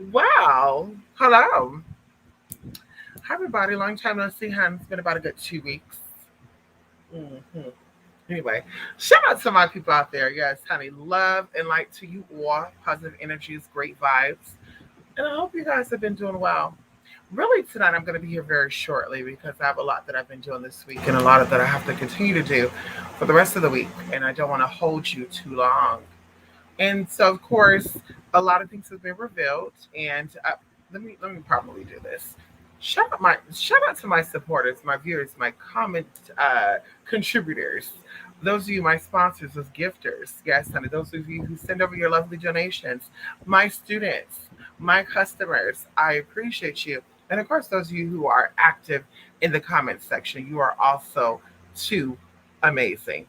Wow. Hello. Hi, everybody. Long time no see, hun. It's been about a good 2 weeks. hmm Anyway, shout out to my people out there. Yes, honey. Love and light to you all. Positive energies, great vibes. And I hope you guys have been doing well. Really, tonight I'm going to be here very shortly because I have a lot that I've been doing this week and a lot of that I have to continue to do for the rest of the week. And I don't want to hold you too long. And so, of course, a lot of things have been revealed. And let me probably do this. Shout out to my supporters, my viewers, my comment contributors. Those of you, my sponsors, those gifters, yes, honey. Those of you who send over your lovely donations, my students, my customers. I appreciate you, and of course, those of you who are active in the comment section. You are also too amazing.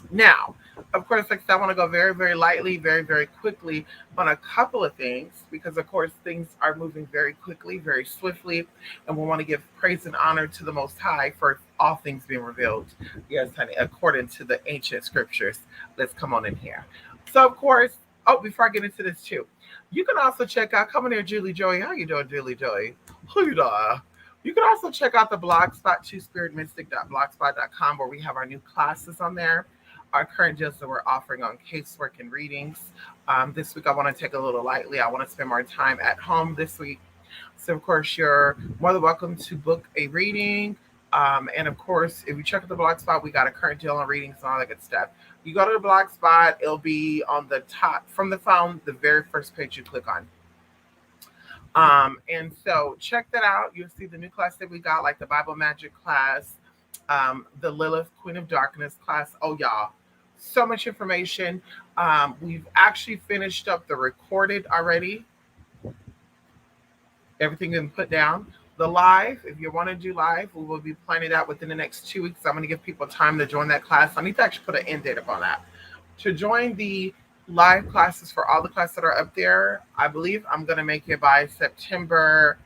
Now, of course, like I said, I want to go very, very lightly, very, very quickly on a couple of things because, of course, things are moving very quickly, very swiftly, and we want to give praise and honor to the Most High for all things being revealed. Yes, honey, according to the ancient scriptures. Let's come on in here. So, of course, before I get into this too, you can also check out, come in here, Julie Joy. How you doing, Julie Joy? Who you doing? You can also check out the blogspot, twospiritmystic.blogspot.com, where we have our new classes on there, our current deals that we're offering on casework and readings. This week, I want to take a little lightly. I want to spend more time at home this week. So, of course, you're more than welcome to book a reading. And of course, if you check out the blog spot, we got a current deal on readings and all that good stuff. You go to the blog spot, it'll be on the top from the phone, the very first page you click on. And so check that out. You'll see the new class that we got, like the Bible Magic class, the Lilith Queen of Darkness class. Oh, y'all, so much information. We've actually finished up the recorded already. Everything been put down. The live, if you want to do live, we will be planning that within the next 2 weeks. I'm going to give people time to join that class. I need to actually put an end date upon that. To join the live classes for all the classes that are up there, I believe I'm going to make it by September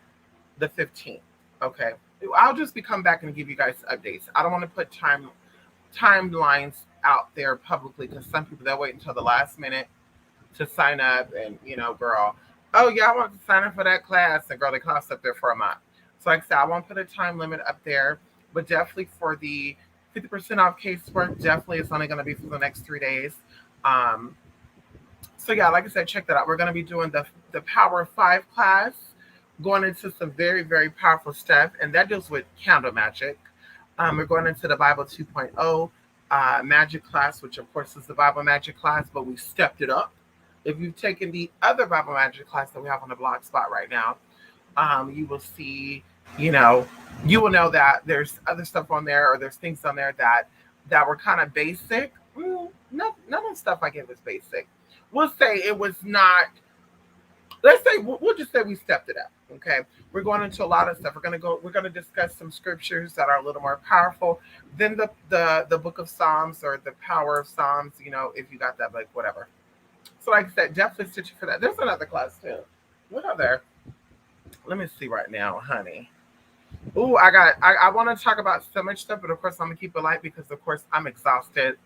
the 15th. Okay. I'll just be coming back and give you guys updates. I don't want to put timelines out there publicly because some people they'll wait until the last minute to sign up and girl, oh yeah, I want to sign up for that class and girl, they cost up there for a month. So like I said, I won't put a time limit up there, but definitely for the 50% off casework, definitely it's only going to be for the next 3 days. Um, so yeah, like I said, check that out. We're going to be doing the Power of Five class, going into some very, very powerful stuff, and that deals with candle magic. We're going into the Bible 2.0 magic class, which of course is the Bible magic class, but we stepped it up. If you've taken the other Bible magic class that we have on the blog spot right now, you will see, you know, you will know that there's other stuff on there, or there's things on there that were kind of basic. No, none of the stuff I gave was basic. We'll say it was not. Let's say we'll just say we stepped it up. Okay, we're going into a lot of stuff. We're going to discuss some scriptures that are a little more powerful than the book of Psalms or the power of Psalms. You know, if you got that, like whatever. So like I said, definitely stitch you for that. There's another class too. What other? Let me see right now, honey. Ooh, I want to talk about so much stuff, but of course I'm gonna keep it light because of course I'm exhausted.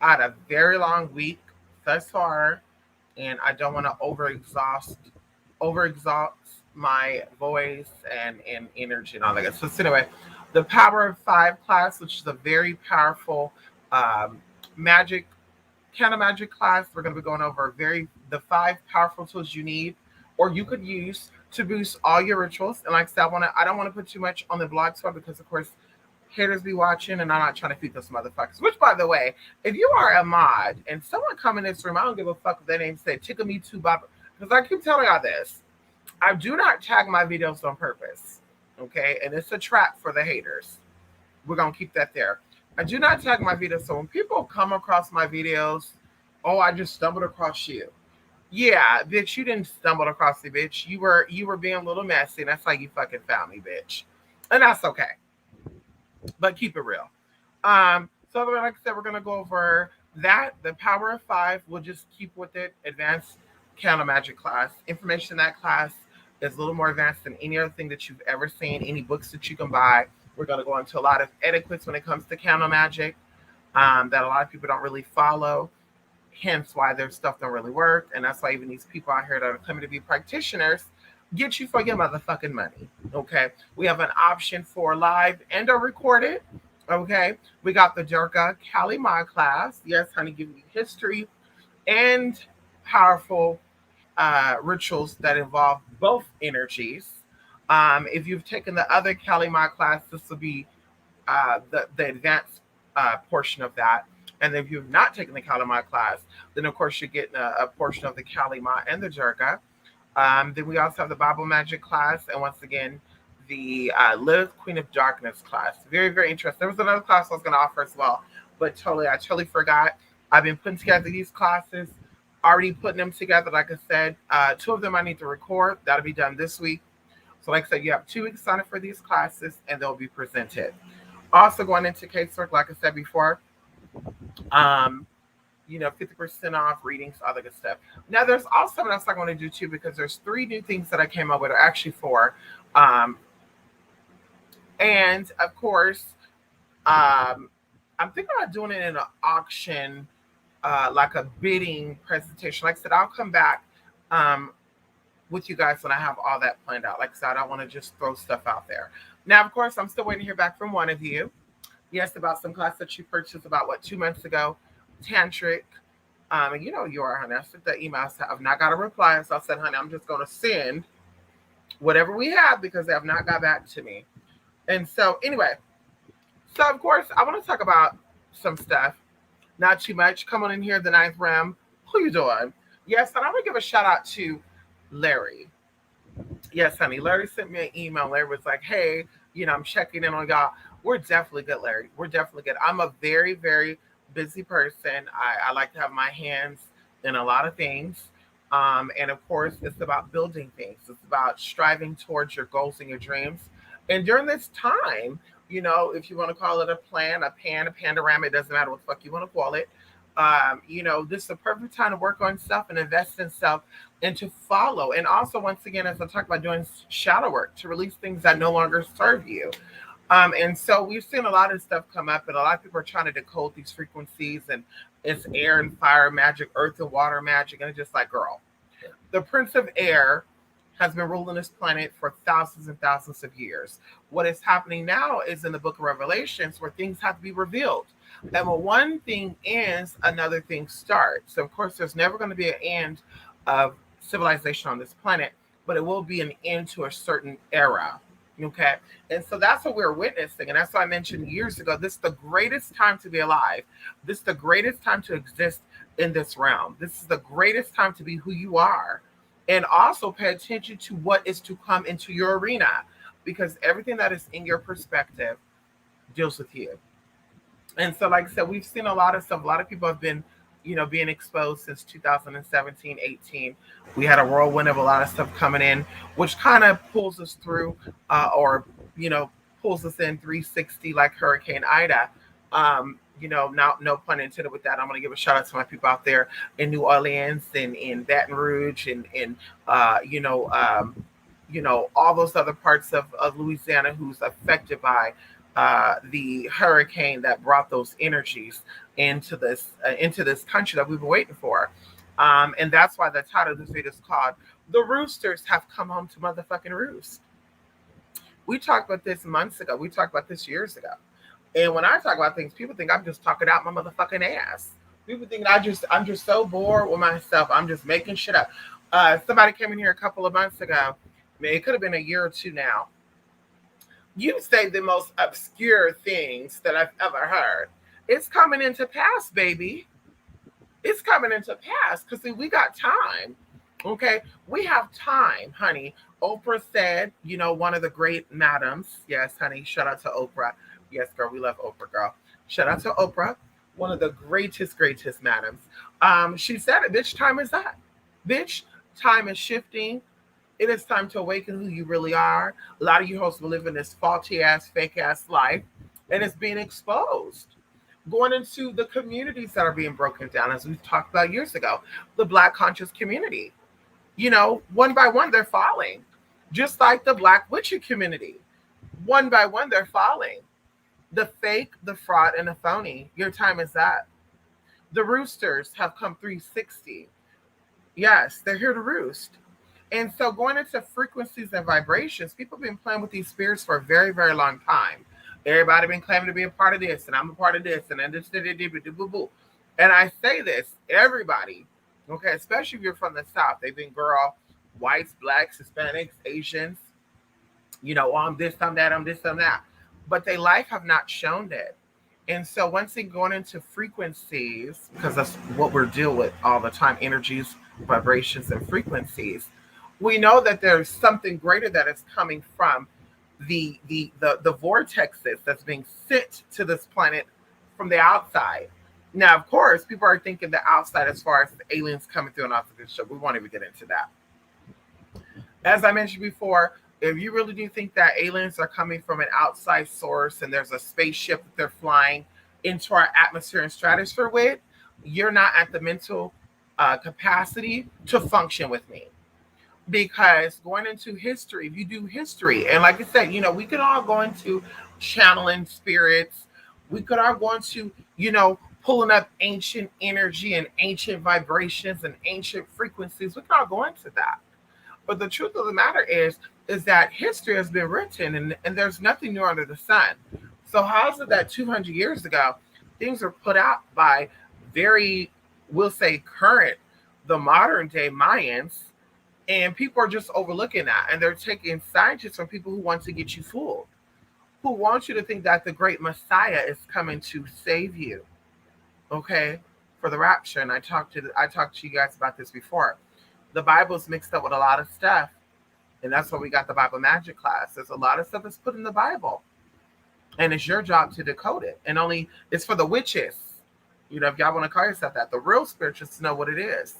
I had a very long week thus far, and I don't want to overexhaust my voice and energy and all that good. So anyway, the Power of Five class, which is a very powerful magic kind of magic class. We're going to be going over the five powerful tools you need or you could use to boost all your rituals. And like I said, I don't want to put too much on the blog spot because of course haters be watching and I'm not trying to feed those motherfuckers. Which by the way, if you are a mod and someone come in this room, I don't give a fuck if their name say tickle me too Bob. Because I keep telling y'all this. I do not tag my videos on purpose. Okay. And it's a trap for the haters. We're gonna keep that there. I do not tag my videos. So when people come across my videos, oh, I just stumbled across you. Yeah, bitch, you didn't stumble across me, bitch. You were being a little messy, and that's how you fucking found me, bitch. And that's okay. But keep it real. So like I said, we're gonna go over that, the Power of Five. We'll just keep with it. Advanced Candle Magic class. Information in that class is a little more advanced than any other thing that you've ever seen, any books that you can buy. We're going to go into a lot of etiquettes when it comes to candle magic that a lot of people don't really follow. hence why their stuff don't really work. And that's why even these people out here that are claiming to be practitioners get you for your motherfucking money. Okay. We have an option for live and or recorded. Okay. We got the Durga Kali Ma class. Yes, honey, giving you history and powerful rituals that involve both energies. If you've taken the other Kali Ma class, this will be the advanced portion of that. And if you've not taken the Kali Ma class, then of course you're getting a portion of the Kali Ma and the Durga. Then we also have the Bible Magic class, and once again, the Lilith Queen of Darkness class. Very, very interesting. There was another class I was going to offer as well, but I totally forgot. I've been putting together these classes, already putting them together. Like I said, two of them I need to record. That'll be done this week. So, like I said, you have 2 weeks on it for these classes, and they'll be presented. Also, going into casework, like I said before, 50% off readings, all the good stuff. Now, there's also something else I want to do too, because there's 3 new things that I came up with, or actually 4. And of course, I'm thinking about doing it in an auction, like a bidding presentation. Like I said, I'll come back with you guys when I have all that planned out. Like I said, I don't want to just throw stuff out there. Now, of course, I'm still waiting to hear back from one of you. Yes, about some class that you purchased about 2 months ago, tantric. And you know you are, honey. I sent that email. I've not got a reply, so I said, honey, I'm just going to send whatever we have because they have not got back to me. And so, anyway, so of course, I want to talk about some stuff. Not too much. Come on in here, the 9th realm. Who you doing? Yes, and I want to give a shout out to Larry. Yes, honey. Larry sent me an email. Larry was like, hey, I'm checking in on y'all. We're definitely good, Larry. We're definitely good. I'm a very, very busy person. I like to have my hands in a lot of things. And of course, it's about building things. It's about striving towards your goals and your dreams. And during this time, if you want to call it a plan, a panorama, it doesn't matter what the fuck you want to call it. This is the perfect time to work on stuff and invest in self and to follow. And also, once again, as I talk about doing shadow work to release things that no longer serve you. And so we've seen a lot of stuff come up, and a lot of people are trying to decode these frequencies, and it's air and fire magic, earth and water magic, and it's just like, girl, the Prince of Air has been ruling this planet for thousands and thousands of years. What is happening now is in the book of Revelations where things have to be revealed. And when one thing ends, another thing starts. So, of course, there's never going to be an end of civilization on this planet, but it will be an end to a certain era. Okay. And so that's what we're witnessing. And that's why I mentioned years ago, this is the greatest time to be alive. This is the greatest time to exist in this realm. This is the greatest time to be who you are. And also pay attention to what is to come into your arena, because everything that is in your perspective deals with you. And so, like I said, we've seen a lot of stuff. A lot of people have been, being exposed since 2017, 18. We had a whirlwind of a lot of stuff coming in, which kind of pulls us through or pulls us in 360 like Hurricane Ida. Now, no pun intended with that. I'm going to give a shout out to my people out there in New Orleans and in Baton Rouge and all those other parts of Louisiana who's affected by the hurricane that brought those energies into this country that we've been waiting for. And that's why the title of this video is called "The Roosters Have Come Home to Motherfucking Roost." We talked about this months ago. We talked about this years ago. And when I talk about things, people think I'm just talking out my motherfucking ass. People think I'm just so bored with myself. I'm just making shit up. Somebody came in here a couple of months ago. It could have been a year or two now. You say the most obscure things that I've ever heard. It's coming into pass, baby. It's coming into pass because we got time. Okay, we have time, honey. Oprah said, one of the great madams. Yes, honey. Shout out to Oprah. Yes, girl, we love Oprah, girl. Shout out to Oprah, one of the greatest madams. She said it, bitch, time is up. Bitch, time is shifting. It is time to awaken who you really are. A lot of you hosts will live in this faulty-ass, fake-ass life, and it's being exposed. Going into the communities that are being broken down, as we've talked about years ago, the Black conscious community. One by one, they're falling. Just like the Black witchy community. One by one, they're falling. The fake, the fraud, and the phony. Your time is up. The roosters have come 360. Yes, they're here to roost. And so going into frequencies and vibrations, people have been playing with these spirits for a very, very long time. Everybody been claiming to be a part of this, and I'm a part of this, and then this, and I say this, everybody, okay, especially if you're from the South, they've been girl, whites, blacks, Hispanics, Asians, oh, I'm this, I'm that, I'm this, I'm that. But they life have not shown it. And so once they going into frequencies, because that's what we're dealing with all the time, energies, vibrations, and frequencies, we know that there's something greater that is coming from the vortexes that's being sent to this planet from the outside. Now, of course, people are thinking the outside as far as the aliens coming through and off of this show. We won't even get into that. As I mentioned before, if you really do think that aliens are coming from an outside source and there's a spaceship that they're flying into our atmosphere and stratosphere with, you're not at the mental capacity to function with me. Because going into history, if you do history, and like I said, we could all go into channeling spirits. We could all go into, pulling up ancient energy and ancient vibrations and ancient frequencies. We could all go into that. But the truth of the matter is that history has been written and there's nothing new under the sun. So how is it that 200 years ago, things were put out by very, we'll say current, the modern day Mayans, and people are just overlooking that. And they're taking scientists from people who want to get you fooled, who want you to think that the great Messiah is coming to save you, okay, for the rapture. And I talked to you guys about this before. The Bible's mixed up with a lot of stuff. And that's why we got the Bible magic class. There's a lot of stuff that's put in the Bible. And it's your job to decode it. And only it's for the witches. If y'all want to call yourself that, the real spiritualists know what it is.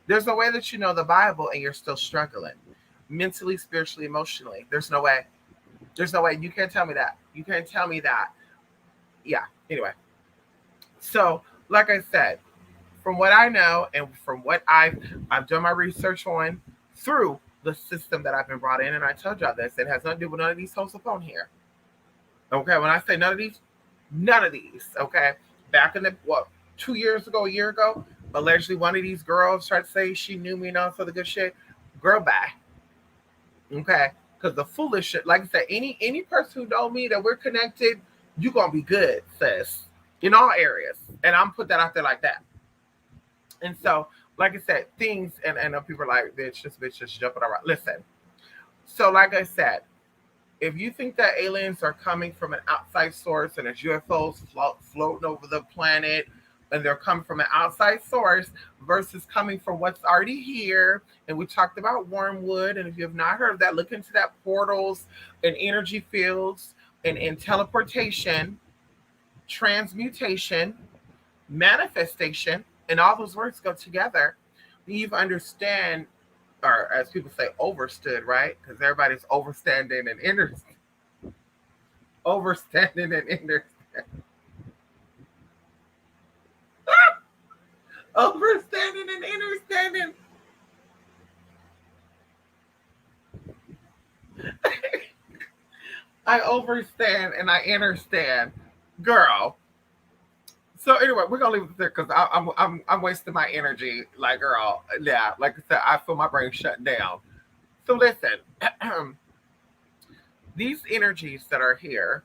There's no way that you know the Bible and you're still struggling. Mentally, spiritually, emotionally. There's no way. There's no way. You can't tell me that. You can't tell me that. Yeah. Anyway. So, like I said, from what I know and from what I've done my research on through the system that I've been brought in, and I told y'all this, it has nothing to do with none of these hosts up on here. Okay, when I say none of these, okay? Back in 2 years ago, a year ago, allegedly one of these girls tried to say she knew me and all sort of good shit. Girl, bye. Okay? Because the foolish shit, like I said, any person who know me that we're connected, you're going to be good, sis. In all areas. And I'm put that out there like that. And so, like I said, things, and people are like, bitch, just jumping around. Listen. So, like I said, if you think that aliens are coming from an outside source and it's UFOs floating over the planet and they're coming from an outside source versus coming from what's already here, and we talked about wormwood, and if you have not heard of that, look into that, portals and energy fields and teleportation, transmutation, manifestation, and all those words go together. You understand, or as people say, overstood, right? Because everybody's overstanding and understanding. Overstanding and understanding. Overstanding and understanding. I overstand and I understand, girl. So anyway, we're gonna leave it there because I'm wasting my energy, like girl. Yeah, like I said, I feel my brain shutting down. So listen, these energies that are here,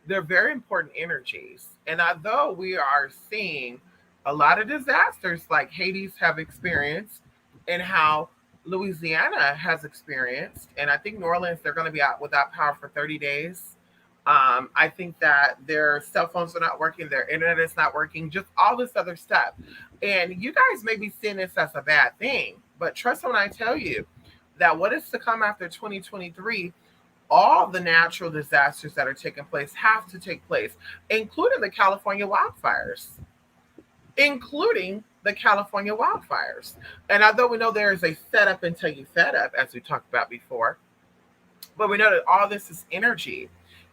they're very important energies, and although we are seeing a lot of disasters like Hades have experienced, and how Louisiana has experienced, and I think New Orleans, they're going to be out without power for 30 days. I think that their cell phones are not working, their internet is not working, just all this other stuff. And you guys may be seeing this as a bad thing, but trust me when I tell you that what is to come after 2023, all the natural disasters that are taking place have to take place, including the California wildfires. Including the California wildfires. And although we know there is a setup until you fed up, as we talked about before, but we know that all this is energy.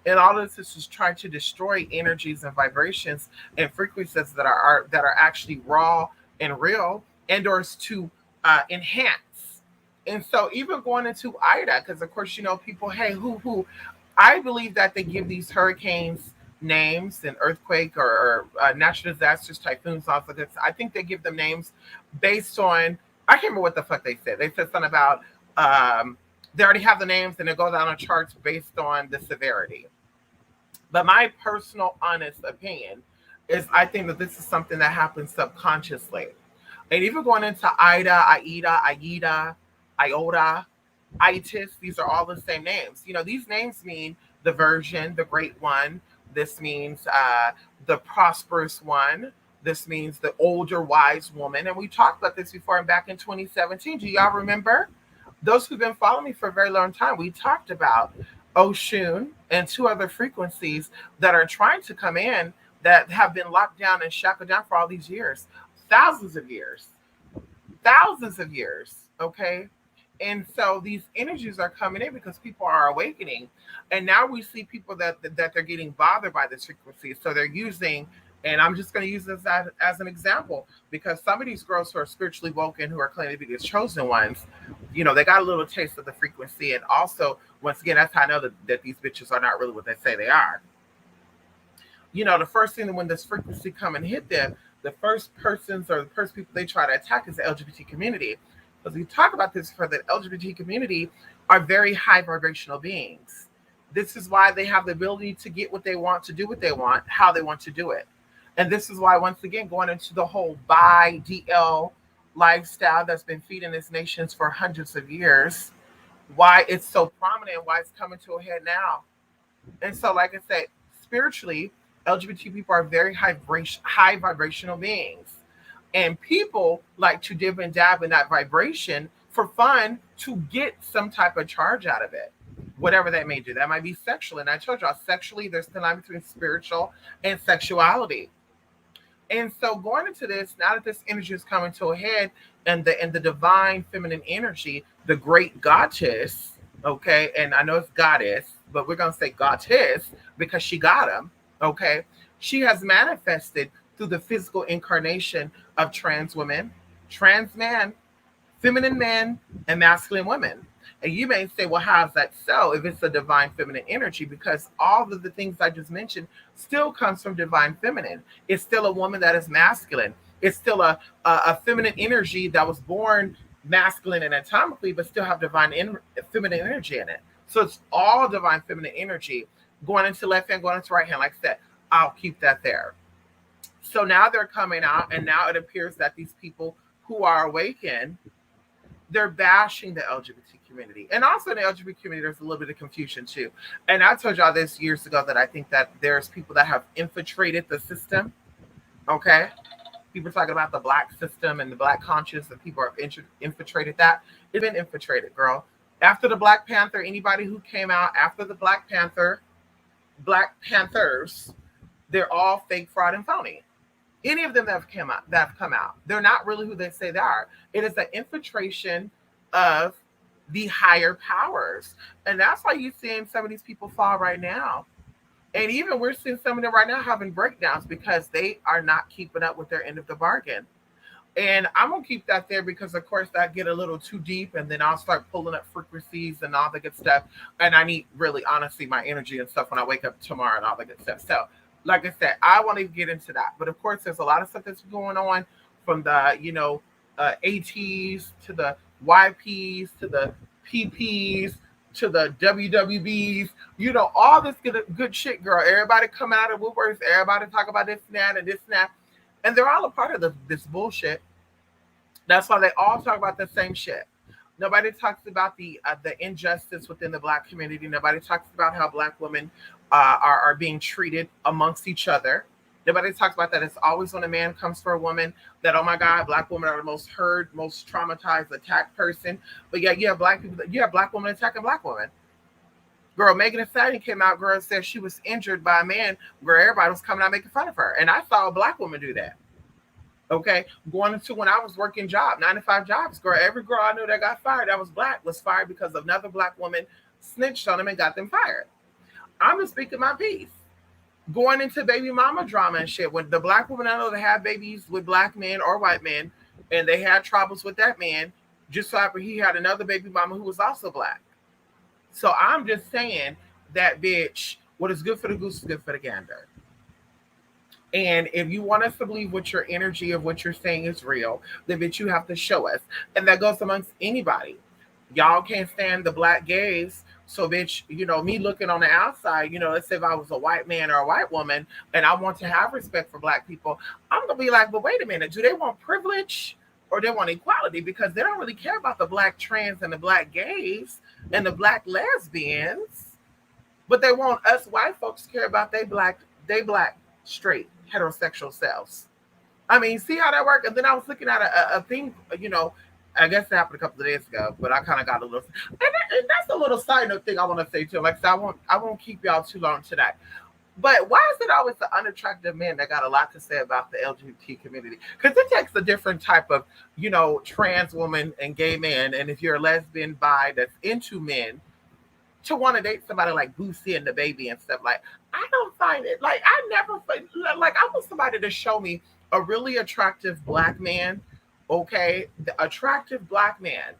And all of this is trying to destroy energies and vibrations and frequencies that are actually raw and real, and or to enhance. And so even going into Ida, because of course, people, hey, who, I believe that they give these hurricanes names and earthquake or natural disasters, typhoons, all of this. I think they give them names based on, I can't remember what the fuck they said. They said something about um, they already have the names and it goes out on charts based on the severity. But my personal, honest opinion is I think that this is something that happens subconsciously. And even going into Ida, Aida, Aida, Iota, Itis, these are all the same names. These names mean the virgin, the great one. This means the prosperous one. This means the older wise woman. And we talked about this before and back in 2017. Do y'all remember? Those who've been following me for a very long time, we talked about Oshun and two other frequencies that are trying to come in that have been locked down and shackled down for all these years, thousands of years, thousands of years. Okay. And so these energies are coming in because people are awakening. And now we see people that they're getting bothered by this frequency. So they're using, and I'm just going to use this as an example, because some of these girls who are spiritually woken, who are claiming to be the chosen ones, they got a little taste of the frequency. And also, once again, that's how I know that these bitches are not really what they say they are. The first thing that when this frequency come and hit them, the first persons or the first people they try to attack is the LGBT community. Because we talk about this for the LGBT community are very high vibrational beings. This is why they have the ability to get what they want, to do what they want, how they want to do it. And this is why, once again, going into the whole bi DL lifestyle that's been feeding this nation for hundreds of years, why it's so prominent, why it's coming to a head now. And so, like I said, spiritually, LGBT people are very high vibrational beings. And people like to dib and dab in that vibration for fun to get some type of charge out of it, whatever that may do. That might be sexual. And I told y'all, sexually, there's the line between spiritual and sexuality. And so going into this, now that this energy is coming to a head, and the divine feminine energy, the great goddess, okay, and I know it's goddess, but we're going to say goddess because she got them, okay, she has manifested through the physical incarnation of trans women, trans men, feminine men, and masculine women. And you may say, well, how is that so if it's a divine feminine energy? Because all of the things I just mentioned still comes from divine feminine. It's still a woman that is masculine. It's still a feminine energy that was born masculine and atomically, but still have divine feminine energy in it. So it's all divine feminine energy going into left hand, going into right hand. Like I said, I'll keep that there. So now they're coming out, and now it appears that these people who are awakened, they're bashing the LGBT community. And also in the LGBT community, there's a little bit of confusion too. And I told y'all this years ago that I think that there's people that have infiltrated the system. Okay. People talking about the black system and the black conscience, and people have infiltrated that. It's been infiltrated, girl. After the Black Panther, anybody who came out after the Black Panthers, they're all fake, fraud, and phony. Any of them that have come out, they're not really who they say they are. It is the infiltration of the higher powers. And that's why you're seeing some of these people fall right now. And even we're seeing some of them right now having breakdowns because they are not keeping up with their end of the bargain. And I'm going to keep that there because, of course, that get a little too deep, and then I'll start pulling up frequencies and all the good stuff. And I need, really, honestly, my energy and stuff when I wake up tomorrow and all the good stuff. So, like I said, I want to get into that. But, of course, there's a lot of stuff that's going on from the, ATs to the YPs to the PPs to the WWBs, all this good shit, girl. Everybody coming out of woodworks, everybody talk about this and that and this and that. And they're all a part of this bullshit. That's why they all talk about the same shit. Nobody talks about the injustice within the black community. Nobody talks about how black women are being treated amongst each other. Nobody talks about that. It's always when a man comes for a woman that, oh my God, black women are the most hurt, most traumatized, attacked person. But yet you have black people, you have black women attacking black women. Girl, Megan Thee Stallion came out, girl, said she was injured by a man, girl, everybody was coming out making fun of her. And I saw a black woman do that. Okay, going into when I was working 9-to-5 jobs, girl, every girl I knew that got fired that was black was fired because another black woman snitched on them and got them fired. I'm just speaking my piece. Going into baby mama drama and shit. When the black woman I know that had babies with black men or white men, and they had troubles with that man, just so happened he had another baby mama who was also black. So I'm just saying that, bitch, what is good for the goose is good for the gander. And if you want us to believe what your energy of what you're saying is real, then bitch, you have to show us. And that goes amongst anybody. Y'all can't stand the black gays. So, bitch, me looking on the outside, let's say if I was a white man or a white woman and I want to have respect for black people, I'm going to be like, but wait a minute, do they want privilege or they want equality? Because they don't really care about the black trans and the black gays and the black lesbians, but they want us white folks to care about they black straight heterosexual selves. I mean, see how that works? And then I was looking at a thing, I guess it happened a couple of days ago, but I kind of got a little, and that's a little side note thing I want to say too. Like I said, I won't keep y'all too long today. But why is it always the unattractive men that got a lot to say about the LGBT community? Because it takes a different type of, trans woman and gay man, and if you're a lesbian bi that's into men, to want to date somebody like Boosie and the baby and stuff. Like, I don't find it, like, I never like, I want somebody to show me a really attractive black man, okay, the attractive black man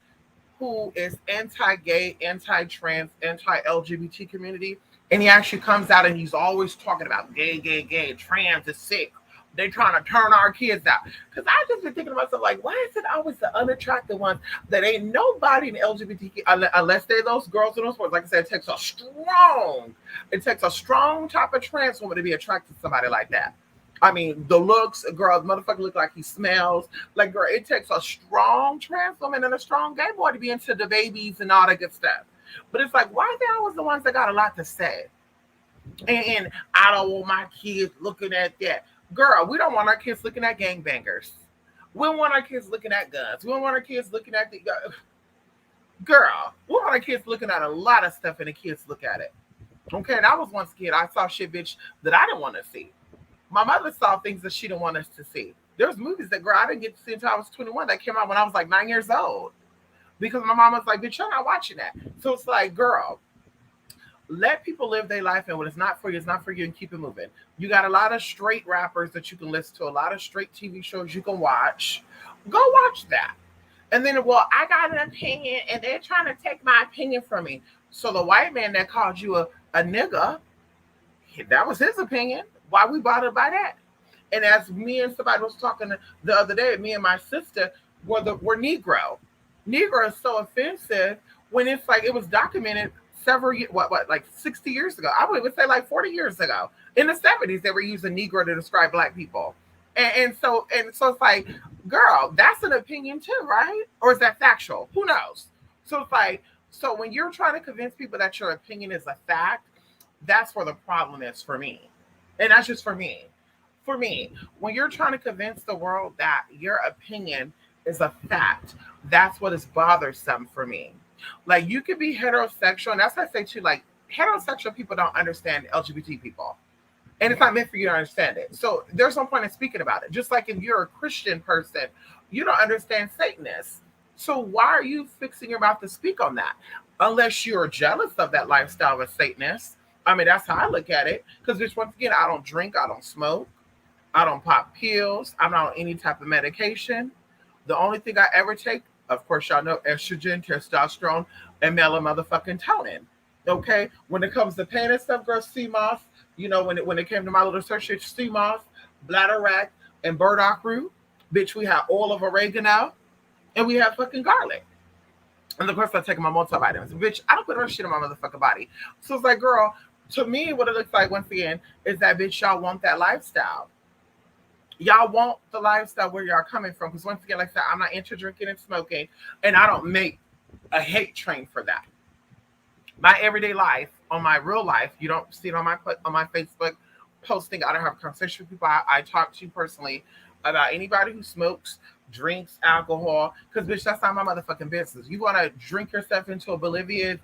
who is anti-gay, anti-trans, anti-LGBT community, and he actually comes out and he's always talking about gay, gay, gay, trans is sick. They're trying to turn our kids out. Because I just been thinking to myself, like, why is it always the unattractive ones that ain't nobody in LGBTQ, unless they're those girls in those sports. Like I said, it takes a strong type of trans woman to be attracted to somebody like that. I mean, the looks, girl, the motherfucker look like he smells. Like, girl, it takes a strong trans woman and a strong gay boy to be into the babies and all that good stuff. But it's like, why are they always the ones that got a lot to say? And I don't want my kids looking at that. Girl, we don't want our kids looking at gangbangers. We don't want our kids looking at guns. We don't want our kids looking at the girl. We want our kids looking at a lot of stuff, and the kids look at it. Okay, and I was once a kid. I saw shit, bitch, that I didn't want to see. My mother saw things that she didn't want us to see. There's movies that, girl, I didn't get to see until I was 21 that came out when I was like 9 years old. Because my mom was like, bitch, you're not watching that. So it's like, girl, let people live their life, and when it's not for you, it's not for you, and keep it moving. You got a lot of straight rappers that you can listen to, a lot of straight TV shows you can watch. Go watch that. And then, well, I got an opinion, and they're trying to take my opinion from me. So the white man that called you a nigga, that was his opinion. Why we bothered by that? And as me and somebody was talking the other day, me and my sister were Negro. Negro is so offensive when it's like it was documented several years, like 60 years ago. I would even say like 40 years ago. In the 70s, they were using Negro to describe black people. And so it's like, girl, that's an opinion too, right? Or is that factual? Who knows? So it's like, so when you're trying to convince people that your opinion is a fact, that's where the problem is for me. And that's just for me. For me, when you're trying to convince the world that your opinion is a fact, that's what is bothersome for me. Like, you could be heterosexual, and that's what I say too. Like, heterosexual people don't understand LGBT people, and it's not meant for you to understand it. So there's no point in speaking about it. Just like if you're a Christian person, you don't understand Satanists. So why are you fixing your mouth to speak on that? Unless you're jealous of that lifestyle of a Satanist. I mean, that's how I look at it. Because just once again, I don't drink, I don't smoke, I don't pop pills, I'm not on any type of medication. The only thing I ever take, of course, y'all know estrogen, testosterone, and melatonin. Okay, when it comes to pain and stuff, girl, sea moss. When it came to my little search, sea moss, bladder wrack, and burdock root. Bitch, we have oil of oregano, and we have fucking garlic. And of course, I'm taking my multivitamins. Bitch, I don't put her shit in my motherfucking body. So it's like, girl, to me, what it looks like once again is that bitch, y'all want that lifestyle. Y'all want the lifestyle where y'all coming from. Because once again, like I said, I'm not into drinking and smoking, and I don't make a hate train for that. My everyday life, on my real life, you don't see it on my Facebook posting. I don't have a conversation with people. I talk to you personally about anybody who smokes, drinks alcohol, because bitch, that's not my motherfucking business. You want to drink yourself into a Bolivian,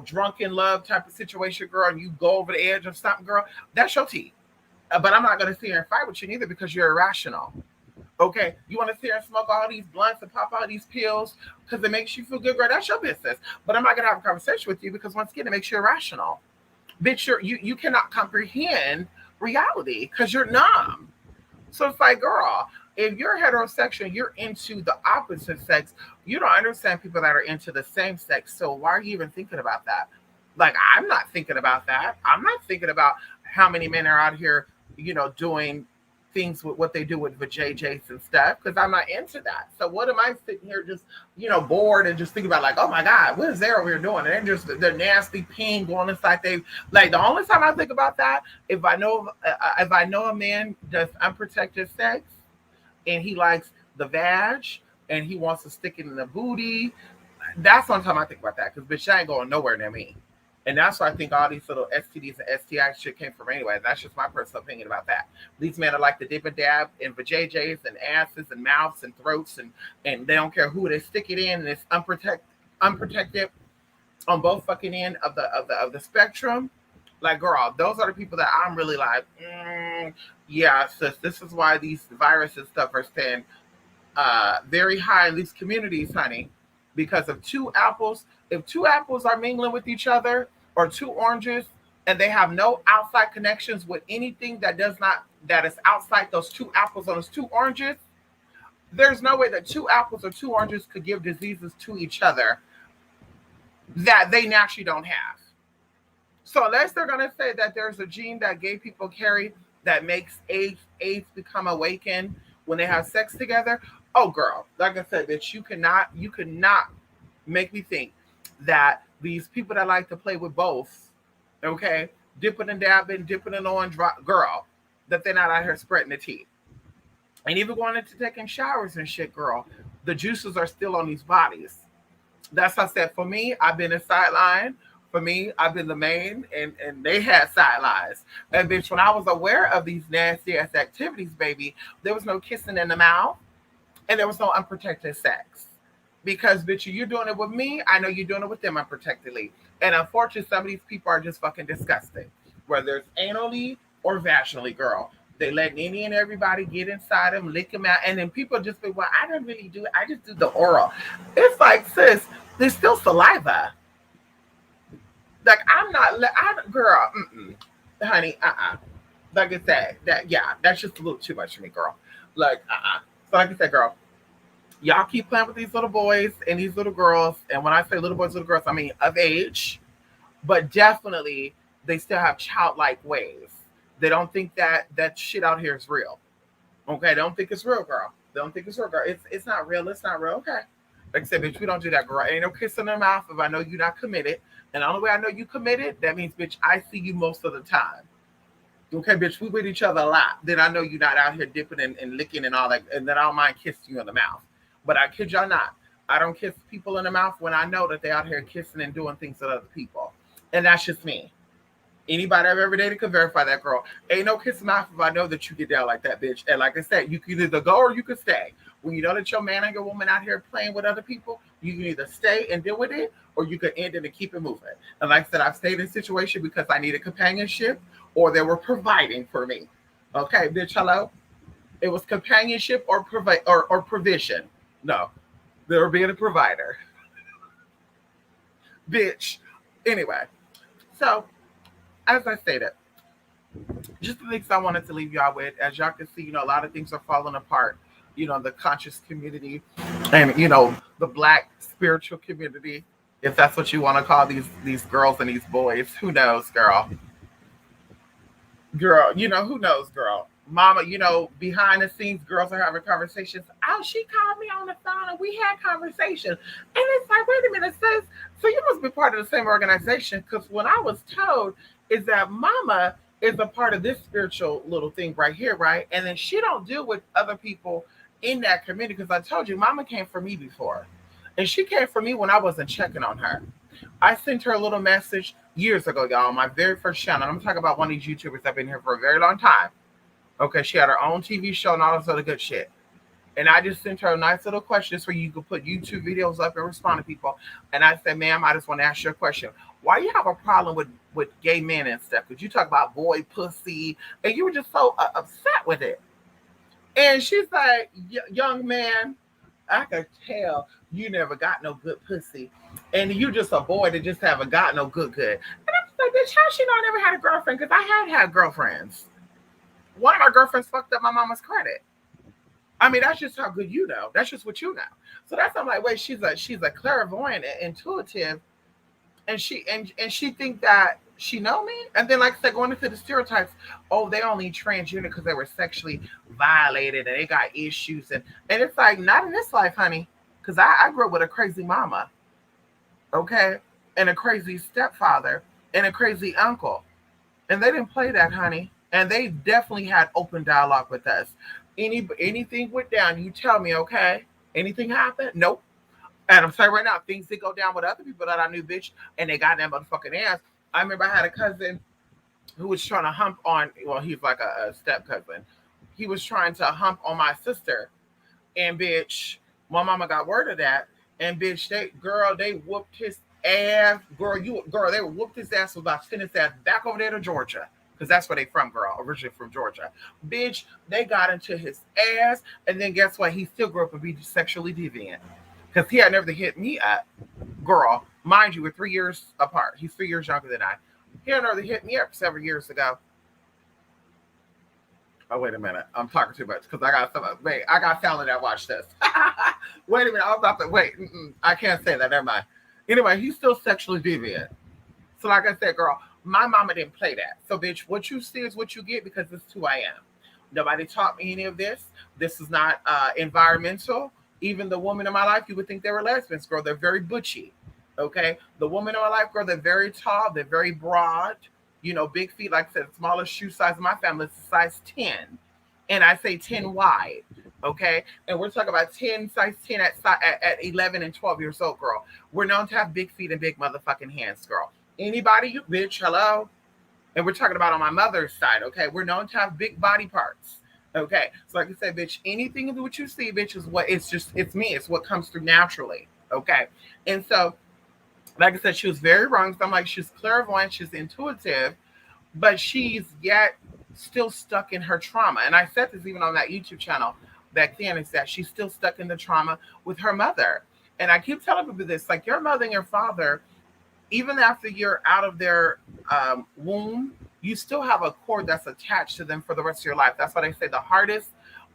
drunken love type of situation, girl, and you go over the edge of something, girl, that's your tea. But I'm not going to sit here and fight with you neither because you're irrational. Okay, you want to sit here and smoke all these blunts and pop all these pills because it makes you feel good, girl. That's your business. But I'm not going to have a conversation with you because once again, it makes you irrational. Bitch, you cannot comprehend reality because you're numb. So it's like, girl, if you're heterosexual, you're into the opposite sex. You don't understand people that are into the same sex. So why are you even thinking about that? Like, I'm not thinking about that. I'm not thinking about how many men are out here doing things with what they do with JJs and stuff because I'm not into that. So what am I sitting here just bored and just thinking about like, oh my god, what is there over here doing? And then just the nasty ping going inside they like the only time I think about that if I know a man does unprotected sex and he likes the vag and he wants to stick it in the booty. That's one time I think about that because bitch, I ain't going nowhere near me. And that's why I think all these little STDs and STI shit came from anyway. That's just my personal opinion about that. These men are like the dip and dab in vajayjays and asses and mouths and throats and they don't care who they stick it in and it's unprotected on both fucking end of the spectrum. Like girl, those are the people that I'm really like, yeah, sis, this is why these viruses stuff are staying very high in these communities, honey, because of two apples. If two apples are mingling with each other, or two oranges, and they have no outside connections with anything that is outside those two apples or those two oranges, there's no way that two apples or two oranges could give diseases to each other that they naturally don't have. So unless they're gonna say that there's a gene that gay people carry that makes AIDS become awakened when they have sex together, oh girl, like I said, bitch, you cannot make me think that these people that like to play with both, okay, dipping and dabbing, dipping and on, girl, that they're not out here spreading the tea. And even going into taking showers and shit, girl, the juices are still on these bodies. That's what I said. For me, I've been a sideline. For me, I've been the main, and they had sidelines. And bitch, when I was aware of these nasty ass activities, baby, there was no kissing in the mouth, and there was no unprotected sex. Because bitch, you're doing it with me, I know you're doing it with them unprotectedly. And unfortunately, some of these people are just fucking disgusting. Whether it's anally or vaginally, girl. They let any and everybody get inside them, lick them out, and then people just be, well, I don't really do it. I just do the oral. It's like, sis, there's still saliva. Like girl, honey, Like I said, that's just a little too much for me, girl. Like, So like I said, girl, y'all keep playing with these little boys and these little girls. And when I say little boys, little girls, I mean of age, but definitely they still have childlike ways. They don't think that shit out here is real. Okay, they don't think it's real, girl. They don't think it's real, girl. It's not real. It's not real. Okay. Like I said, bitch, we don't do that, girl. Ain't no kissing in the mouth if I know you're not committed. And the only way I know you committed, that means, bitch, I see you most of the time. Okay, bitch, we with each other a lot. Then I know you're not out here dipping and licking and all that. And then I don't mind kissing you in the mouth. But I kid y'all not. I don't kiss people in the mouth when I know that they're out here kissing and doing things with other people. And that's just me. Anybody I've ever dated could verify that, girl. Ain't no kissing mouth if I know that you get down like that, bitch. And like I said, you can either go or you can stay. When you know that your man and your woman out here playing with other people, you can either stay and deal with it, or you can end it and keep it moving. And like I said, I've stayed in a situation because I needed companionship, or they were providing for me. Okay, bitch, hello? It was companionship or provision. No, they were being a provider. Bitch. Anyway, so as I stated, just the things I wanted to leave y'all with. As y'all can see, a lot of things are falling apart. The conscious community and, the black spiritual community, if that's what you want to call these girls and these boys. Who knows, girl? Girl, who knows, girl? Mama, behind the scenes, girls are having conversations. Oh, she called me on the phone and we had conversation. And it's like, wait a minute, sis. So you must be part of the same organization. Because what I was told is that mama is a part of this spiritual little thing right here, right? And then she don't deal with other people in that community. Because I told you, mama came for me before. And she came for me when I wasn't checking on her. I sent her a little message years ago, y'all, on my very first channel. I'm talking about one of these YouTubers that have been here for a very long time. Okay, she had her own TV show and all this other good shit. And I just sent her a nice little question where you could put YouTube videos up and respond to people. And I said, ma'am, I just want to ask you a question. Why you have a problem with gay men and stuff? Because you talk about boy pussy, and you were just so upset with it. And she's like, young man, I could tell you never got no good pussy. And you just a boy that just haven't got no good. And I'm just like, bitch, how she know I never had a girlfriend? Because I had girlfriends. One of my girlfriends fucked up my mama's credit. I mean, that's just how good you know. That's just what you know. So I'm like, wait, she's a clairvoyant, intuitive, and she think that She know me. And then, like I said, going into the stereotypes, oh, they only transgender because they were sexually violated and they got issues. And it's like, not in this life, honey. Because I grew up with a crazy mama, okay? And a crazy stepfather and a crazy uncle. And they didn't play that, honey. And they definitely had open dialogue with us. Anything went down, you tell me, okay? Anything happened? Nope. And I'm saying right now, things did go down with other people that I knew, bitch, and they got that motherfucking ass. I remember I had a cousin who was trying to hump on, well, he's like a step cousin. He was trying to hump on my sister. And bitch, my mama got word of that. And bitch, they whooped his ass. They whooped his ass about sending his ass back over there to Georgia. Because that's where they from, girl. Originally from Georgia. Bitch, they got into his ass. And then guess what? He still grew up to be sexually deviant. Because he had never hit me up. Girl, mind you, we're 3 years apart. He's 3 years younger than I. He had never hit me up several years ago. Oh, wait a minute. I'm talking too much because I got family that watch this. Wait a minute. I'm about to wait. I can't say that. Never mind. Anyway, he's still sexually deviant. So, like I said, girl, my mama didn't play that. So, bitch, what you see is what you get because this is who I am. Nobody taught me any of this. This is not environmental. Even the woman in my life, you would think they were lesbians, girl. They're very butchy. Okay. The woman in my life, girl, they're very tall. They're very broad. You know, big feet, like I said, smallest shoe size in my family is a size 10. And I say 10 wide. Okay. And we're talking about 10, size 10 at 11 and 12 years old, girl. We're known to have big feet and big motherfucking hands, girl. Anybody, you bitch, hello? And we're talking about on my mother's side, okay? We're known to have big body parts. Okay. So like I said, bitch, anything that what you see, bitch, is what it's me. It's what comes through naturally. Okay. And so, like I said, she was very wrong. So I'm like, she's clairvoyant, she's intuitive, but she's yet still stuck in her trauma. And I said this even on that YouTube channel back then, is that she's still stuck in the trauma with her mother. And I keep telling people this, like your mother and your father, even after you're out of their womb, you still have a cord that's attached to them for the rest of your life. That's why they say the hardest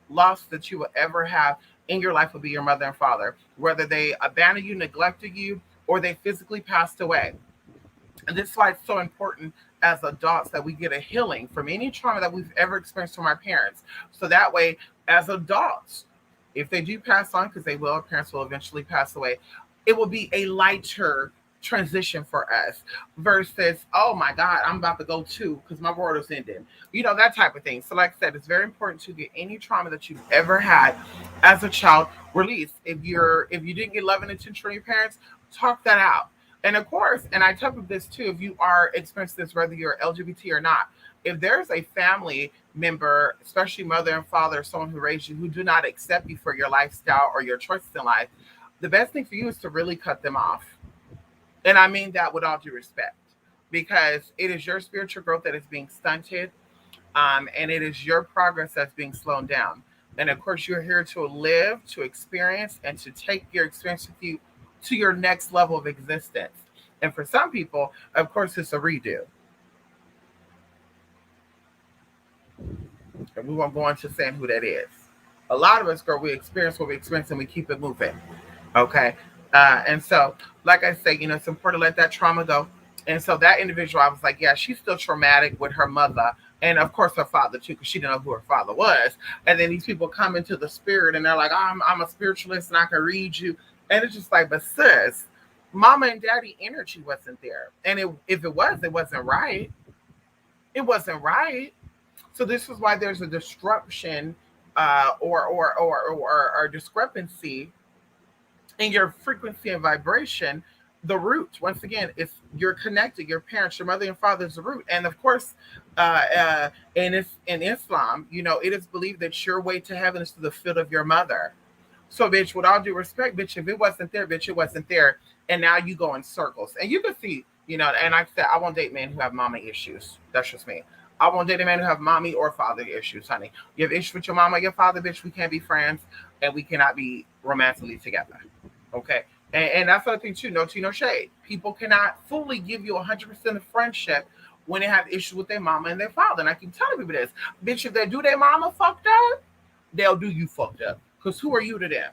loss that you will ever have in your life will be your mother and father, whether they abandoned you, neglected you, or they physically passed away. And this is why it's so important as adults that we get a healing from any trauma that we've ever experienced from our parents. So that way, as adults, if they do pass on, because they will, our parents will eventually pass away, it will be a lighter transition for us versus, oh my God, I'm about to go too because my world is ending. You know, that type of thing. So, like I said, it's very important to get any trauma that you've ever had as a child released. If you didn't get love and attention from your parents, talk that out. And of course, and I tell people this too, if you are experiencing this, whether you're LGBT or not, if there's a family member, especially mother and father, someone who raised you, who do not accept you for your lifestyle or your choices in life, the best thing for you is to really cut them off. And I mean that with all due respect, because it is your spiritual growth that is being stunted, and it is your progress that's being slowed down. And of course, you're here to live, to experience, and to take your experience with you to your next level of existence. And for some people, of course, it's a redo. And we won't go into saying who that is. A lot of us, girl, we experience what we experience and we keep it moving. Okay. And so, like I say, it's important to let that trauma go. And so that individual, I was like, yeah, she's still traumatic with her mother. And of course, her father too, because she didn't know who her father was. And then these people come into the spirit and they're like, oh, I'm a spiritualist and I can read you. And it's just like, but sis, mama and daddy energy wasn't there. And if it was, it wasn't right. It wasn't right. So this is why there's a disruption or discrepancy in your frequency and vibration. The root, once again, if you're connected, your parents, your mother and father is the root. And of course, in Islam, it is believed that your way to heaven is through the field of your mother. So, bitch, with all due respect, bitch, if it wasn't there, bitch, it wasn't there. And now you go in circles. And you can see, and I said, I won't date men who have mama issues. That's just me. I won't date a man who have mommy or father issues, honey. You have issues with your mama or your father, bitch, we can't be friends and we cannot be romantically together. Okay? And that's the other thing, too. No tea, no shade. People cannot fully give you 100% of friendship when they have issues with their mama and their father. And I keep telling people this. Bitch, if they do their mama fucked up, they'll do you fucked up. Because who are you to them?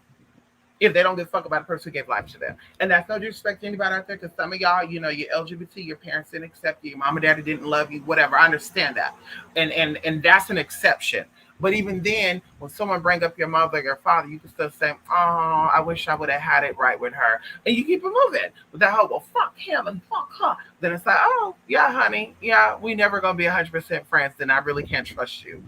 if they don't give a fuck about the person who gave life to them. And that's no disrespect to anybody out there, because some of y'all, you're LGBT, your parents didn't accept you, your mom and daddy didn't love you, whatever. I understand that. And that's an exception. But even then, when someone bring up your mother or your father, you can still say, "Oh, I wish I would have had it right with her," and you keep it moving with that whole, "Well, fuck him and fuck her." Then it's like, "Oh, yeah, honey, yeah, we never gonna be 100% friends. Then I really can't trust you,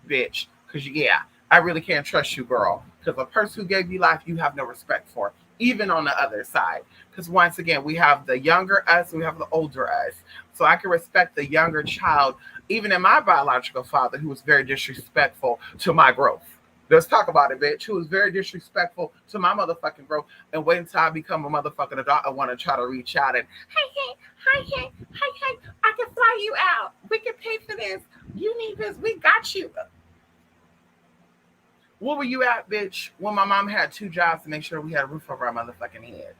bitch, because yeah, I really can't trust you, girl, because a person who gave you life, you have no respect for, even on the other side. Because once again, we have the younger us, and we have the older us. So I can respect the younger child, even in my biological father, who was very disrespectful to my growth. Let's talk about it, bitch. Who was very disrespectful to my motherfucking growth, and wait until I become a motherfucking adult, I want to try to reach out and, hey, hey, I can fly you out. We can pay for this. You need this. We got you. Where were you at, bitch, when my mom had two jobs to make sure we had a roof over our motherfucking head?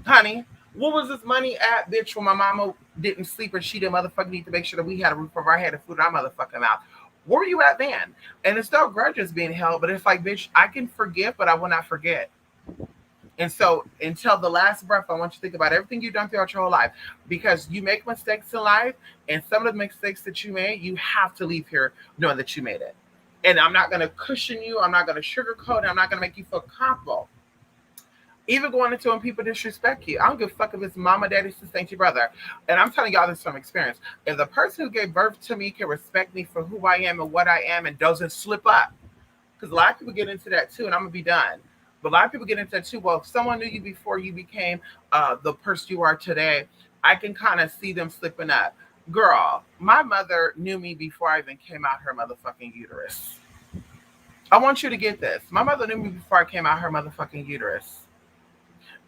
Honey, what was this money at, bitch, when my mama didn't sleep and she didn't motherfucking need to make sure that we had a roof over our head and food in our motherfucking mouth? Where were you at then? And it's no grudges being held, but it's like, bitch, I can forgive, but I will not forget. And so until the last breath, I want you to think about everything you've done throughout your whole life, because you make mistakes in life, and some of the mistakes that you made, you have to leave here knowing that you made it. And I'm not going to cushion you. I'm not going to sugarcoat it. I'm not going to make you feel comfortable. Even going into when people disrespect you. I don't give a fuck if it's mama, daddy, sister, ain't your brother. And I'm telling y'all this from experience. If the person who gave birth to me can respect me for who I am and what I am and doesn't slip up, because a lot of people get into that too, and I'm going to be done. But a lot of people get into that too. Well, if someone knew you before you became the person you are today, I can kind of see them slipping up. Girl, my mother knew me before I even came out her motherfucking uterus. I want you to get this. My mother knew me before I came out her motherfucking uterus.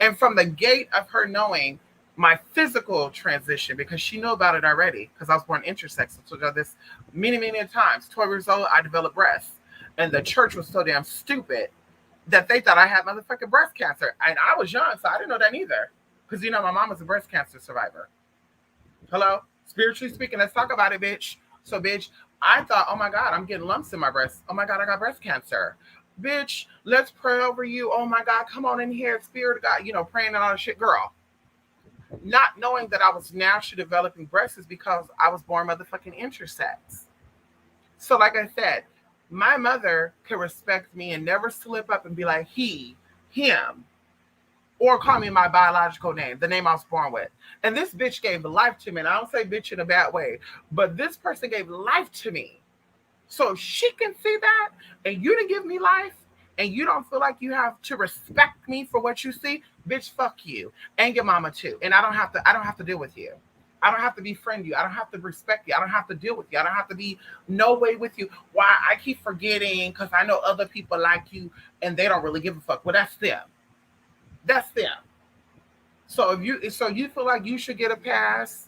And from the gate of her knowing my physical transition, because she knew about it already, because I was born intersex. I told you this many times. 12 years old, I developed breasts. And the church was so damn stupid that they thought I had motherfucking breast cancer. And I was young, so I didn't know that either. Because, my mom was a breast cancer survivor. Hello? Spiritually speaking, let's talk about it, bitch. So, bitch, I thought, oh my God, I'm getting lumps in my breast. Oh my God, I got breast cancer. Bitch, let's pray over you. Oh my God, come on in here, Spirit of God, praying and all that shit, girl. Not knowing that I was naturally developing breasts is because I was born motherfucking intersex. So, like I said, my mother could respect me and never slip up and be like, he, him, or call me my biological name, the name I was born with. And this bitch gave life to me. And I don't say bitch in a bad way, but this person gave life to me. So if she can see that, and you didn't give me life, and you don't feel like you have to respect me for what you see, bitch, fuck you. And your mama too. And I don't have to deal with you. I don't have to befriend you. I don't have to respect you. I don't have to deal with you. I don't have to be no way with you. Why? I keep forgetting because I know other people like you and they don't really give a fuck. Well, that's them. That's them. So if you feel like you should get a pass,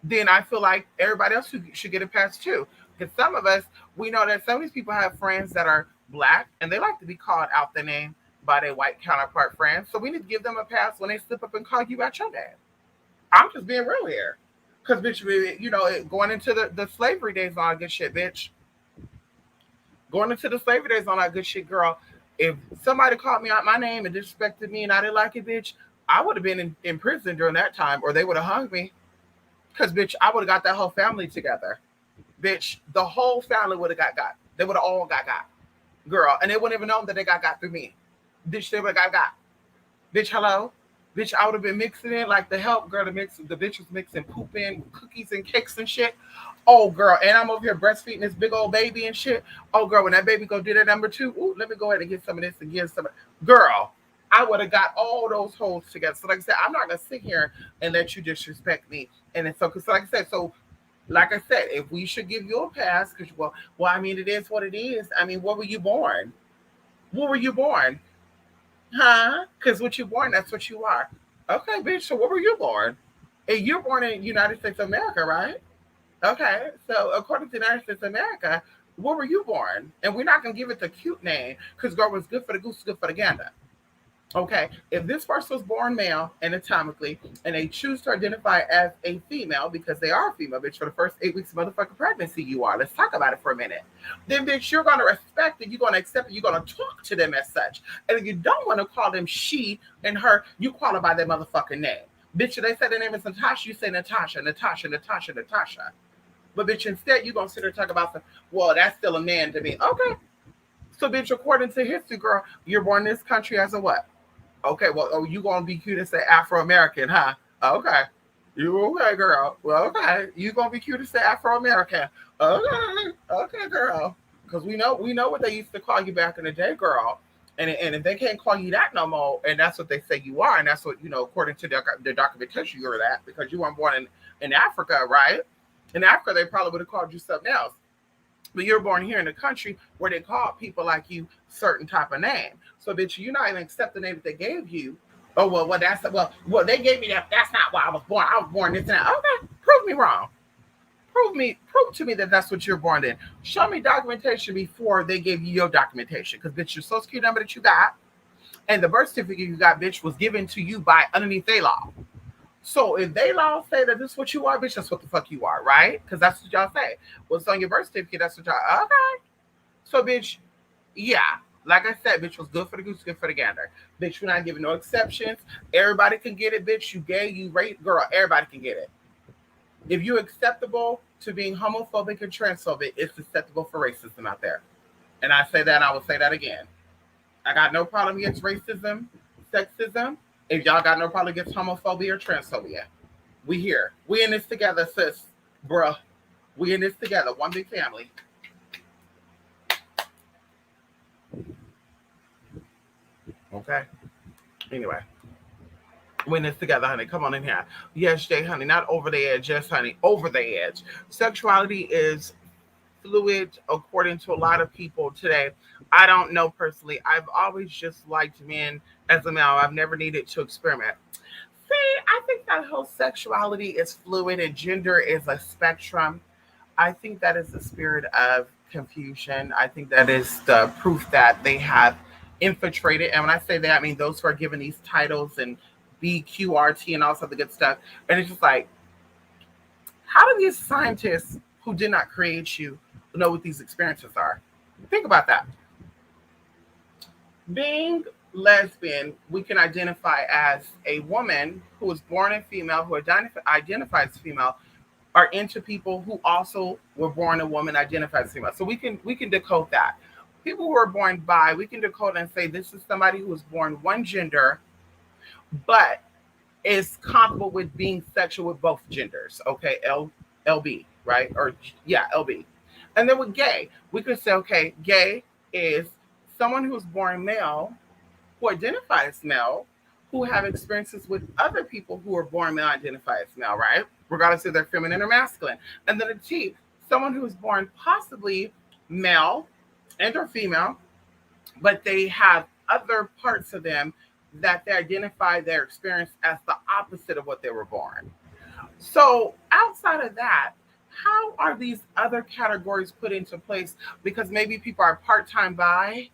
then I feel like everybody else should get a pass too. Because some of us, we know that some of these people have friends that are black and they like to be called out the name by their white counterpart friends. So we need to give them a pass when they slip up and call you out your name. I'm just being real here. Because, bitch, going into the slavery days on good shit, bitch. Going into the slavery days on that good shit, girl. If somebody called me out my name and disrespected me and I didn't like it, bitch, I would have been in prison during that time, or they would have hung me. Because, bitch, I would have got that whole family together. Bitch, the whole family would have got. They would have all got. Girl, and they wouldn't even know that they got through me. Bitch, they would have got. Bitch, hello? Bitch, I would have been mixing in like the help girl to mix. The bitch was mixing poop in cookies and cakes and shit. Oh, girl, and I'm over here breastfeeding this big old baby and shit. Oh, girl, when that baby go do that number 2, ooh, let me go ahead and get some of this and give some. Girl, I would have got all those holes together. So, like I said, I'm not gonna sit here and let you disrespect me. And it's so, because like I said, if we should give you a pass, because I mean, it is what it is. I mean, where were you born? Where were you born? Huh? Because what you born, that's what you are. Okay, bitch. So where were you born? And you're born in the United States of America, right? Okay. So according to the United States of America, where were you born? And we're not gonna give it the cute name because girl was good for the goose, good for the gander. Okay, if this person was born male anatomically and they choose to identify as a female because they are a female, bitch, for the first 8 weeks of motherfucking pregnancy, you are. Let's talk about it for a minute. Then, bitch, you're going to respect it. You're going to accept it. You're going to talk to them as such. And if you don't want to call them she and her, you call her by their motherfucking name. Bitch, if they say their name is Natasha, you say Natasha, Natasha, Natasha, Natasha. But, bitch, instead, you're going to sit there and talk about, well, that's still a man to me. Okay. So, bitch, according to history, girl, you're born in this country as a what? Okay, well, oh, you gonna be cute and say Afro American, huh? Okay. You okay, girl? Well, okay. You gonna be cute and say Afro American? Okay, okay, girl. Because we know what they used to call you back in the day, girl. And if they can't call you that no more, and that's what they say you are, and that's what according to the documentation, you're that because you weren't born in Africa, right? In Africa, they probably would have called you something else. But you're born here in the country where they call people like you certain type of name. So bitch, you're not even accept the name that they gave you. Oh well, that's well they gave me that. That's not why I was born. I was born this and that. Okay, prove me wrong. Prove to me that that's what you're born in. Show me documentation before they gave you your documentation. Because bitch, your social security number that you got and the birth certificate you got, bitch, was given to you by underneath their law. So if they law say that this is what you are, bitch, that's what the fuck you are, right? Because that's what y'all say. What's on your birth certificate? That's what y'all. Okay. So, bitch, yeah. Like I said, bitch, was good for the goose, good for the gander. Bitch, we're not giving no exceptions. Everybody can get it, bitch. You gay, you rape, girl. Everybody can get it. If you're acceptable to being homophobic and transphobic, it's acceptable for racism out there. And I say that, and I will say that again. I got no problem against racism, sexism. If y'all got no problem against homophobia or transphobia, we here. We in this together, sis, bruh. We in this together. One big family. Okay. Anyway, we in this together, honey. Come on in here. Yes, Jay, honey. Not over the edge. Yes, honey. Over the edge. Sexuality is fluid according to a lot of people today. I don't know personally. I've always just liked men as a male. I've never needed to experiment. See, I think that whole sexuality is fluid and gender is a spectrum. I think that is the spirit of confusion. I think that is the proof that they have infiltrated. And when I say that, I mean those who are given these titles and BQRT and all sorts of good stuff. And it's just like, how do these scientists who did not create you know what these experiences are? Think about that. Being lesbian, we can identify as a woman who was born a female, who identifies as female, are into people who also were born a woman, identifies as female. So we can decode that. People who are born bi, we can decode and say this is somebody who was born one gender, but is comfortable with being sexual with both genders. Okay, LB, right? Or yeah, LB. And then with gay, we could say, okay, gay is someone who's born male, who identify as male, who have experiences with other people who are born male, identify as male, right? Regardless if they're feminine or masculine. And then a T, someone who is born possibly male and or female, but they have other parts of them that they identify their experience as the opposite of what they were born. So outside of that, how are these other categories put into place? Because maybe people are part-time bi,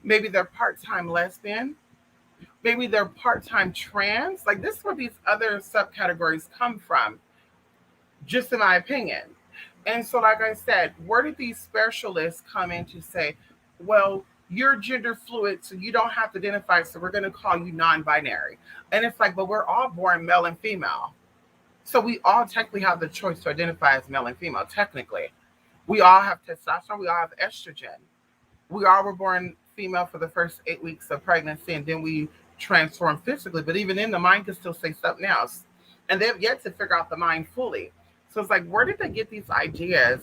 maybe they're part-time lesbian, maybe they're part-time trans. Like this is where these other subcategories come from, just in my opinion. And so, like I said, where did these specialists come in to say, well, you're gender fluid, so you don't have to identify, so we're going to call you non-binary. And it's like, but we're all born male and female. So we all technically have the choice to identify as male and female, technically. We all have testosterone, we all have estrogen. We all were born female for the first 8 weeks of pregnancy, and then we transform physically. But even then, the mind can still say something else. And they've yet to figure out the mind fully. So it's like, where did they get these ideas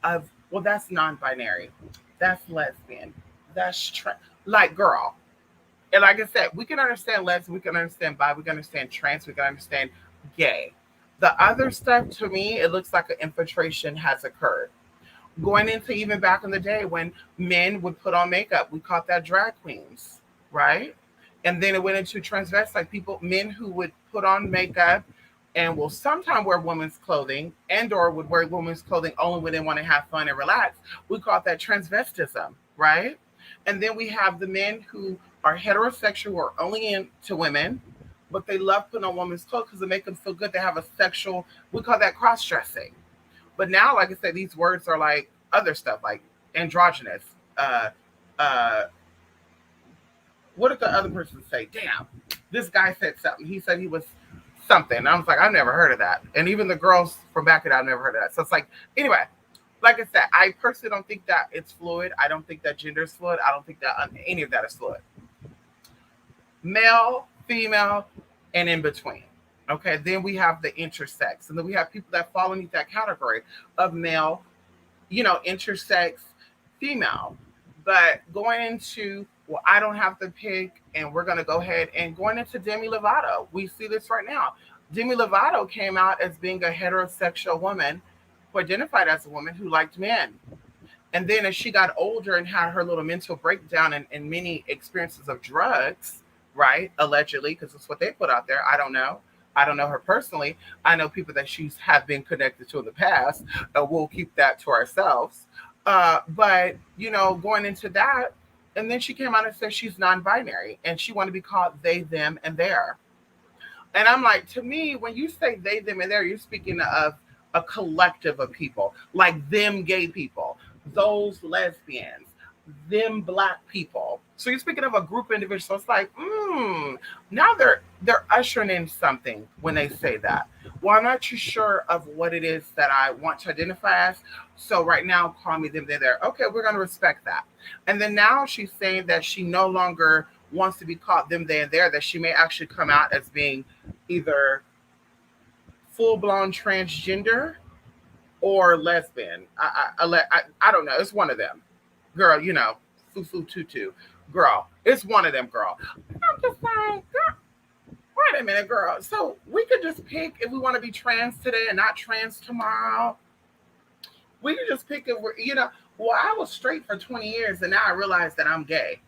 of, well, that's non-binary, that's lesbian, that's like, girl. And like I said, we can understand lesbian, we can understand bi, we can understand trans, we can understand gay. The other stuff, to me, it looks like an infiltration has occurred. Going into even back in the day when men would put on makeup, we called that drag queens, right? And then it went into transvestite people, men who would put on makeup and will sometimes wear women's clothing and or would wear women's clothing only when they want to have fun and relax. We call that transvestism, right? And then we have the men who are heterosexual or only into women, but they love putting on women's clothes because it makes them feel good. They have a sexual, we call that cross dressing. But now, like I said, these words are like other stuff, like androgynous. Uh, uh, what did the other person say? Damn, this guy said something. He said he was something. And I was like, I've never heard of that. And even the girls from back then, I've never heard of that. So it's like, anyway, like I said, I personally don't think that it's fluid. I don't think that gender is fluid. I don't think that any of that is fluid. Male, female, and in between. Okay, then we have the intersex, and then we have people that fall into that category of male, intersex, female. But going into, well, I don't have to pick, and we're going to go ahead and going into Demi Lovato. We see this right now. Demi Lovato came out as being a heterosexual woman who identified as a woman who liked men. And then as she got older and had her little mental breakdown and many experiences of drugs, right? Allegedly, because that's what they put out there. I don't know. I don't know her personally. I know people that she's have been connected to in the past. We'll keep that to ourselves. But going into that, and then she came out and said she's non-binary and she wanted to be called they, them, and their. And I'm like, to me, when you say they, them, and their, you're speaking of a collective of people, like them gay people, those lesbians, them black people. So you're speaking of a group of individuals. So it's like, now they're ushering in something when they say that. Well, I'm not too sure of what it is that I want to identify as. So right now, call me them, they're there. Okay, we're going to respect that. And then now she's saying that she no longer wants to be called them, they, and there, that she may actually come out as being either full-blown transgender or lesbian. I don't know. It's one of them. Girl, foo tutu. Girl, it's one of them, girl. I'm just like, girl, wait a minute, girl. So we could just pick if we want to be trans today and not trans tomorrow. We could just pick if we're, well, I was straight for 20 years and now I realize that I'm gay.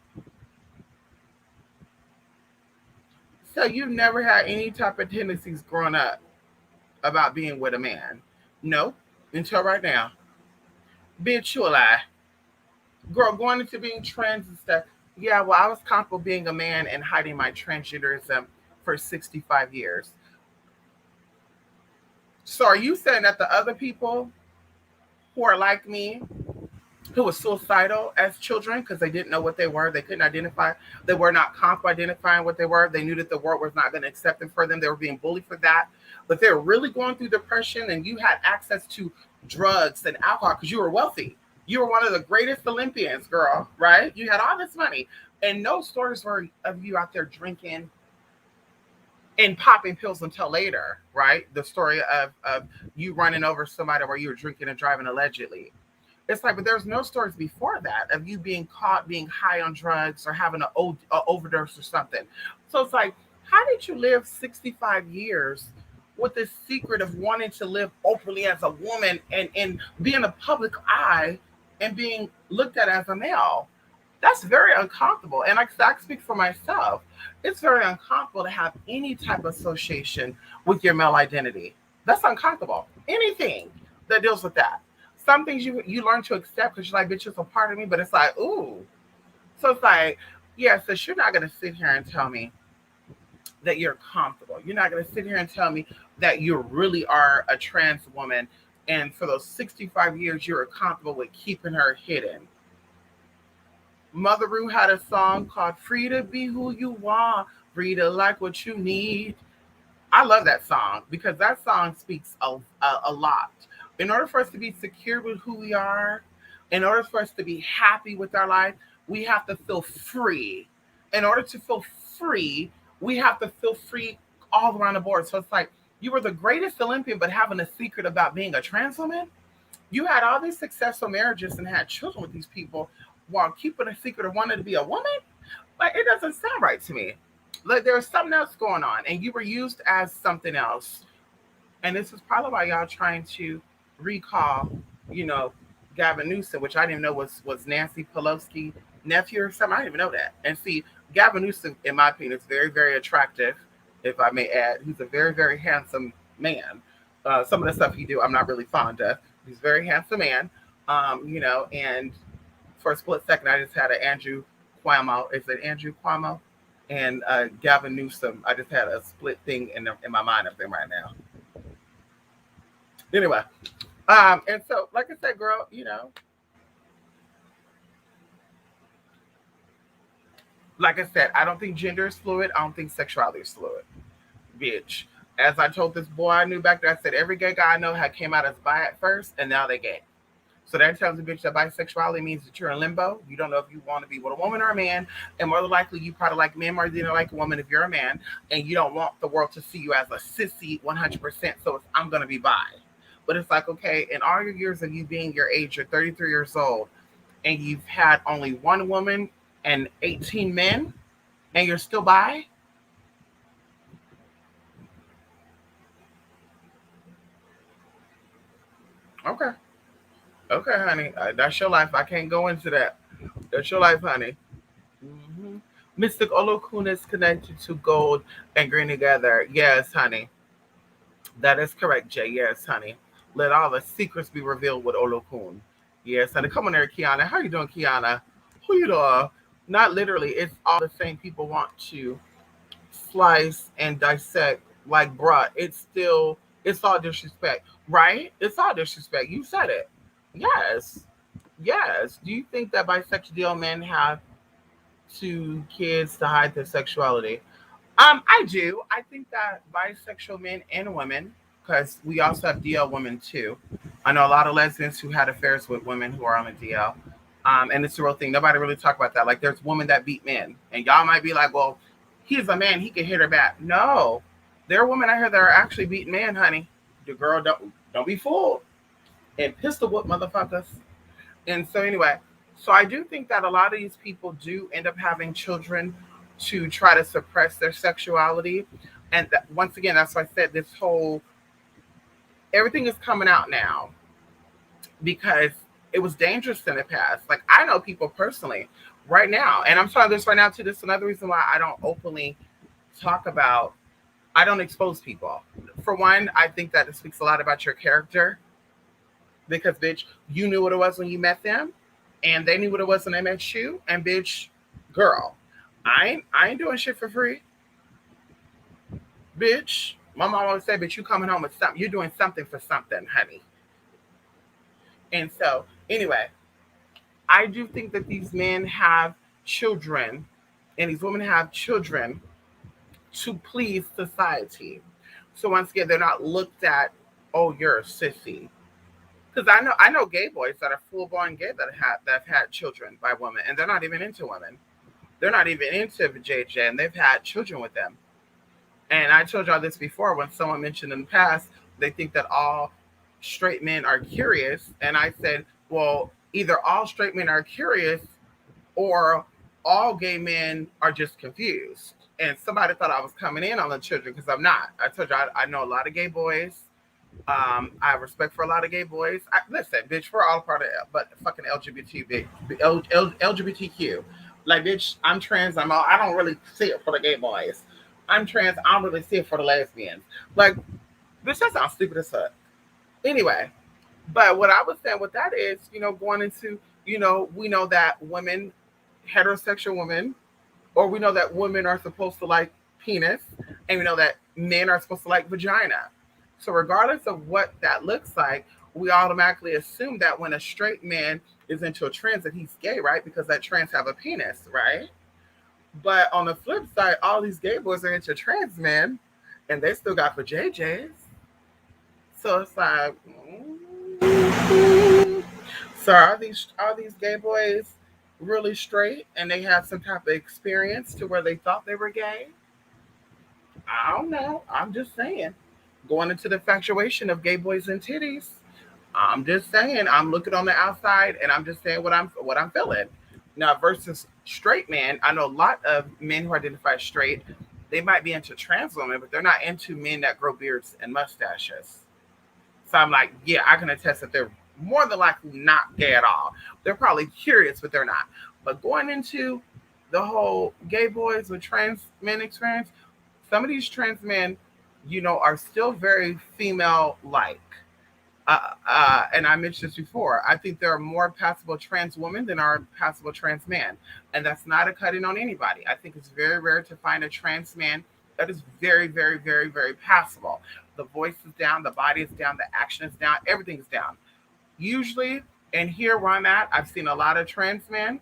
So you've never had any type of tendencies growing up about being with a man? No, until right now. Bitch, you a lie. Girl, going into being trans and stuff. Yeah, well, I was comfortable being a man and hiding my transgenderism for 65 years. So are you saying that the other people who are like me, who were suicidal as children because they didn't know what they were, they couldn't identify, they were not comfortable identifying what they were, they knew that the world was not going to accept them for them, they were being bullied for that, but they were really going through depression and you had access to drugs and alcohol because you were wealthy. You were one of the greatest Olympians, girl, right? You had all this money. And no stories were of you out there drinking and popping pills until later, right? The story of you running over somebody where you were drinking and driving allegedly. It's like, but there's no stories before that of you being caught being high on drugs or having an overdose or something. So it's like, how did you live 65 years with this secret of wanting to live openly as a woman and be in the public eye and being looked at as a male? That's very uncomfortable. And like I said, I speak for myself. It's very uncomfortable to have any type of association with your male identity. That's uncomfortable. Anything that deals with that. Some things you learn to accept because you're like, bitch, it's a part of me, but it's like, ooh. So it's like, yeah, so you're not going to sit here and tell me that you're comfortable. You're not going to sit here and tell me that you really are a trans woman and for those 65 years you're comfortable with keeping her hidden. Mother Rue had a song called Free to Be Who You Want, Free to Like What You Need. I love that song because that song speaks a lot. In order for us to be secure with who we are, in order for us to be happy with our life, we have to feel free. In order to feel free, we have to feel free all around the board. So it's like, you were the greatest Olympian, but having a secret about being a trans woman, you had all these successful marriages and had children with these people while keeping a secret of wanting to be a woman. Like, it doesn't sound right to me. Like, there's something else going on, and you were used as something else. And this is probably why y'all trying to recall, Gavin Newsom, which I didn't know was Nancy Pelosi nephew or something. I didn't even know that. And see, Gavin Newsom, in my opinion, is very, very attractive, if I may add. He's a very, very handsome man. Some of the stuff he do, I'm not really fond of. He's a very handsome man, and for a split second, I just had an Andrew Cuomo. Is it Andrew Cuomo? And Gavin Newsom. I just had a split thing in my mind of them right now. Anyway, and so like I said, girl, like I said, I don't think gender is fluid. I don't think sexuality is fluid, bitch. As I told this boy I knew back there, I said every gay guy I know had came out as bi at first, and now they gay. So that tells a bitch that bisexuality means that you're in limbo. You don't know if you want to be with a woman or a man, and more than likely you probably like men more than you like a woman if you're a man, and you don't want the world to see you as a sissy 100%. So it's, I'm gonna be bi. But it's like, okay, in all your years of you being your age, you're 33 years old, and you've had only one woman and 18 men, and you're still bi. Okay, okay, honey, that's your life. I can't go into that. That's your life, honey. Hmm. Mystic Olokun is connected to gold and green together. Yes, honey. That is correct, Jay. Yes, honey. Let all the secrets be revealed with Olokun. Yes, honey. Come on there, Kiana. How you doing, Kiana? Who you doing? Not literally. It's all the same people want to slice and dissect like bruh. It's all disrespect. Right? It's all disrespect. You said it. Yes. Yes. Do you think that bisexual men have to kids to hide their sexuality? I do. I think that bisexual men and women, because we also have DL women too. I know a lot of lesbians who had affairs with women who are on the DL. And it's a real thing. Nobody really talk about that. Like there's women that beat men. And y'all might be like, well, he's a man, he can hit her back. No. There are women out here that are actually beating men, honey. The girl don't be fooled. And pistol whip motherfuckers. And so anyway, so I do think that a lot of these people do end up having children to try to suppress their sexuality. And once again, that's why I said this whole everything is coming out now because it was dangerous in the past. Like I know people personally right now, and I'm telling this right now too. This is another reason why I don't openly talk about. I don't expose people. For one, I think that it speaks a lot about your character because bitch, you knew what it was when you met them, and they knew what it was when they met you. And bitch, girl, I ain't doing shit for free, bitch. My mom always said, bitch, you coming home with something. You're doing something for something, honey. And so, anyway, I do think that these men have children and these women have children to please society. So once again, they're not looked at, oh, you're a sissy. Because I know gay boys that are full born gay that have had children by women, and they're not even into women. They're not even into JJ, and they've had children with them. And I told y'all this before when someone mentioned in the past, they think that all straight men are curious. And I said, well, either all straight men are curious or all gay men are just confused. And somebody thought I was coming in on the children because I'm not. I told you I know a lot of gay boys. I have respect for a lot of gay boys. Listen, bitch, we're all part of but fucking LGBTQ. Like, bitch, I'm trans. I don't really see it for the gay boys. I'm trans. I don't really see it for the lesbians. Like, bitch, that sounds stupid as fuck. Anyway, but what I was saying with that is, going into, we know that women, heterosexual women, or we know that women are supposed to like penis, and we know that men are supposed to like vagina. So regardless of what that looks like, we automatically assume that when a straight man is into a trans that he's gay, right? Because that trans have a penis, right? But on the flip side, all these gay boys are into trans men, and they still got for JJs. So it's like, so are these gay boys really straight, and they have some type of experience to where they thought they were gay? I don't know. I'm just saying. Going into the infatuation of gay boys and titties. I'm just saying. I'm looking on the outside, and I'm just saying what I'm feeling. Now versus straight men, I know a lot of men who identify as straight. They might be into trans women, but they're not into men that grow beards and mustaches. So I'm like, yeah, I can attest that they're more than likely not gay at all. They're probably curious, but they're not. But going into the whole gay boys with trans men experience, some of these trans men, are still very female like. And I mentioned this before. I think there are more passable trans women than are passable trans men, and that's not a cutting on anybody. I think it's very rare to find a trans man that is very, very, very, very passable. The voice is down, the body is down, the action is down, everything's down. Usually, and here where I'm at, I've seen a lot of trans men.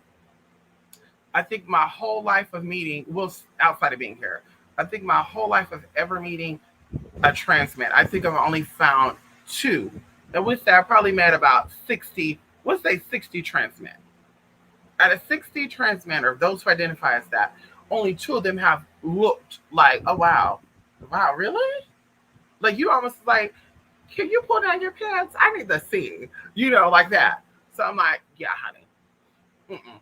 I think my whole life of meeting, well, outside of being here, I think my whole life of ever meeting a trans man, I think I've only found two. And with that, I probably met about 60, let's say 60 trans men. Out of 60 trans men, or those who identify as that, only two of them have looked like, oh, wow. Wow, really? Like, you almost like, can you pull down your pants? I need to see, like that. So I'm like, yeah, honey. Mm-mm.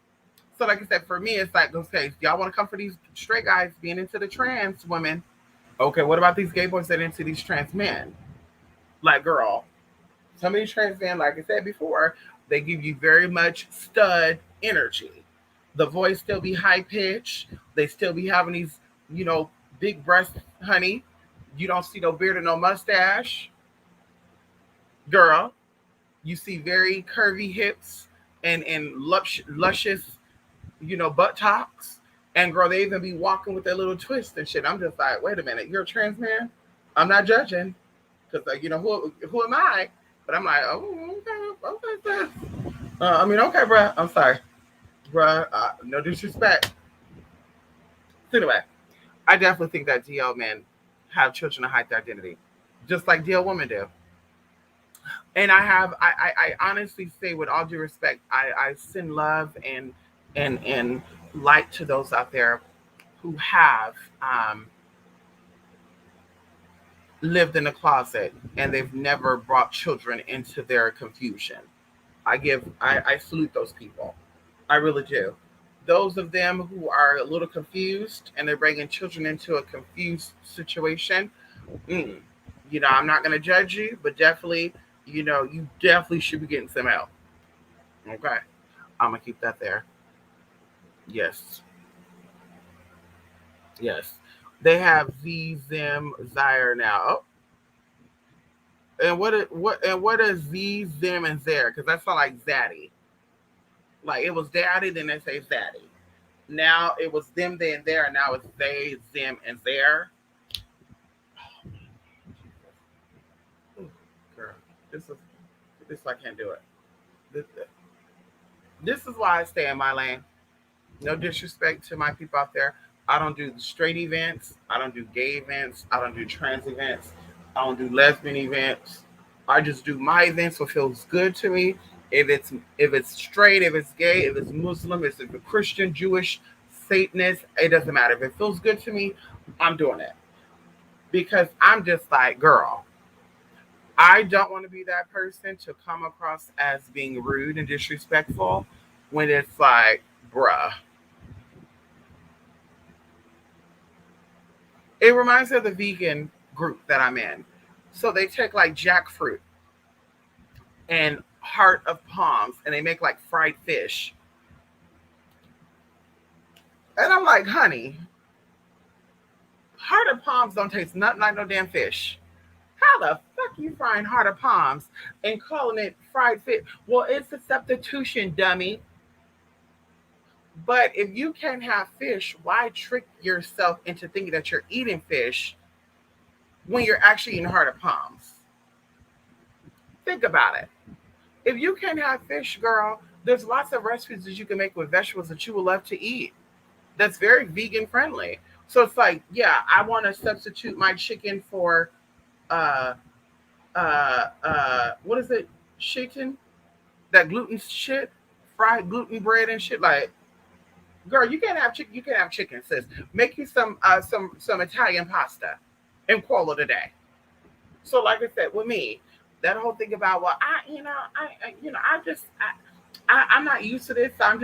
So, like I said, for me, it's like, okay, y'all want to come for these straight guys being into the trans women? Okay, what about these gay boys that are into these trans men? Like, girl, some of these trans men, like I said before, they give you very much stud energy. The voice still be high pitched. They still be having these, big breasts, honey. You don't see no beard or no mustache. Girl, you see very curvy hips and luscious, buttocks. And girl, they even be walking with their little twist and shit. I'm just like, wait a minute, you're a trans man? I'm not judging, because who am I? But I'm like, oh, okay. Okay, bruh. I'm sorry, bruh. No disrespect. So anyway, I definitely think that DL men have children to hide their identity, just like DL women do. And I honestly say, with all due respect, I send love and light to those out there who have lived in a closet and they've never brought children into their confusion. I salute those people. I really do. Those of them who are a little confused and they're bringing children into a confused situation, mm, I'm not going to judge you, but definitely, you definitely should be getting some help. Okay. I'm going to keep that there. Yes. Yes. They have Z, Zim, Zaire now. Oh, and what is Z, Zim, and Zaire? Because that sounds like Zaddy. Like, it was Daddy, then they say Zaddy. Now it was them, they, and there, and now it's they, them, and there. Ooh, girl, this I can't do it. This, this is why I stay in my lane. No disrespect to my people out there. I don't do straight events. I don't do gay events. I don't do trans events. I don't do lesbian events. I just do my events what feels good to me. If it's straight, if it's gay, if it's Muslim, if it's Christian, Jewish, Satanist, it doesn't matter. If it feels good to me, I'm doing it. Because I'm just like, girl, I don't want to be that person to come across as being rude and disrespectful when it's like, bruh. It reminds me of the vegan group that I'm in. So they take like jackfruit and heart of palms and they make like fried fish. And I'm like, honey, heart of palms don't taste nothing like no damn fish. How the fuck you frying heart of palms and calling it fried fish? Well, it's a substitution, dummy. But if you can't have fish, why trick yourself into thinking that you're eating fish when you're actually eating heart of palms? Think about it. If you can't have fish, girl, there's lots of recipes that you can make with vegetables that you would love to eat. That's very vegan friendly. So it's like, yeah, I want to substitute my chicken for uh what is it? Chicken? That gluten shit? Fried gluten bread and shit. Like, girl, you can't have chicken. You can't have chicken, sis. Make you some Italian pasta and call it a day. So, like I said, with me, that whole thing about, well, I'm not used to this. So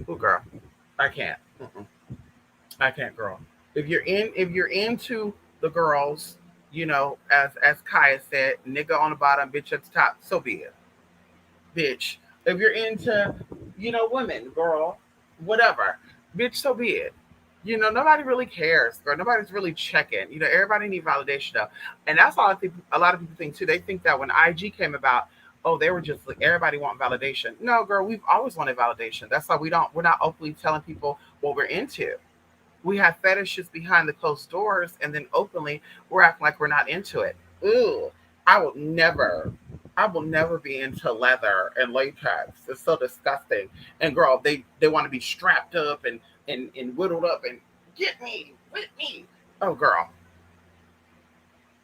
oh, girl, I can't. Mm-mm. I can't, girl. If you're into the girls, as Kaya said, nigga on the bottom, bitch at the top. So be it, bitch. If you're into, women, girl, whatever, bitch, so be it. Nobody really cares, girl. Nobody's really checking. Everybody need validation though, and that's all I think. A lot of people think too. They think that when IG came about, oh, they were just like everybody want validation. No, girl, we've always wanted validation. That's why we're not openly telling people what we're into. We have fetishes behind the closed doors, and then openly we're acting like we're not into it. Ooh, I will never, I will never be into leather and latex. It's so disgusting. And girl, they want to be strapped up and whittled up and get me, with me. Oh, girl,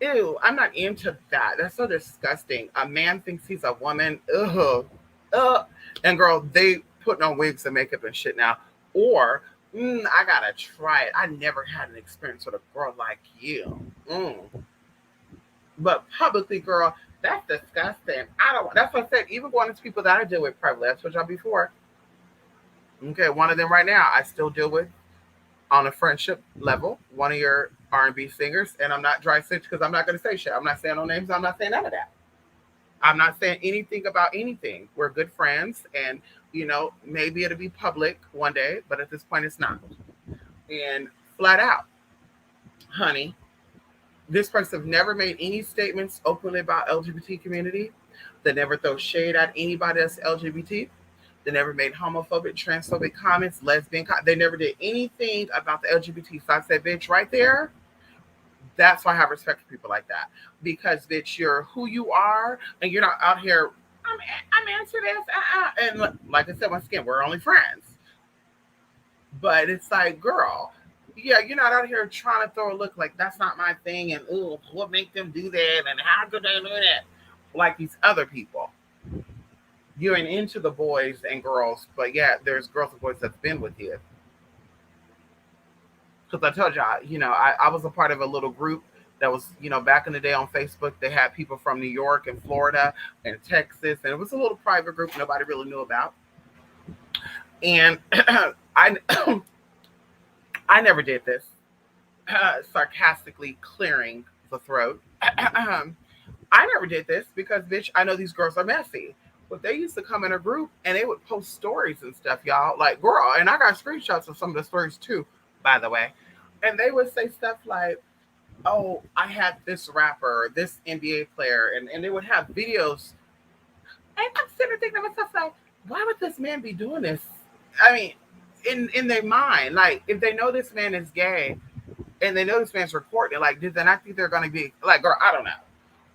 ew, I'm not into that. That's so disgusting. A man thinks he's a woman. Ugh, ugh. And girl, they putting on wigs and makeup and shit now. Or I gotta try it. I never had an experience with a girl like you. Mm. But publicly, girl, that's disgusting. I don't. That's what I said. Even going to people that I deal with privately, I told y'all before. Okay, one of them right now, I still deal with on a friendship level. One of your R&B singers, and I'm not dry stitch because I'm not gonna say shit. I'm not saying no names. I'm not saying none of that. I'm not saying anything about anything. We're good friends, and maybe it'll be public one day, but at this point, it's not. And flat out, honey, this person never made any statements openly about LGBT community. They never throw shade at anybody that's LGBT. They never made homophobic, transphobic comments, they never did anything about the LGBT. So I said, bitch, right there, that's why I have respect for people like that. Because bitch, you're who you are, and you're not out here. I'm into this, and like I said, once again, we're only friends. But it's like, girl, yeah, you're not out here trying to throw a look like that's not my thing, and ooh, what make them do that, and how could they do that? Like these other people. You ain't into the boys and girls, but yeah, there's girls and boys that's been with you. Because I told y'all, I was a part of a little group that was, back in the day on Facebook. They had people from New York and Florida and Texas, and it was a little private group nobody really knew about. And I, I never did this. Sarcastically clearing the throat. I never did this because, bitch, I know these girls are messy. But they used to come in a group and they would post stories and stuff, y'all. Like, girl, and I got screenshots of some of the stories too, by the way. And they would say stuff like, oh, I had this rapper, this NBA player, and they would have videos. And I'm sitting there thinking to myself, like, why would this man be doing this? I mean, in their mind, like, if they know this man is gay and they know this man's recording, like, did they not think they're going to be, like, girl, I don't know.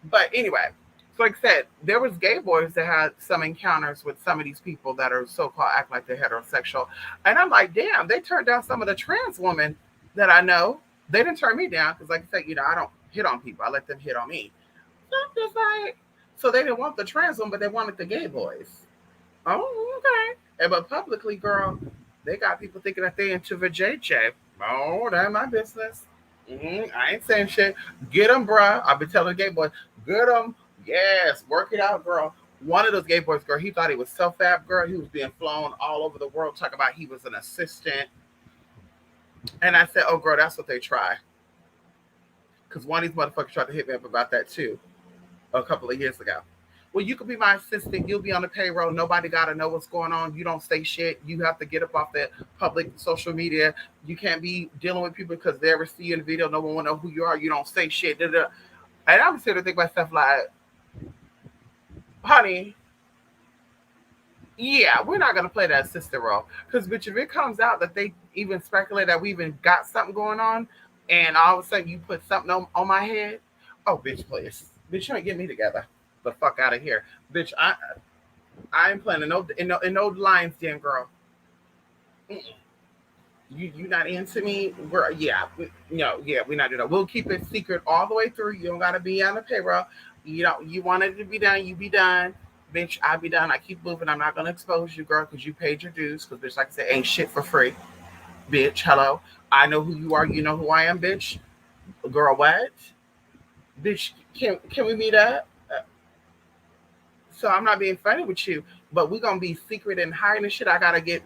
But anyway, so like I said, there was gay boys that had some encounters with some of these people that are so-called act like they're heterosexual. And I'm like, damn, they turned down some of the trans women that I know. They didn't turn me down because, like I said, I don't hit on people. I let them hit on me. So I'm just like, so they didn't want the trans one, but they wanted the gay boys. Oh, okay. And but publicly, girl, they got people thinking that they into vajayjay. Oh, that's my business. I ain't saying shit. Get them, bruh. I've been telling the gay boys, get them. Yes, work it out, girl. One of those gay boys, girl, he thought he was so fab, girl. He was being flown all over the world, talking about he was an assistant. And I said, oh, girl, that's what they try. Because one of these motherfuckers tried to hit me up about that too a couple of years ago. Well, you could be my assistant. You'll be on the payroll. Nobody got to know what's going on. You don't say shit. You have to get up off the public social media. You can't be dealing with people because they ever see you in the video. No one will know who you are. You don't say shit. Da, da. And I'm sitting there thinking myself like, honey, yeah, we're not gonna play that assistant role. Because bitch, if it comes out that they even speculate that we even got something going on, and all of a sudden you put something on my head, oh bitch, please, bitch, you ain't get me together. The fuck out of here, bitch. I ain't playing in no lines, damn girl. Mm-mm. You not into me, girl? Yeah, no, yeah, we not doing that. We'll keep it secret all the way through. You don't gotta be on the payroll. You want it to be done, you be done. Bitch, I'll be done. I keep moving. I'm not gonna expose you, girl, because you paid your dues. Because bitch, like I said, ain't shit for free. Bitch, hello. I know who you are. You know who I am, bitch. Girl, what? Bitch, can we meet up? So I'm not being funny with you, but we're gonna be secret and hiding and shit. I gotta get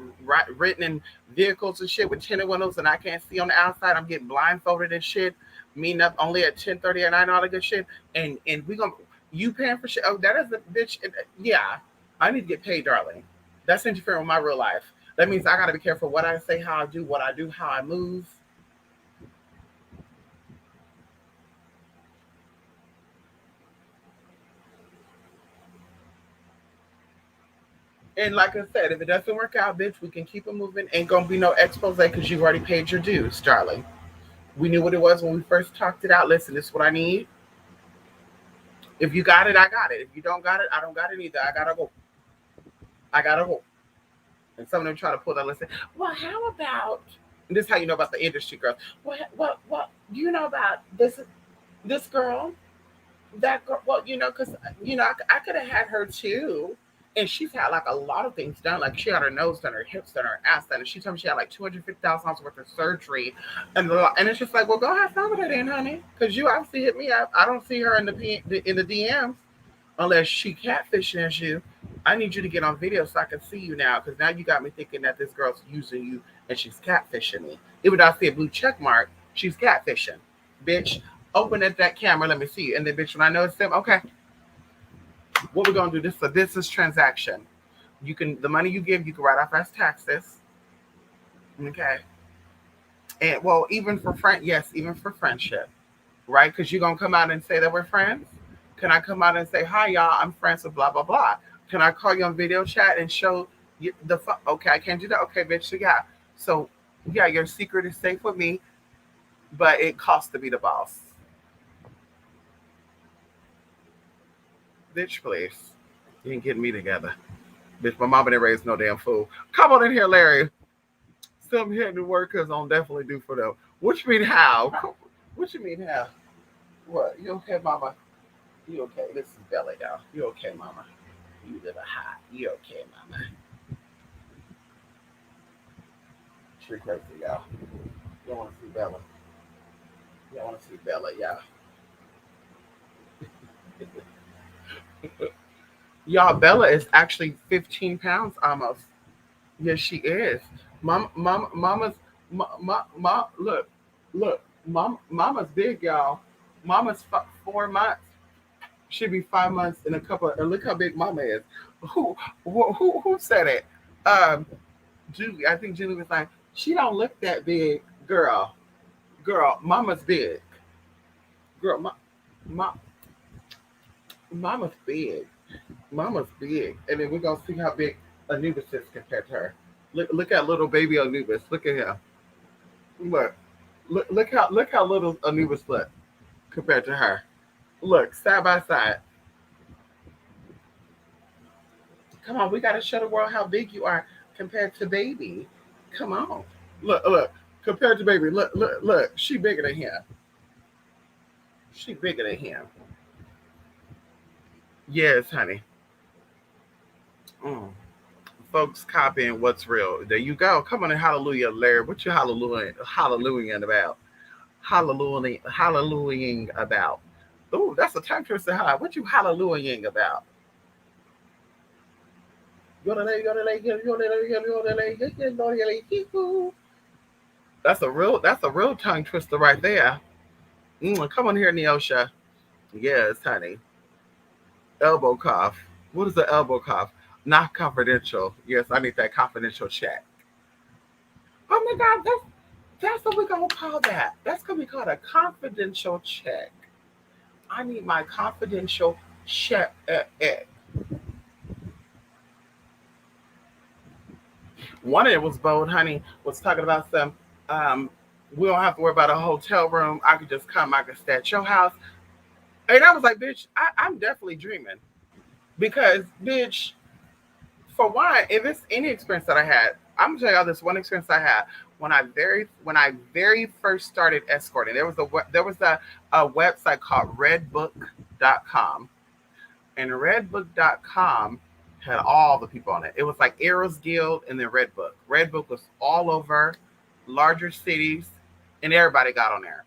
written in vehicles and shit with tinted windows, and I can't see on the outside. I'm getting blindfolded and shit. Meeting up only at 10:30 at night, all that good shit. And we gonna you paying for shit. Oh, that is the bitch. Yeah, I need to get paid, darling. That's interfering with my real life. That means I got to be careful what I say, how I do, how I move. And like I said, if it doesn't work out, bitch, we can keep it moving. Ain't gonna be no expose because you've already paid your dues, darling. We knew what it was when we first talked it out. Listen, this is what I need. If you got it, I got it. If you don't got it, I don't got it either. I gotta go. I gotta go. And some of them try to pull that list. Well, how about? And this is how you know about the industry girls. What? Do you know about this girl? That girl? Well, because I could have had her too. And she's had like a lot of things done. Like she had her nose done, her hips done, her ass done. And she told me she had like $250,000 worth of surgery, and it's just like, well, go have fun with her then, honey, because you obviously hit me up. I don't see her in the DMs unless she catfishing as you. I need you to get on video so I can see you now, because now you got me thinking that this girl's using you and she's catfishing me. Even though I see a blue check mark, she's catfishing. Bitch, open at that camera, let me see you. And then, bitch, when I know it's them, okay, what we're gonna do? This is a business transaction. The money you give, you can write off as taxes. Okay. And well, even for yes, even for friendship, right? Because you're gonna come out and say that we're friends. Can I come out and say, hi, y'all, I'm friends with blah, blah, blah? Can I call you on video chat and show you okay, I can't do that. Okay, bitch, so yeah. So, yeah, your secret is safe with me, but it costs to be the boss. Bitch, please. You ain't getting me together. Bitch, my mama didn't raise no damn fool. Come on in here, Larry. Some hitting workers on definitely do for them. What you mean how? What you mean how? What? You okay, mama? You okay? This is Bella, y'all. You okay, mama? You little hot. You okay, mama? She crazy, y'all. You want to see Bella? You want to see Bella, y'all? Y'all, Bella is actually 15 pounds almost. Yes, she is. Mama's, look, mama's big, y'all. Mama's 4 months. She'll be 5 months in a couple. And look how big mama is. Who said it? Um, Julie. I think Julie was like, she don't look that big, girl. Girl, mama's big. Girl, ma, mama's big. Mama's big. And then we're gonna see how big Anubis is compared to her. Look at little baby Anubis. Look at him. Look. Look how little Anubis look compared to her. Look, side by side. Come on, we gotta show the world how big you are compared to baby. Come on. Look. Compared to baby. Look. She bigger than him. She bigger than him. Yes, honey. Mm. Folks copying what's real. There you go. Come on and hallelujah, Larry. What you hallelujah about? Hallelujahing about. Oh, that's a tongue twister high. What you hallelujahing about? That's a real tongue twister right there. Come on here, Neosha. Yes, honey. Elbow cough. What is the elbow cough? Not confidential. Yes, I need that confidential check. Oh my God, that's what we're gonna call that. That's gonna be called a confidential check. I need my confidential check. One of it was bold, honey. Was talking about some. Um, we don't have to worry about a hotel room. I could just come. I could stay at your house. And I was like, bitch, I'm definitely dreaming because, bitch, for one, if it's any experience that I had, I'm gonna tell y'all this one experience I had when I very first started escorting. There was a website called redbook.com, and redbook.com had all the people on it. It was like Arrows Guild and then Redbook. Redbook was all over larger cities, and everybody got on there.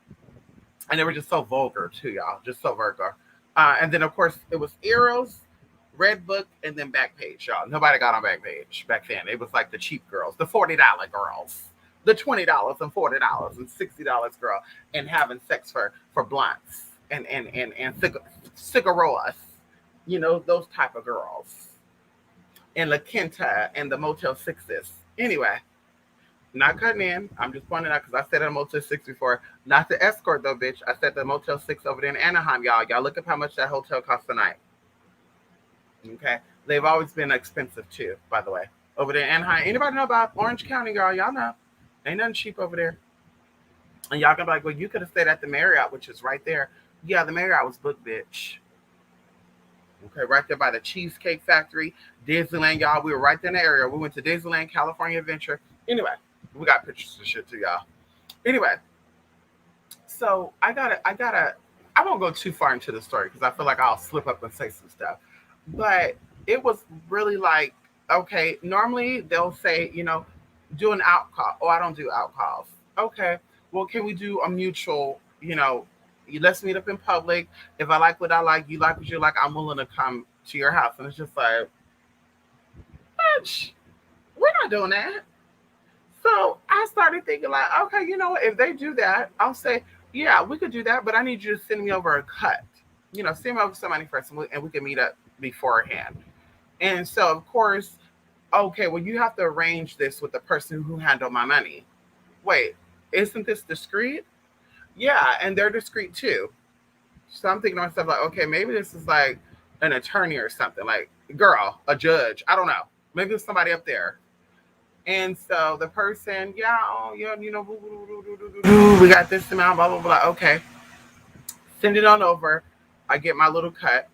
And they were just so vulgar too, y'all, just so vulgar. And then of course it was Arrows, Redbook, and then Backpage, y'all. Nobody got on Backpage back then. It was like the cheap girls, the $40 girls, the $20 and $40 and $60 girl, and having sex for blunts and cigarillas, those type of girls, and La Quinta and the Motel Sixes. Anyway, not cutting in. I'm just pointing out because I said at a Motel 6 before. Not the escort though, bitch. I said the Motel 6 over there in Anaheim, y'all. Y'all look up how much that hotel costs a night. Okay. They've always been expensive too, by the way. Over there in Anaheim. Anybody know about Orange County, y'all? Y'all know. Ain't nothing cheap over there. And y'all gonna be like, well, you could have stayed at the Marriott, which is right there. Yeah, the Marriott was booked, bitch. Okay, right there by the Cheesecake Factory, Disneyland, y'all. We were right there in the area. We went to Disneyland, California Adventure. Anyway, we got pictures of shit too, y'all. Anyway, so I won't go too far into the story because I feel like I'll slip up and say some stuff. But it was really like, okay, normally they'll say, do an out call. Oh, I don't do out calls. Okay, well, can we do a mutual, let's meet up in public. If I like what I like, you like what you like, I'm willing to come to your house. And it's just like, bitch, we're not doing that. So I started thinking like, okay, you know what? If they do that, I'll say, yeah, we could do that, but I need you to send me over a cut. Send me over some money first, and we can meet up beforehand. And so, of course, okay, well, you have to arrange this with the person who handled my money. Wait, isn't this discreet? Yeah, and they're discreet too. So I'm thinking to myself like, okay, maybe this is like an attorney or something, like girl, a judge. I don't know. Maybe there's somebody up there. And so the person, yeah, oh yeah, we got this amount, blah blah blah. Okay, send it on over. I get my little cut.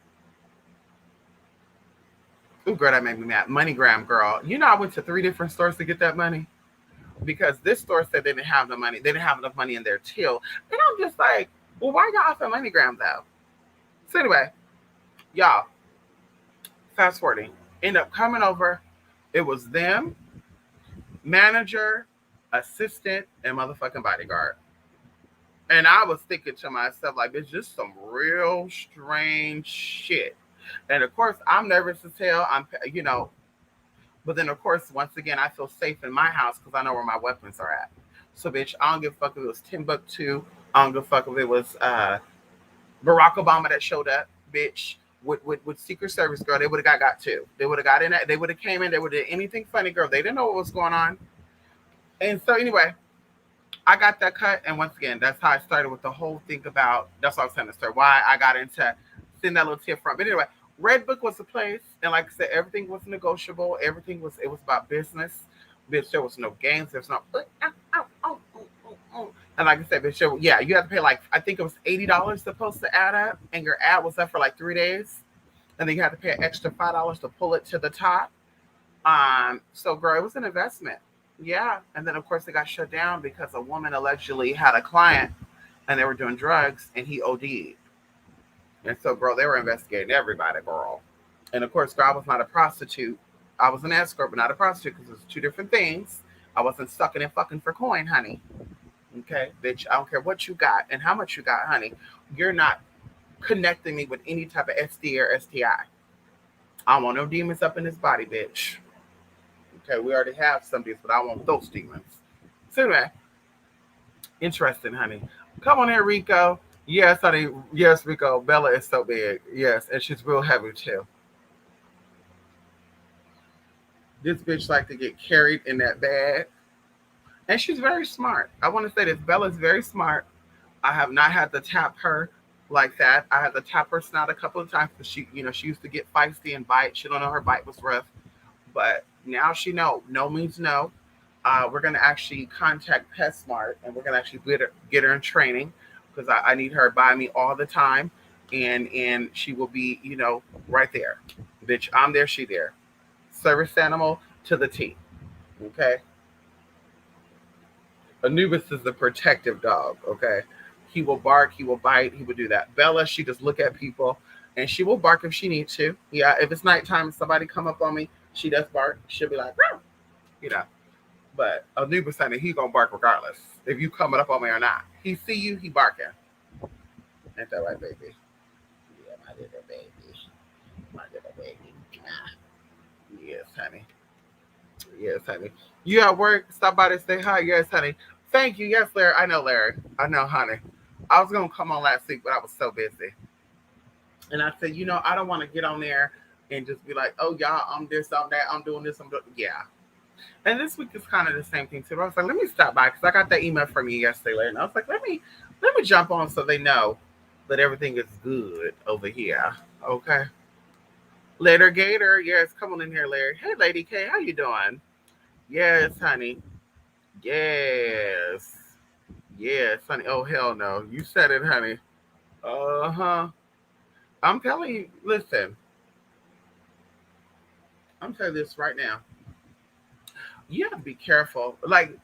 Ooh, girl, that made me mad. MoneyGram, girl. I went to 3 different stores to get that money because this store said they didn't have the money. They didn't have enough money in their till. And I'm just like, well, why y'all offer MoneyGram though? So anyway, y'all, fast forwarding, end up coming over. It was them, manager, assistant, and motherfucking bodyguard. And I was thinking to myself, like, it's just some real strange shit. And of course, I'm nervous as hell. But then of course, once again, I feel safe in my house because I know where my weapons are at. So, bitch, I don't give a fuck if it was Timbuktu. I don't give a fuck if it was Barack Obama that showed up, bitch. With Secret Service, girl, they would have got too. They would have got in that. They would have came in. They would have did anything funny, girl. They didn't know what was going on. And so anyway, I got that cut, and once again, that's how I started with the whole thing about. That's what I was saying to start. Why I got into seeing that little tip from. But anyway, Red Book was the place, and like I said, everything was negotiable. Everything was. It was about business. Bitch, there was no games. There's no. And like I said, bitch, yeah, you have to pay like I think it was $80 supposed to add up, and your ad was up for like 3 days, and then you had to pay an extra $5 to pull it to the top. So girl, it was an investment. Yeah. And then of course it got shut down because a woman allegedly had a client and they were doing drugs and he OD'd. And so girl, they were investigating everybody, girl. And of course, girl, I was not a prostitute. I was an escort, but not a prostitute because it's 2 different things. I wasn't sucking and fucking for coin, honey. Okay, bitch, I don't care what you got and how much you got, honey. You're not connecting me with any type of SD or STI. I don't want no demons up in this body, bitch. Okay, we already have some demons, but I want those demons. So anyway, interesting, honey. Come on here, Rico. Yes, honey. Yes, Rico. Bella is so big. Yes, and she's real heavy too. This bitch like to get carried in that bag. And she's very smart. I want to say this. Bella's very smart. I have not had to tap her like that. I had to tap her snout a couple of times because she used to get feisty and bite. She don't know her bite was rough. But now she know. No means no. We're gonna actually contact PetSmart and we're gonna actually get her in training because I need her by me all the time, and she will be right there, bitch. I'm there, she there. Service animal to the T. Okay. Anubis is a protective dog. Okay. He will bark. He will bite. He will do that. Bella, she just look at people and she will bark if she needs to. Yeah. If it's nighttime and somebody come up on me, she does bark. She'll be like, "Row," you know. But Anubis, honey, he gonna bark regardless if you coming up on me or not. He see you, he barking. Ain't that right, baby? Yeah, my little baby. My little baby. Yes, honey. Yes, honey. You at work? Stop by to say hi. Yes, honey. Thank you. Yes, Larry. I know, Larry. I know, honey. I was gonna come on last week, but I was so busy. And I said, I don't want to get on there and just be like, oh, y'all, I'm this, I'm that, I'm doing this, I'm doing. Yeah. And this week is kind of the same thing too. But I was like, let me stop by because I got that email from you yesterday, and I was like, let me jump on so they know that everything is good over here. Okay. Later, Gator. Yes, come on in here, Larry. Hey, Lady K, how you doing? Yes, honey. Yes. Yes, honey. Oh hell no. You said it, honey. Uh-huh. I'm telling you, listen, I'm telling you this right now. You have to be careful. Like,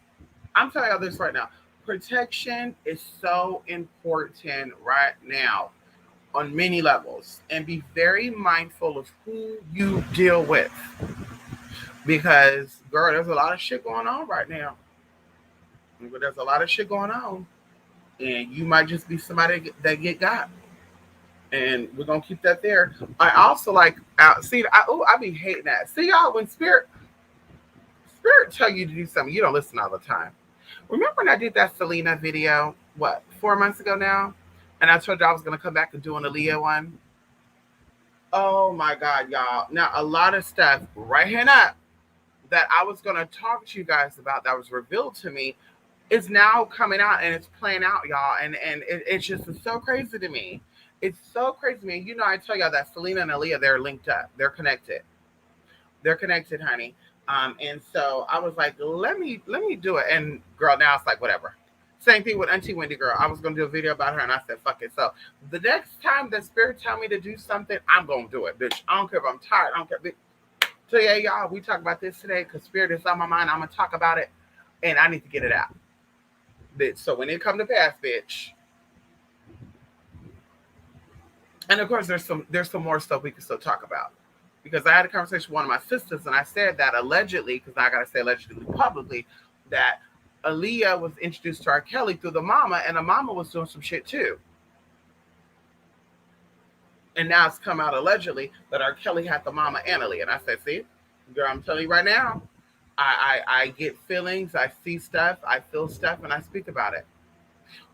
I'm telling you this right now. Protection is so important right now on many levels. And be very mindful of who you deal with. Because, girl, there's a lot of shit going on right now. There's a lot of shit going on. And you might just be somebody that get got. And we're gonna keep that there. I also like see I be hating that. See y'all when spirit tell you to do something, you don't listen all the time. Remember when I did that Selena video, what, 4 months ago now? And I told you I was gonna come back and do an Aaliyah one. Oh my god, y'all. Now a lot of stuff right here up that I was gonna talk to you guys about that was revealed to me is now coming out and it's playing out, y'all. And it's just it's so crazy to me. It's so crazy to me. You know, I tell y'all that Selena and Aaliyah, they're linked up. They're connected. They're connected, honey. And so I was like, let me do it. And girl, now it's like whatever. Same thing with Auntie Wendy, girl. I was gonna do a video about her, and I said, "Fuck it." So the next time the spirit tell me to do something, I'm gonna do it, bitch. I don't care if I'm tired. I don't care. So yeah, y'all, we talk about this today because spirit is on my mind. I'm gonna talk about it, and I need to get it out, bitch. So when it come to pass, bitch, and of course there's some more stuff we can still talk about because I had a conversation with one of my sisters and I said that allegedly, because I gotta say allegedly publicly, that Aaliyah was introduced to R. Kelly through the mama, and the mama was doing some shit too. And now it's come out allegedly that R. Kelly had the mama and Aaliyah. And I said, see, girl, I'm telling you right now, I get feelings, I see stuff, I feel stuff, and I speak about it.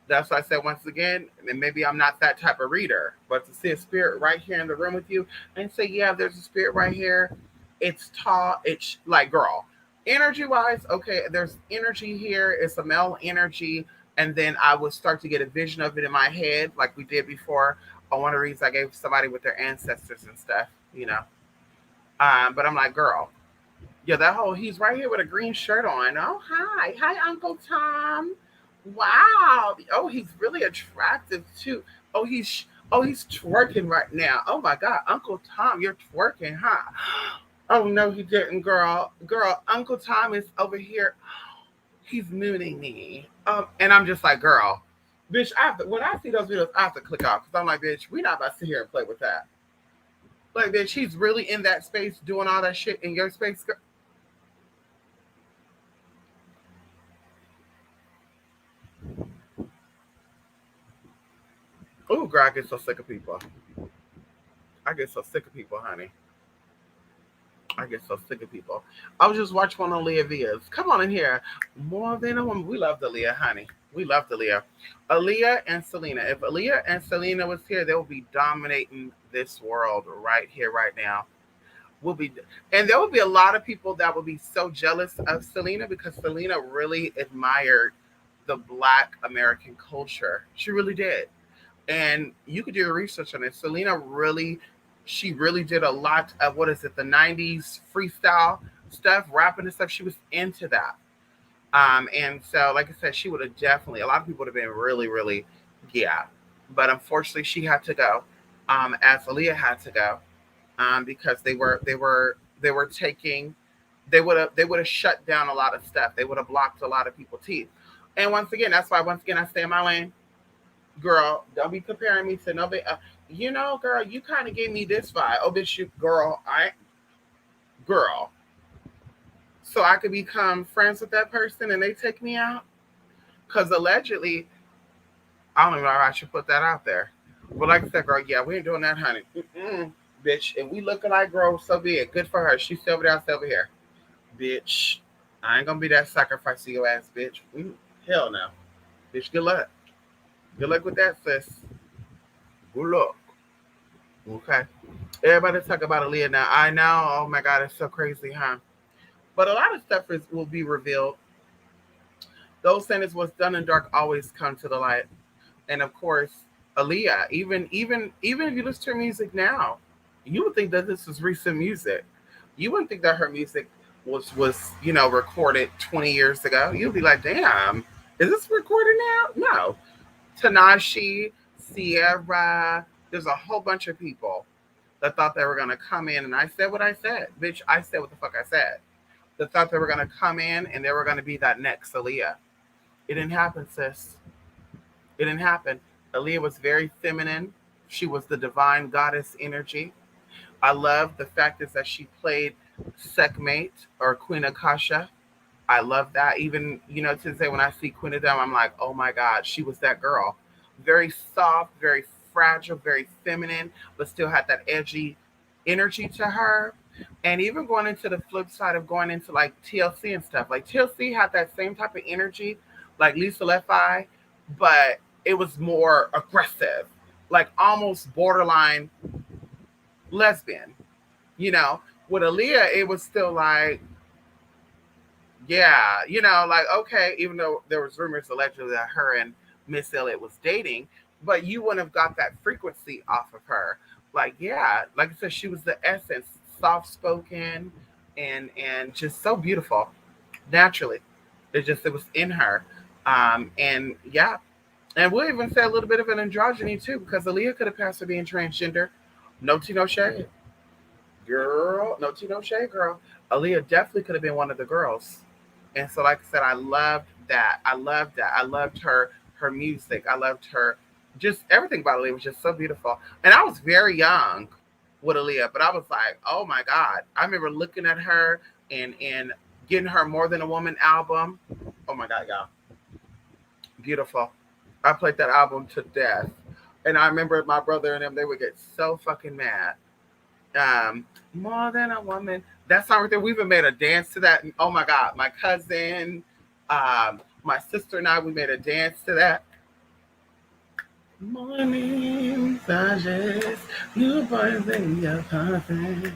That's why I said once again, and maybe I'm not that type of reader, but to see a spirit right here in the room with you and say, yeah, there's a spirit right here. It's tall. It's like, girl, energy wise, okay, there's energy here. It's a male energy. And then I would start to get a vision of it in my head, like we did before on one of the reads I gave somebody with their ancestors and stuff, you know. But I'm like, girl, yeah, that whole he's right here with a green shirt on. Oh, hi, Uncle Tom. Wow. Oh, he's really attractive too. Oh, he's twerking right now. Oh my God, Uncle Tom, you're twerking, huh? Oh no, he didn't, girl. Girl, Uncle Tom is over here. He's mooning me. And I'm just like, girl, bitch. When I see those videos, I have to click off because I'm like, bitch, we not about to sit here and play with that. Like, bitch, he's really in that space doing all that shit in your space. Oh, girl, I get so sick of people. I get so sick of people, honey. I get so sick of people. I was just watching one of Leah Via's. Come on in here. More than a woman. We love the Leah, honey. We love the Leah. Aaliyah and Selena. If Aaliyah and Selena was here, they would be dominating this world right here, right now. Will be, and there would be a lot of people that would be so jealous of Selena because Selena really admired the Black American culture. She really did, and you could do your research on it. Selena really, she really did a lot of what is it, the '90s freestyle stuff, rapping and stuff. She was into that, and so like I said, she would have definitely. A lot of people would have been really, really, yeah. But unfortunately, she had to go, as Aaliyah had to go, because they were taking, they would have shut down a lot of stuff. They would have blocked a lot of people's teeth. And once again, that's why once again I stay in my lane, girl. Don't be comparing me to nobody. Girl, you kind of gave me this vibe. Oh, bitch, you girl, girl. So I could become friends with that person and they take me out because allegedly, I don't even know if I should put that out there. But like I said, girl, yeah, we ain't doing that, honey. Mm-mm, bitch. If we look alike, girl, so be it. Good for her. She's still over there, I'm still over here. Bitch, I ain't gonna be that sacrifice to your ass, bitch. Hell no. Bitch, good luck. Good luck with that, sis. Good luck. Okay. Everybody talk about Aaliyah now. I know. Oh my God, it's so crazy, huh? But a lot of stuff will be revealed. Those things what's done in dark always come to the light. And of course, Aaliyah, even if you listen to her music now, you would think that this is recent music. You wouldn't think that her music was recorded 20 years ago. You'd be like, damn, is this recorded now? No. Tanashi, Sierra, there's a whole bunch of people that thought they were gonna come in, and I said what I said, bitch. I said what the fuck I said. That thought they were gonna come in and they were gonna be that next Aaliyah. It didn't happen, sis. It didn't happen. Aaliyah was very feminine. She was the divine goddess energy. I love the fact is that she played Sekhmet or Queen Akasha. I love that. Even, to this day when I see Queen of Them, I'm like, oh my God, she was that girl. Very soft, very fragile, very feminine, but still had that edgy energy to her. And even going into the flip side of going into like TLC and stuff, like TLC had that same type of energy, like Lisa Left Eye, but it was more aggressive, like almost borderline lesbian. With Aaliyah, it was still like, yeah, like okay, even though there was rumors allegedly that her and Miss Elliott was dating, but you wouldn't have got that frequency off of her. Like, yeah, like I said, she was the essence, soft spoken and just so beautiful naturally. It was in her. And yeah. And we'll even say a little bit of an androgyny too, because Aaliyah could have passed for being transgender. No tea, no shade. Girl, no tea, no shade, girl. Aaliyah definitely could have been one of the girls. And so, like I said, I loved that. I loved that. I loved her music. I loved her just everything about Aaliyah was just so beautiful. And I was very young with Aaliyah, but I was like, oh my God. I remember looking at her and getting her More Than a Woman album. Oh my God, y'all. Beautiful. I played that album to death. And I remember my brother and them, they would get so fucking mad. More Than a Woman. That song right there, we even made a dance to that. Oh my God, my cousin, my sister and I, we made a dance to that. Morning massages, new boys in your coffee.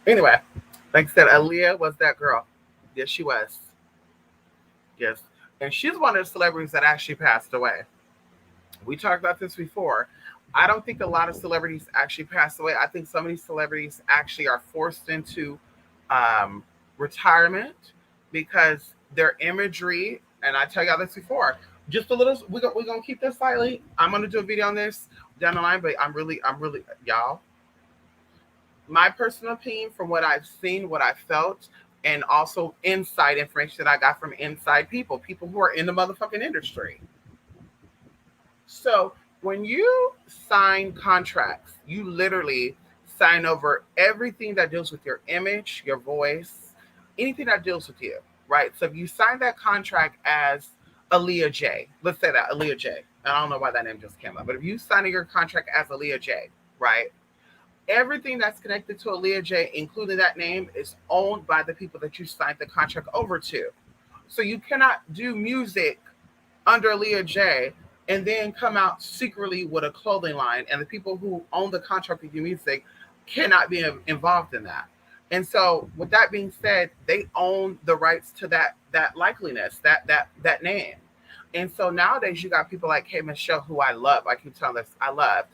Anyway, like I said, Aaliyah was that girl. Yes, she was. Yes. And she's one of the celebrities that actually passed away. We talked about this before. I don't think a lot of celebrities actually pass away. I think some of these celebrities actually are forced into um, retirement because their imagery, and I tell y'all this before, just a little, we're gonna keep this slightly. I'm gonna do a video on this down the line, but I'm really, y'all, my personal opinion from what I've seen, what I felt, and also inside information that I got from inside people who are in the motherfucking industry. So when you sign contracts, you literally sign over everything that deals with your image, your voice, anything that deals with you, right? So if you sign that contract as Aaliyah J, let's say that Aaliyah J. I don't know why that name just came up, but if you sign your contract as Aaliyah J, right? Everything that's connected to Aaliyah J, including that name, is owned by the people that you signed the contract over to. So you cannot do music under Leah J and then come out secretly with a clothing line, and the people who own the contract with your music cannot be involved in that. And so, with that being said, they own the rights to that likeliness, that name. And so nowadays, you got people like K Michelle, who I love. I keep telling this, I love.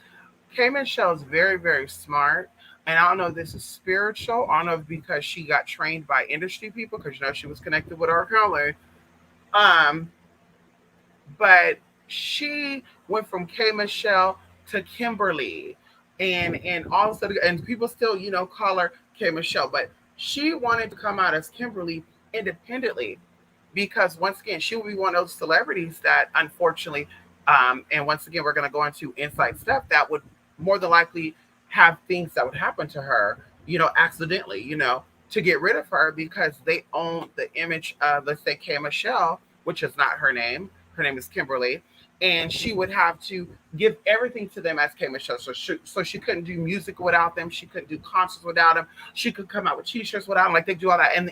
K Michelle is very, very smart. And I don't know if this is spiritual. I don't know if because she got trained by industry people, because she was connected with R. Kelly. Um, but she went from K Michelle to Kimberly, and all of a sudden, and people still call her K Michelle, but she wanted to come out as Kimberly independently, because once again she will be one of those celebrities that unfortunately, and once again we're going to go into inside stuff that would more than likely have things that would happen to her, accidentally, to get rid of her, because they own the image of, let's say, K Michelle, which is not her name. Her name is Kimberly, and she would have to give everything to them as K Michelle. So she couldn't do music without them. She couldn't do concerts without them. She could come out with T-shirts without them. Like, they do all that, and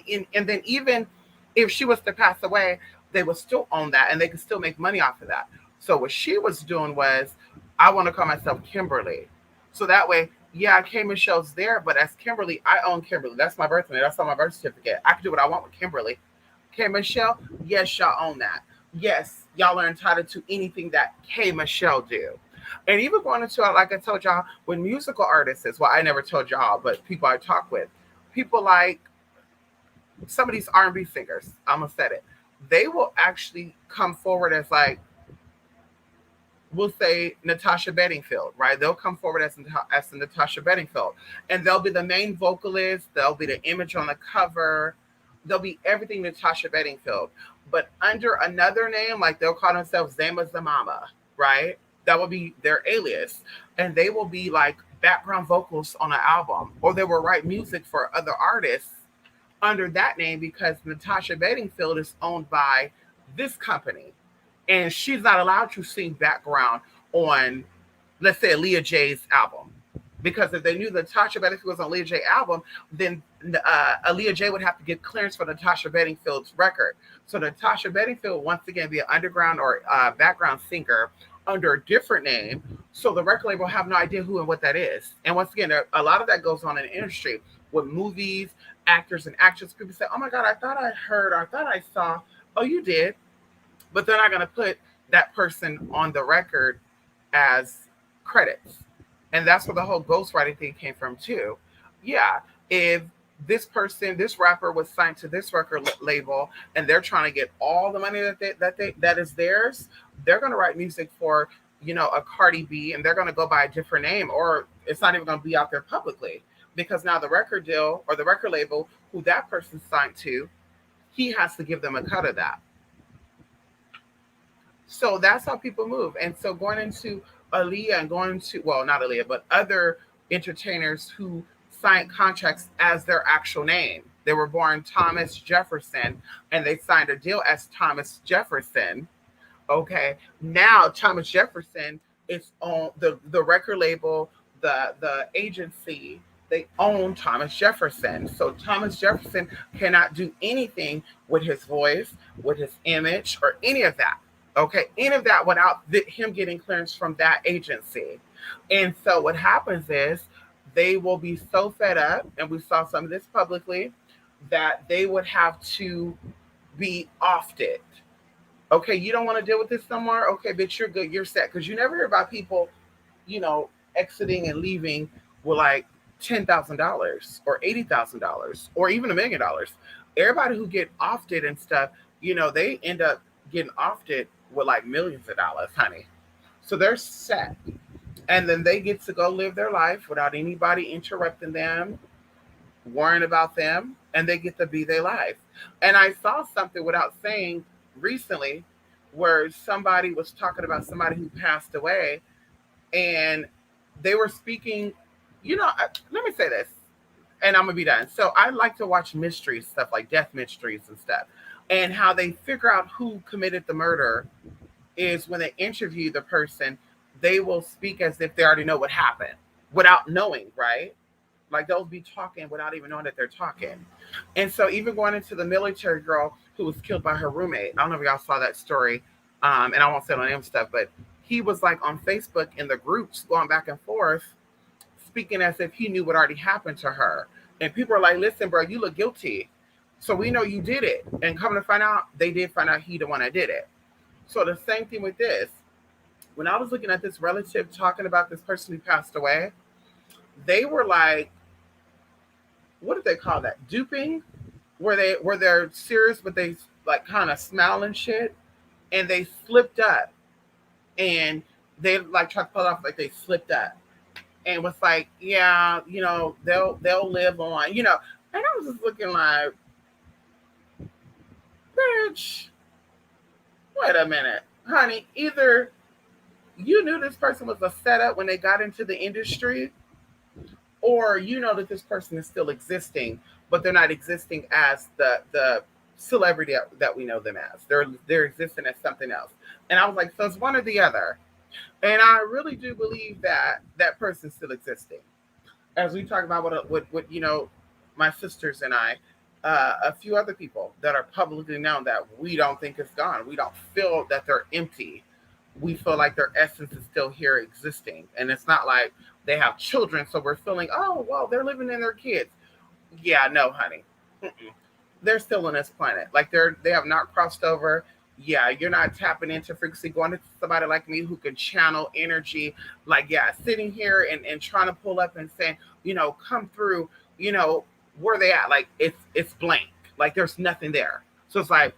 then even if she was to pass away, they would still own that, and they could still make money off of that. So what she was doing was, I want to call myself Kimberly. So that way, Yeah, K Michelle's there, but as Kimberly, I own Kimberly. That's my birth name. That's on my birth certificate. I can do what I want with Kimberly. K Michelle, yes, y'all own that. Yes, y'all are entitled to anything that K Michelle do. And even going into it, like I told y'all, when musical artists, well, I never told y'all, but people I talk with, people like some of these R&B singers, I'm gonna say it, they will actually come forward as like, we'll say Natasha Bedingfield, right? They'll come forward as the Natasha Bedingfield, and they'll be the main vocalist. They'll be the image on the cover. They'll be everything Natasha Bedingfield, but under another name, like they'll call themselves Zama's the Mama, right? That will be their alias, and they will be like background vocals on an album, or they will write music for other artists under that name because Natasha Bedingfield is owned by this company, and she's not allowed to sing background on, let's say, Leah J's album. Because if they knew that Natasha Bedingfield was on Leah J album, then Leah J would have to get clearance for Natasha Bedingfield's record. So Natasha Bedingfield, once again, be an underground or background singer under a different name. So the record label will have no idea who and what that is. And once again, a lot of that goes on in the industry with movies, actors, and actresses. People say, "Oh my God, I thought I heard, or I thought I saw." Oh, you did, but they're not going to put that person on the record as credits. And that's where the whole ghostwriting thing came from too. Yeah, if this person, this rapper was signed to this record label and they're trying to get all the money that is theirs, they're going to write music for, a Cardi B, and they're going to go by a different name, or it's not even going to be out there publicly, because now the record deal or the record label who that person signed to, he has to give them a cut of that. So that's how people move. And so going into Aaliyah and going to, well, not Aaliyah, but other entertainers who signed contracts as their actual name. They were born Thomas Jefferson and they signed a deal as Thomas Jefferson. Okay. Now Thomas Jefferson is on the record label, the agency, they own Thomas Jefferson. So Thomas Jefferson cannot do anything with his voice, with his image, or any of that. Okay, any of that without him getting clearance from that agency. And so what happens is they will be so fed up, and we saw some of this publicly, that they would have to be offed it. Okay, you don't want to deal with this no more? Okay, bitch, you're good, you're set. Because you never hear about people, exiting and leaving with like $10,000 or $80,000 or even $1 million. Everybody who get offed it and stuff, they end up getting offed it with like millions of dollars, honey. So they're set. And then they get to go live their life without anybody interrupting them, worrying about them, and they get to be their life. And I saw something without saying recently where somebody was talking about somebody who passed away, and they were speaking, let me say this, and I'm gonna be done. So I like to watch mysteries, stuff like death mysteries and stuff, and how they figure out who committed the murder is when they interview the person, they will speak as if they already know what happened without knowing, right? Like they'll be talking without even knowing that they're talking. And so even going into the military girl who was killed by her roommate, I don't know if y'all saw that story, and I won't say no name stuff, but he was like on Facebook in the groups going back and forth, speaking as if he knew what already happened to her. And people are like, listen, bro, you look guilty. So we know you did it. And coming to find out, they did find out he the one that did it. So the same thing with this. When I was looking at this relative talking about this person who passed away, they were like, what did they call that? Duping? They're serious, but they like kind of smile and shit. And they slipped up. And they like tried to pull off like they slipped up. And was like, yeah, they'll live on, And I was just looking like, bitch, wait a minute, honey. Either you knew this person was a setup when they got into the industry, or you know that this person is still existing, but they're not existing as the celebrity that we know them as. They're existing as something else. And I was like, so it's one or the other. And I really do believe that that person's still existing. As we talk about what my sisters and I, a few other people that are publicly known that we don't think is gone. We don't feel that they're empty. we feel like their essence is still here existing. And it's not like they have children, so we're feeling, oh, well, they're living in their kids. Yeah, no, honey. Mm-mm. They're still on this planet. Like they have not crossed over. Yeah, you're not tapping into frequency, going to somebody like me who can channel energy. Like, yeah, sitting here and trying to pull up and saying, come through, where they at? Like it's blank. Like there's nothing there. So it's like,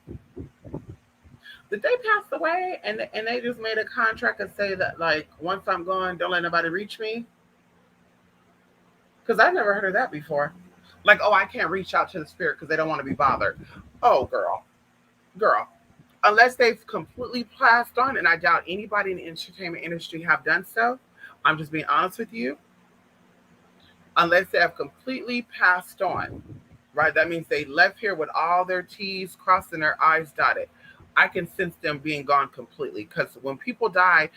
did they pass away and they just made a contract and say that like once I'm gone, don't let nobody reach me? Because I've never heard of that before. Like, oh, I can't reach out to the spirit because they don't want to be bothered. Oh, girl. Unless they've completely passed on, and I doubt anybody in the entertainment industry have done so. I'm just being honest with you. Unless they have completely passed on, right? That means they left here with all their T's crossed and their I's dotted. I can sense them being gone completely because when people die,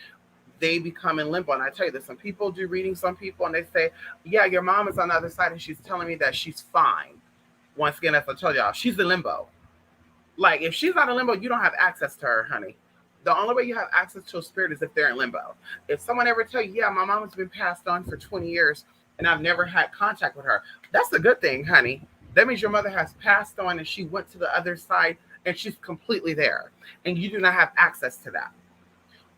they become in limbo. And I tell you this, some people do readings on people and they say, yeah, your mom is on the other side and she's telling me that she's fine. Once again, as I told y'all, she's in limbo. Like, if she's not in limbo, you don't have access to her, honey. The only way you have access to a spirit is if they're in limbo. If someone ever tell you, yeah, my mom has been passed on for 20 years and I've never had contact with her, that's a good thing, honey. That means your mother has passed on and she went to the other side and she's completely there. And you do not have access to that.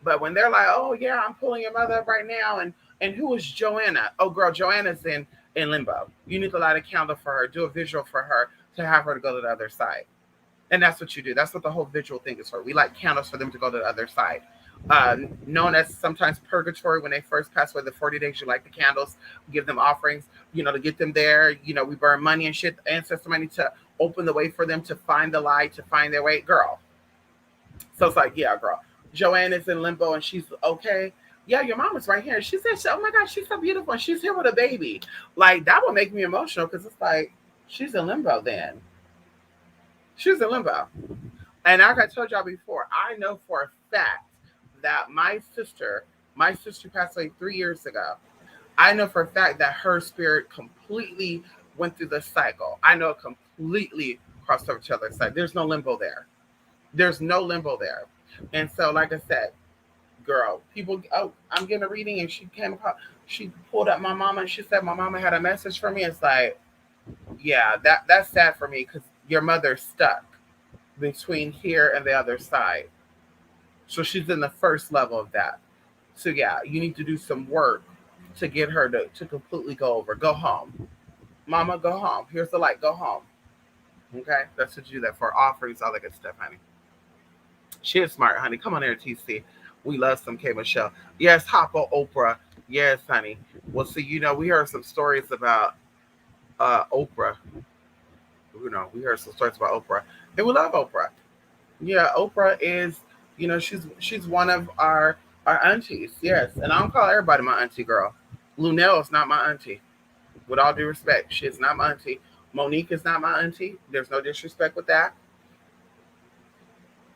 But when they're like, oh yeah, I'm pulling your mother up right now, and who is Joanna? Oh girl, Joanna's in limbo. You need to light a candle for her, do a visual for her to have her to go to the other side. And that's what you do. That's what the whole visual thing is for. We light candles for them to go to the other side. Known as sometimes purgatory, when they first pass away, the 40 days you light the candles, give them offerings, to get them there. We burn money and shit, ancestor money to open the way for them to find the light, to find their way, girl. So it's like, yeah, girl. Joanne is in limbo and she's okay. Yeah, your mom is right here. She said, oh my God, she's so beautiful. And she's here with a baby. Like, that would make me emotional because it's like, she's in limbo then. She's in limbo. And like I told y'all before, I know for a fact that my sister passed away 3 years ago. I know for a fact that her spirit completely went through the cycle. I know it completely crossed over to the other side. There's no limbo there. There's no limbo there. And so, like I said, girl, people, oh, I'm getting a reading, and she pulled up my mama, and she said my mama had a message for me. It's like, yeah, that's sad for me because your mother's stuck between here and the other side. So she's in the first level of that. So yeah, you need to do some work to get her to completely go over. Go home. Mama, go home. Here's the light. Go home. Okay? That's what you do that for. Offerings, all that good stuff, honey. She is smart, honey. Come on here, TC. We love some K Michelle. Yes, Hopper Oprah. Yes, honey. Well, see, we heard some stories about Oprah. We heard some stories about Oprah. And we love Oprah. Yeah, Oprah is, she's one of our aunties. Yes. And I don't call everybody my auntie, girl. Lunell is not my auntie. With all due respect, she is not my auntie. Monique is not my auntie. There's no disrespect with that.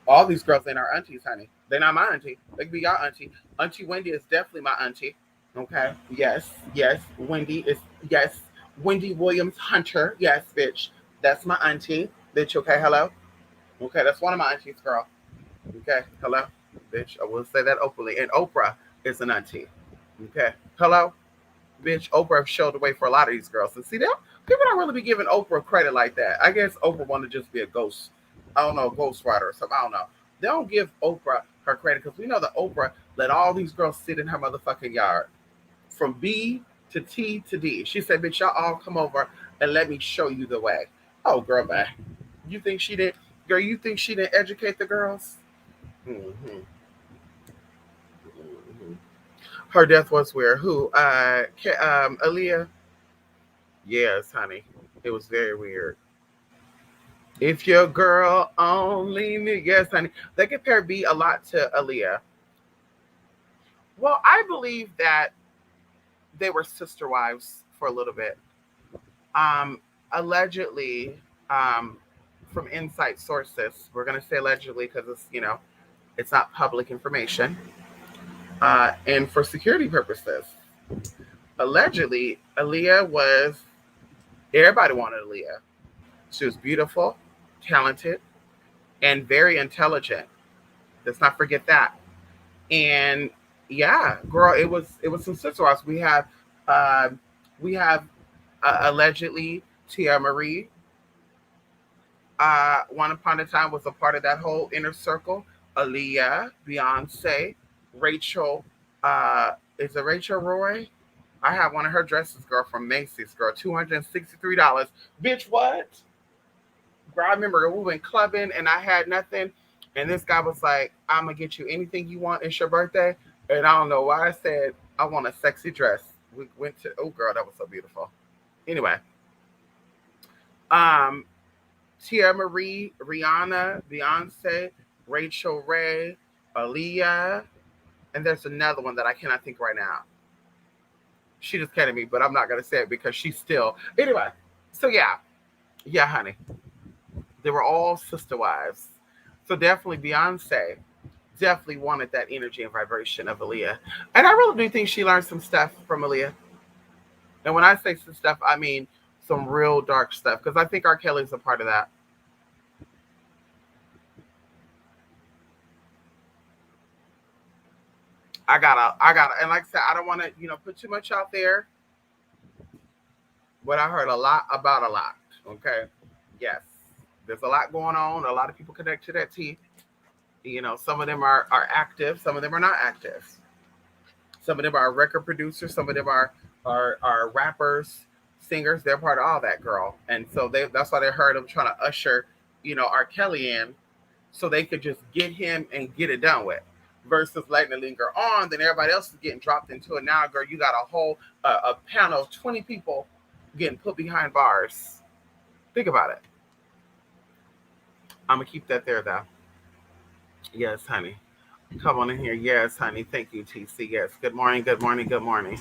All these girls ain't our aunties, honey. They're not my auntie. They can be your auntie. Auntie Wendy is definitely my auntie. Okay. Yes. Yes. Wendy is, yes. Wendy Williams Hunter. Yes, bitch. That's my auntie. Bitch, okay, hello? Okay, that's one of my aunties, girl. Okay, hello? Bitch, I will say that openly. And Oprah is an auntie. Okay, hello? Bitch, Oprah showed the way for a lot of these girls. And see, that people don't really be giving Oprah credit like that. I guess Oprah wanted to just be a ghost. I don't know, ghost writer or something. I don't know. They don't give Oprah her credit because we know that Oprah let all these girls sit in her motherfucking yard from B to T to D. She said, bitch, y'all all come over and let me show you the way. Oh, girl, man. You think she did? Girl, you think she didn't educate the girls? Mm-hmm. Mm-hmm. Her death was where? Who? Aaliyah? Yes, honey. It was very weird. If your girl only knew. Yes, honey. They compare B a lot to Aaliyah. Well, I believe that they were sister wives for a little bit. Allegedly, from inside sources, we're going to say allegedly because it's not public information, and for security purposes. Allegedly, Aaliyah was, everybody wanted Aaliyah. She was beautiful, talented, and very intelligent. Let's not forget that. And yeah, girl, it was some sister wives. Uh, we have allegedly Tia Marie. One upon a time was a part of that whole inner circle. Aaliyah, Beyonce, Rachel. Is it Rachel Roy? I have one of her dresses, girl, from Macy's, girl, $263. Bitch, what? Girl, I remember we went clubbing and I had nothing, and this guy was like, "I'm gonna get you anything you want. It's your birthday." And I don't know why I said I want a sexy dress. We went to, oh girl, that was so beautiful. Anyway, um, Tia Marie, Rihanna, Beyonce, Rachel Ray, Aaliyah, and there's another one that I cannot think right now. She just kidding me, but I'm not gonna say it because she's still anyway. So yeah, yeah, honey, they were all sister wives. So definitely Beyonce definitely wanted that energy and vibration of Aaliyah, and I really do think she learned some stuff from Aaliyah. And when I say some stuff, I mean some real dark stuff because I think R. Kelly's a part of that. And like I said, I don't want to, put too much out there, but I heard a lot about a lot. Okay, yes, there's a lot going on. A lot of people connect to that T. Some of them are active, some of them are not active. Some of them are record producers, some of them are rappers, singers. They're part of all that, girl. And so that's why they heard them trying to usher, R. Kelly in so they could just get him and get it done with. Versus letting it linger on, then everybody else is getting dropped into it. Now, girl, you got a whole a panel of 20 people getting put behind bars. Think about it. I'm gonna keep that there, though. Yes, honey. Come on in here. Yes, honey. Thank you, TC. Yes. Good morning. Good morning. Good morning.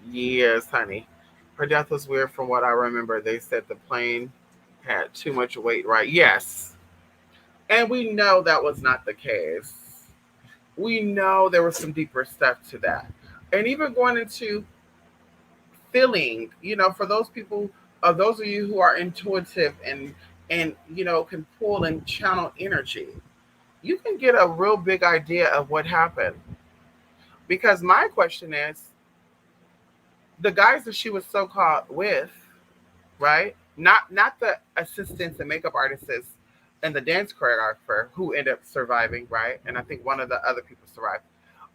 Yes, honey. Her death was weird from what I remember. They said the plane had too much weight, right? Yes. And we know that was not the case. We know there was some deeper stuff to that. And even going into feeling, for those people, those of you who are intuitive and can pull and channel energy, you can get a real big idea of what happened. Because my question is, the guys that she was so called with, right? Not the assistants and makeup artists and the dance choreographer who ended up surviving, right? And I think one of the other people survived.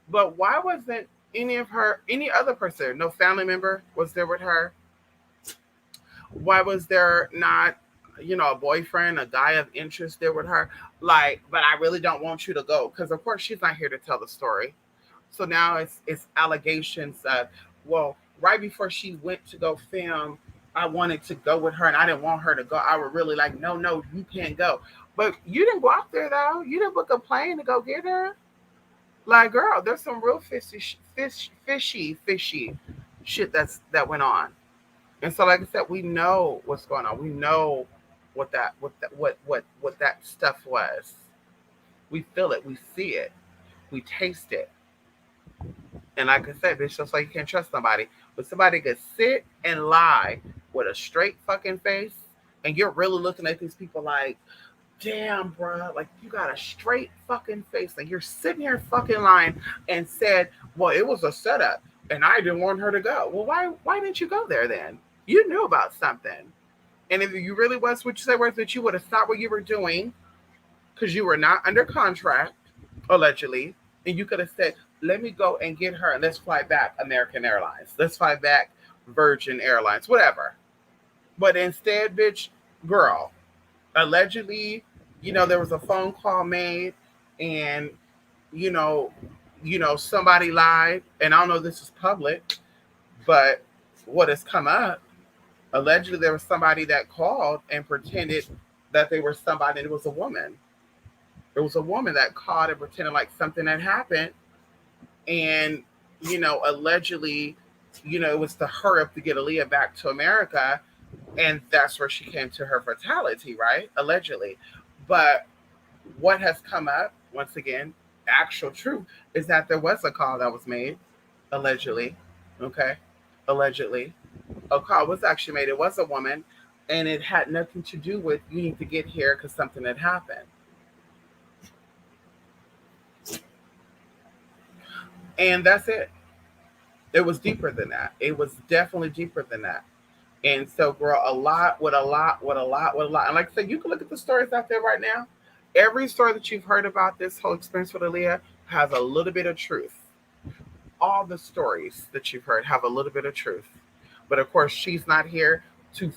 But why wasn't any other person, no family member was there with her? Why was there not, a boyfriend, a guy of interest there with her? Like, but I really don't want you to go because, of course, she's not here to tell the story. So now it's allegations of, well, right before she went to go film, I wanted to go with her and I didn't want her to go. I would really like, no, no, you can't go. But you didn't go out there though. You didn't book a plane to go get her. Like, girl, there's some real fishy shit that went on. And so, like I said, we know what's going on. We know what that stuff was. We feel it. We see it. We taste it. And like I said, bitch, just like you can't trust somebody. But somebody could sit and lie with a straight fucking face, and you're really looking at these people like, damn, bro, like you got a straight fucking face. Like you're sitting here fucking lying and said, well, it was a setup and I didn't want her to go. Well, why didn't you go there then? You knew about something. And if you really was what you said was that you would have stopped what you were doing because you were not under contract, allegedly, and you could have said, let me go and get her and let's fly back American Airlines. Let's fly back Virgin Airlines, whatever. But instead, bitch, girl, allegedly, there was a phone call made and, you know, somebody lied. And I don't know if this is public, but what has come up, allegedly there was somebody that called and pretended that they were somebody, and it was a woman. It was a woman that called and pretended like something had happened. And, allegedly, it was to hurry up to get Aaliyah back to America. And that's where she came to her fatality, right? Allegedly. But what has come up, once again, actual truth, is that there was a call that was made, allegedly. Okay? Allegedly. A call was actually made. It was a woman. And it had nothing to do with you need to get here because something had happened. And that's it. It was deeper than that. It was definitely deeper than that. And so, girl, a lot with a lot with a lot with a lot. And like I said, you can look at the stories out there right now. Every story that you've heard about this whole experience with Aaliyah has a little bit of truth. All the stories that you've heard have a little bit of truth. But of course, she's not here to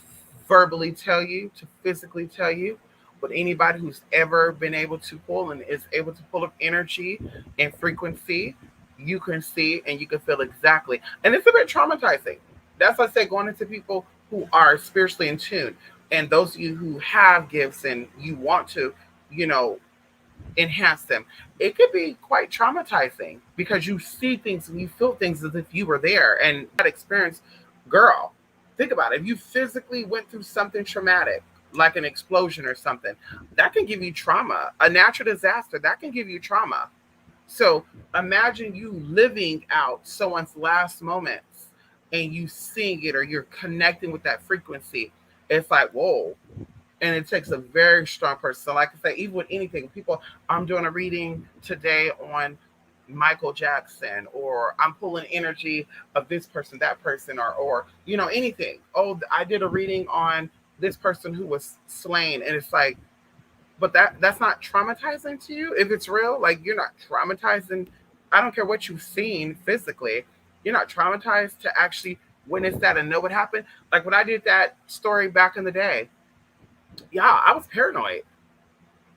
verbally tell you, to physically tell you. But anybody who's ever been able to pull and is able to pull up energy and frequency, you can see and you can feel exactly. And it's a bit traumatizing. That's why I say going into people who are spiritually in tune. And those of you who have gifts and you want to, you know, enhance them. It could be quite traumatizing because you see things and you feel things as if you were there and that experience, girl. Think about it. If you physically went through something traumatic, like an explosion or something, that can give you trauma. A natural disaster, that can give you trauma. So imagine you living out someone's last moments and you seeing it or you're connecting with that frequency. It's like, whoa, and it takes a very strong person. So, like I say, even with anything, people, I'm doing a reading today on Michael Jackson, or I'm pulling energy of this person, that person, or you know, anything. Oh, I did a reading on this person who was slain, and it's like, but that's not traumatizing to you if it's real. Like you're not traumatizing. I don't care what you've seen physically. You're not traumatized to actually witness that and know what happened. Like when I did that story back in the day, yeah, I was paranoid.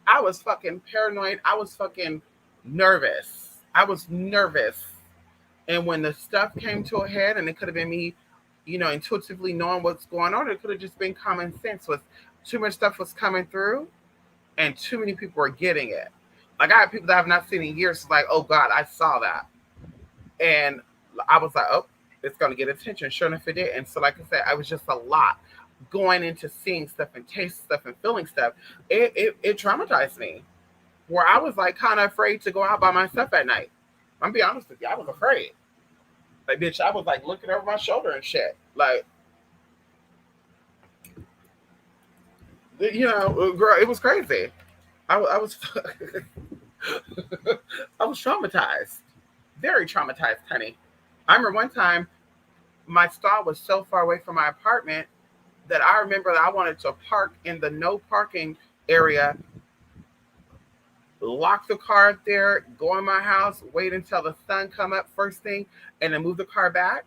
I was fucking paranoid. I was fucking nervous. I was nervous. And when the stuff came to a head, and it could have been me, you know, intuitively knowing what's going on, it could have just been common sense. With too much stuff was coming through, and too many people were getting it. Like I have people that I've not seen in years. Like, oh God, I saw that, and I was like, oh, it's gonna get attention. Sure enough, it did. And so, like I said, I was just a lot going into seeing stuff and tasting stuff and feeling stuff. It traumatized me where I was like kind of afraid to go out by myself at night. I'm be honest with you, I was afraid. Like, bitch, I was like looking over my shoulder and shit. Like, you know, girl, it was crazy. I was, I was traumatized, very traumatized, honey. I remember one time my stall was so far away from my apartment that I remember that I wanted to park in the no parking area, lock the car up there, go in my house, wait until the sun come up first thing, and then move the car back.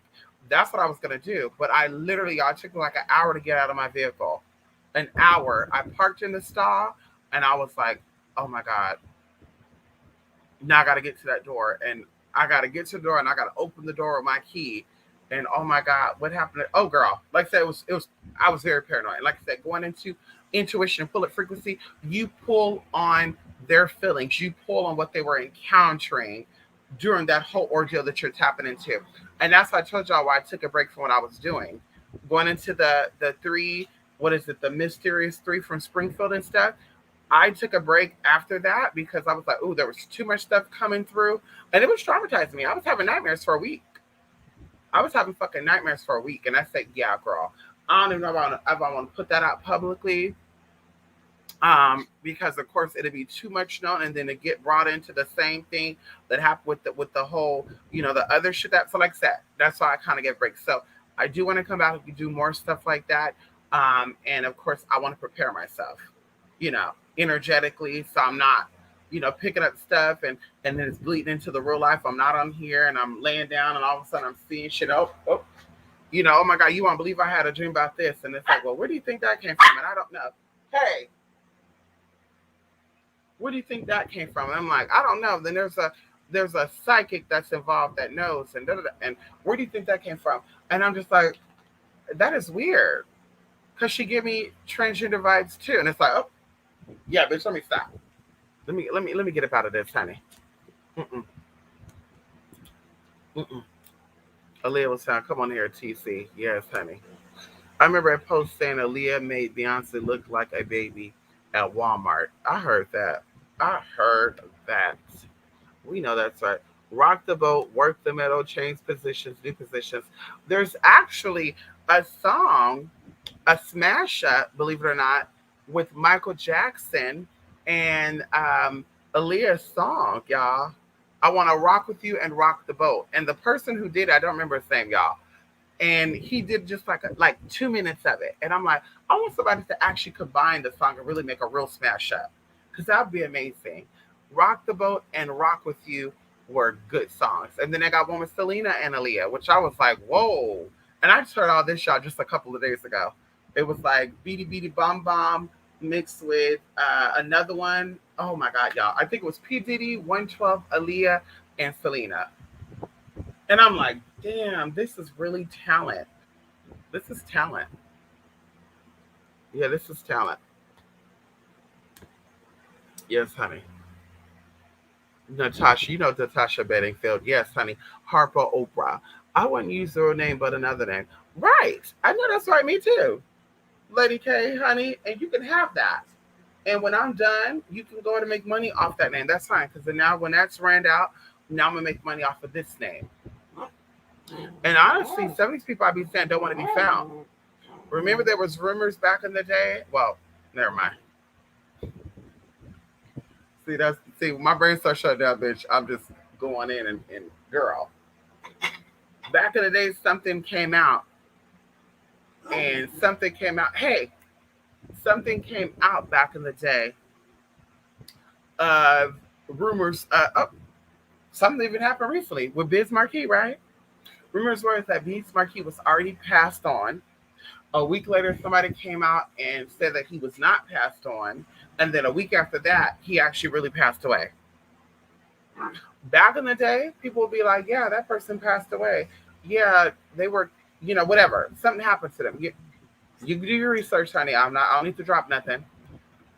That's what I was gonna do. But I literally, it took me like an hour to get out of my vehicle. An hour. I parked in the stall, and I was like, "Oh my God, now I got to get to that door, and I got to get to the door, and I got to open the door with my key." And oh my God, what happened? Oh girl, like I said, it was. I was very paranoid. Like I said, going into intuition and pull at frequency, you pull on their feelings, you pull on what they were encountering during that whole ordeal that you're tapping into. And that's why I told y'all why I took a break from what I was doing. Going into the three, what is it, the mysterious three from Springfield and stuff. I took a break after that because I was like, oh, there was too much stuff coming through. And it was traumatizing me. I was having nightmares for a week. I was having fucking nightmares for a week. And I said, yeah, girl, I don't even know if I want to put that out publicly. Because of course it'd be too much known, and then to get brought into the same thing that happened with the whole, you know, the other shit that, so like I said, that's why I kind of get breaks. So I do want to come back and do more stuff like that. And of course I want to prepare myself, you know, energetically, so I'm not, you know, picking up stuff and then it's bleeding into the real life. I'm not on here and I'm laying down and all of a sudden I'm seeing shit. Oh, you know, oh my God, you won't believe I had a dream about this. And it's like, well, where do you think that came from? And I don't know. Hey, where do you think that came from? And I'm like, I don't know. Then there's a psychic that's involved that knows, and and where do you think that came from? And I'm just like, that is weird, because she gave me transgender vibes too, and it's like, oh yeah, bitch, let me stop. Let me get up out of this, honey. Mm-mm, mm-mm. Aaliyah was saying, come on here, TC. Yes, honey. I remember a post saying Aaliyah made Beyonce look like a baby at Walmart. I heard that. I heard that. We know that's right. Rock the boat, work the meadow, change positions, new positions. There's actually a song, a smash up, believe it or not, with Michael Jackson and Aaliyah's song, y'all. I want to rock with you and rock the boat. And the person who did it, I don't remember his name, y'all. And he did just like 2 minutes of it. And I'm like, I want somebody to actually combine the song and really make a real smash up, because that would be amazing. Rock the Boat and Rock with You were good songs. And then I got one with Selena and Aaliyah, which I was like, whoa. And I just heard all this y'all just a couple of days ago. It was like Beady Beady Bum Bum mixed with another one. Oh my God, y'all. I think it was P. Diddy, 112, Aaliyah, and Selena. And I'm like, damn, this is really talent. This is talent. Yeah, this is talent. Yes, honey. Natasha, you know Natasha Bedingfield. Yes, honey. Harper Oprah. I wouldn't use her name, but another name. Right. I know that's right. Me too. Lady K, honey. And you can have that. And when I'm done, you can go and make money off that name. That's fine. Because then now when that's ran out, now I'm going to make money off of this name. And honestly, some of these people I be saying don't want to be found. Remember there was rumors back in the day? Well, never mind. See, my brain starts shut down, bitch. I'm just going in and girl. Back in the day, something came out, and something came out. Hey, something came out back in the day of rumors. Something even happened recently with Biz Marquis, right? Rumors were that Biz Marquis was already passed on. A week later, somebody came out and said that he was not passed on. And then a week after that, he actually really passed away. Back in the day, people would be like, yeah, that person passed away. Yeah, they were, whatever. Something happened to them. You do your research, honey. I don't need to drop nothing.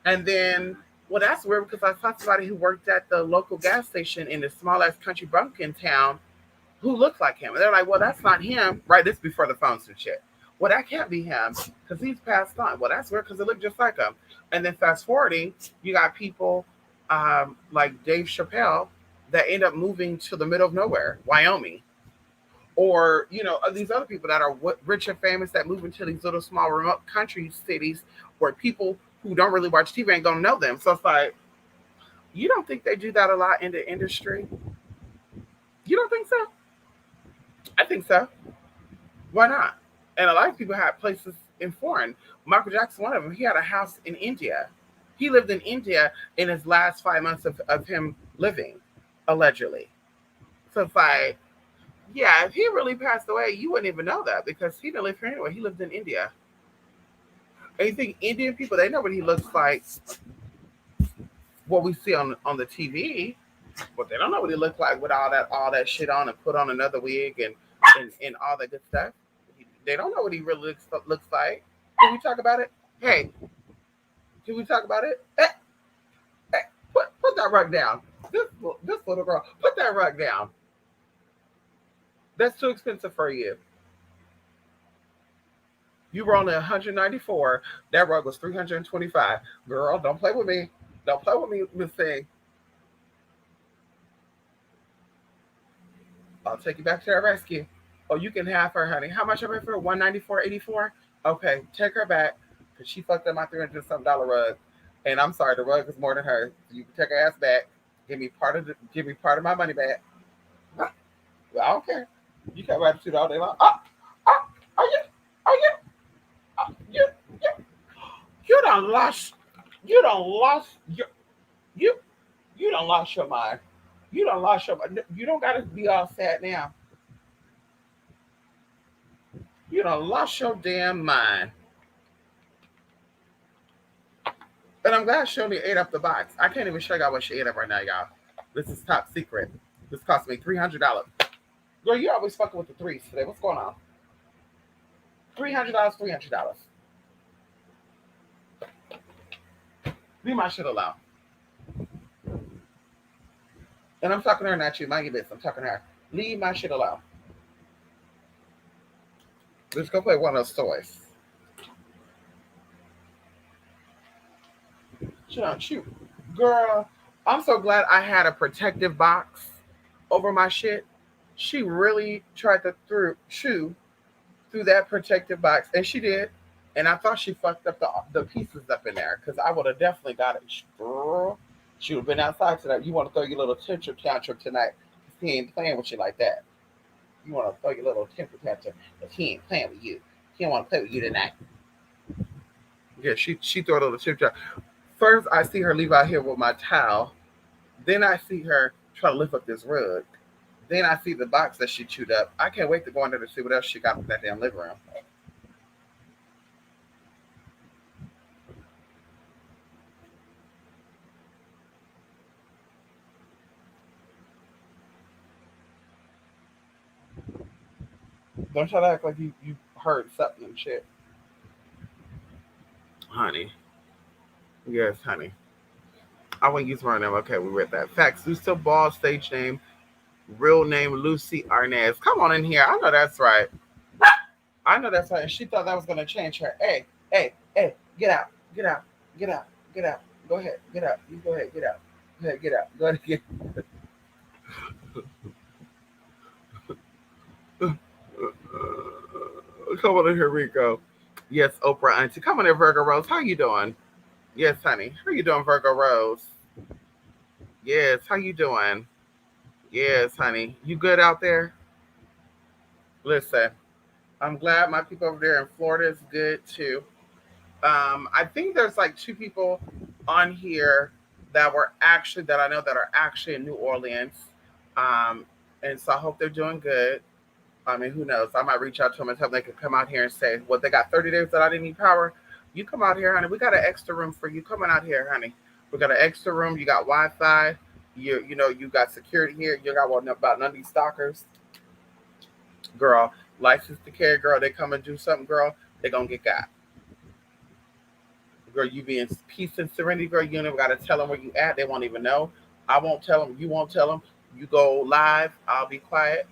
And then, well, that's weird because I saw somebody who worked at the local gas station in the small ass country bumpkin town who looked like him. And they're like, well, that's not him. Right? This is before the phones and shit. Well, that can't be him because he's passed on. Well, that's weird because it looked just like him. And then fast forwarding, you got people like Dave Chappelle that end up moving to the middle of nowhere, Wyoming. Or, these other people that are rich and famous that move into these little small remote country cities where people who don't really watch TV ain't gonna know them. So it's like, you don't think they do that a lot in the industry? You don't think so? I think so. Why not? And a lot of people have places in foreign. Michael Jackson, one of them, he had a house in India. He lived in India in his last 5 months of him living, allegedly. So it's like, yeah, if he really passed away, you wouldn't even know that because he didn't live here anyway. He lived in India. And you think Indian people, they know what he looks like, what we see on the TV, but they don't know what he looked like with all that shit on and put on another wig and all that good stuff. They don't know what he really looks like. Can we talk about it? Hey, can we talk about it? Hey, hey, put that rug down. This little girl, put that rug down. That's too expensive for you. You were only 194. That rug was 325. Girl, don't play with me. Don't play with me, Miss Thing. I'll take you back to the rescue. Oh, you can have her, honey. How much am I for? 194.84. Okay, take her back because she fucked up my $300 rug. And I'm sorry, the rug is more than her. You can take her ass back. Give me part of my money back. Well, I don't care. You can have attitude all day long. Oh, you, oh, you, you, you, you done lost. You done lost you, you done lost your mind. You done lost your mind. You don't gotta be all sad now. You done lost your damn mind. And I'm glad she only ate up the box. I can't even show y'all what she ate up right now, y'all. This is top secret. This cost me $300. Girl, you always fucking with the threes today. What's going on? $300, $300. Leave my shit alone. And I'm talking to her, not you. Mind your business. I'm talking to her. Leave my shit alone. Let's go play one of those toys. She don't shoot. Girl, I'm so glad I had a protective box over my shit. She really tried to chew through that protective box, and she did. And I thought she fucked up the pieces up in there because I would have definitely got it. Girl, She would have been outside tonight. You want to throw your little temper tantrum tonight? Cause he ain't playing with you like that. You want to throw your little temper tantrum, but he ain't playing with you. He don't want to play with you tonight. Yeah, she throw a little temper tantrum. First, I see her leave out here with my towel. Then I see her try to lift up this rug. Then I see the box that she chewed up. I can't wait to go in there to see what else she got from that damn living room. Don't try to act like you heard something and shit. Honey. Yes, honey. I won't use my name. Okay, we read that. Facts. Lucille Ball, stage name, real name Lucy Arnaz. Come on in here. I know that's right. I know that's right. And she thought that was gonna change her. Hey, hey, hey, get out, get out, get out, get out. Go ahead, get out. You go ahead, get out. Go ahead, get out. Go ahead, get. Come on in here, Rico. Yes, Oprah Auntie. Come on in, Virgo Rose. How you doing? Yes, honey. How you doing, Virgo Rose? Yes, how you doing? Yes, honey. You good out there? Listen, I'm glad my people over there in Florida is good too. I think there's like two people on here that I know that are actually in New Orleans. Um, and so I hope they're doing good. I mean, who knows? I might reach out to them and tell them they could come out here and say, "What they got 30 days that I didn't need power. You come out here, honey. We got an extra room for you. Coming out here, honey. We got an extra room. You got Wi-Fi. You got security here. You got about none of these stalkers, girl. License to carry, girl. They come and do something, girl. They gonna get got, girl. You be in peace and serenity, girl. You never gotta tell them where you at. They won't even know. I won't tell them. You won't tell them. You go live. I'll be quiet.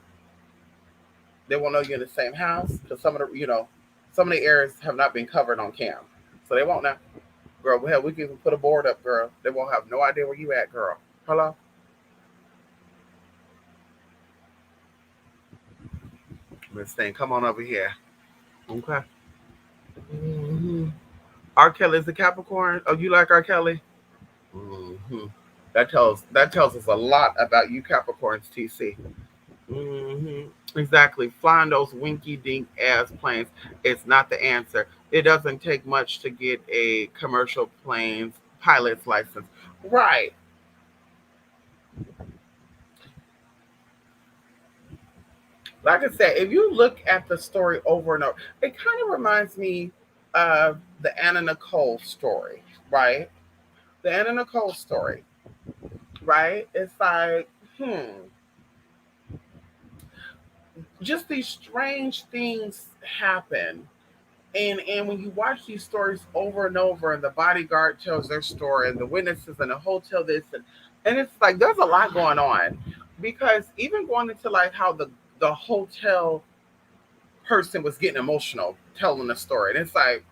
They won't know you're in the same house because some of the areas have not been covered on cam, so they won't know. Girl, hell, we can even put a board up, girl. They won't have no idea where you at, girl. Hello, Miss Thing, come on over here. Okay. Mm-hmm. R. Kelly is a Capricorn. Oh, you like R. Kelly? Mm-hmm. That tells us a lot about you Capricorns, TC. Exactly. Flying those winky dink ass planes is not the answer. It doesn't take much to get a commercial plane's pilot's license. Right. Like I said, if you look at the story over and over, it kind of reminds me of the Anna Nicole story, right? The Anna Nicole story, right? It's like, just these strange things happen. And when you watch these stories over and over, and the bodyguard tells their story, and the witnesses, and the hotel this, and it's like there's a lot going on, because even going into like how the hotel person was getting emotional telling the story, and it's like,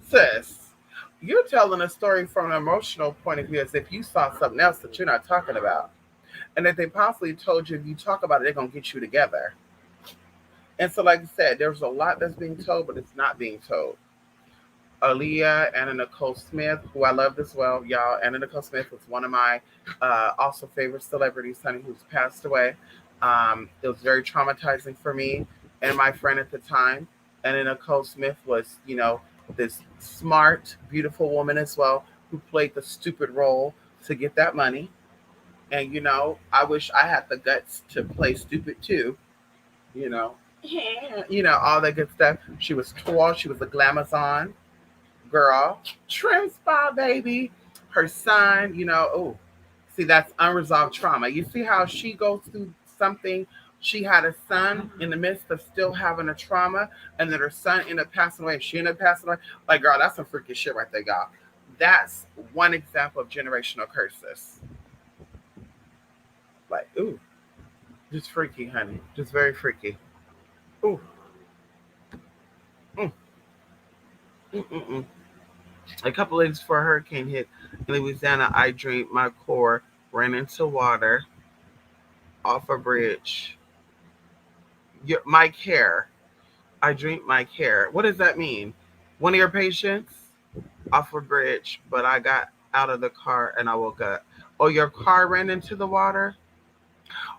sis, you're telling a story from an emotional point of view as if you saw something else that you're not talking about, and that they possibly told you if you talk about it, they're gonna get you together. And so, like I said, there's a lot that's being told, but it's not being told. Aaliyah, Anna Nicole Smith, who I loved as well, y'all. Anna Nicole Smith was one of my also favorite celebrities, honey, who's passed away. It was very traumatizing for me and my friend at the time. Anna Nicole Smith was, this smart, beautiful woman as well, who played the stupid role to get that money. And, I wish I had the guts to play stupid too, you know. All that good stuff. She was tall, she was a glamazon girl, trim spa baby. Her son, oh, see, that's unresolved trauma. You see how she goes through something. She had a son in the midst of still having a trauma, and then her son ended up passing away. She ended up passing away. Like, girl, that's some freaky shit right there, y'all. That's one example of generational curses. Like, ooh, just freaky, honey. Just very freaky. Ooh, mm, mm, mm, mm. A couple of days before a hurricane hit in Louisiana, I dreamed my core ran into water off a bridge. My care. I dreamed my care. What does that mean? One of your patients off a bridge, but out of the car and I woke up. Oh, your car ran into the water?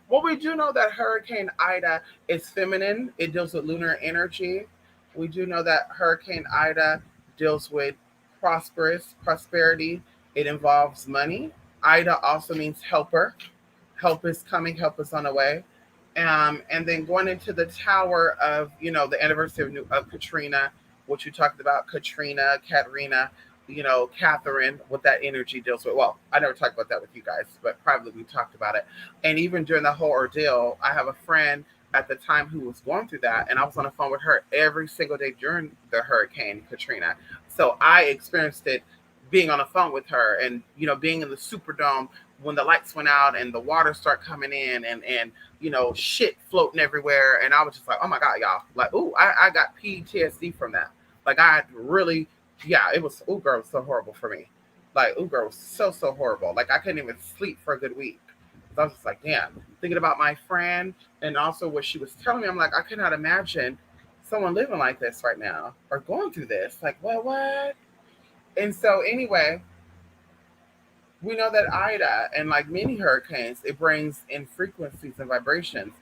Well, we do know that Hurricane Ida is feminine. It deals with lunar energy. We do know that Hurricane Ida deals with prosperity. It involves money. Ida also means helper. Help is coming, help is on the way. And then going into the tower of, the anniversary of Katrina, what you talked about, Katrina, Catherine, what that energy deals with. Well, I never talked about that with you guys, but privately we talked about it. And even during the whole ordeal, I have a friend at the time who was going through that, and I was on the phone with her every single day during the Hurricane Katrina. So I experienced it being on the phone with her and being in the Superdome when the lights went out and the water started coming in and shit floating everywhere. And I was just like, oh my God, y'all. Like, ooh, I got PTSD from that. Like, I really, yeah, it was, ooh, girl, it was so horrible for me. Like, ooh, girl, it was so horrible. Like, I couldn't even sleep for a good week. So I was just like, damn, thinking about my friend and also what she was telling me. I'm like, I cannot imagine someone living like this right now or going through this. Like, what? And so, anyway, we know that Ida and like many hurricanes, it brings in frequencies and vibrations,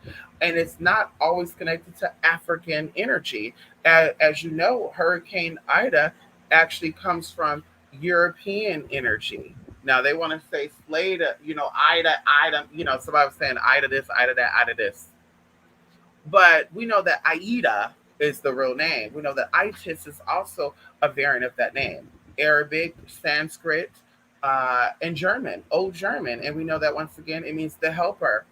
and it's not always connected to African energy. As you know, Hurricane Ida actually comes from European energy. Now they want to say Slade, Ida, somebody was saying Ida this, Ida that, Ida this. But we know that Aida is the real name. We know that Itis is also a variant of that name. Arabic, Sanskrit, and German, Old German. And we know that once again, it means the helper.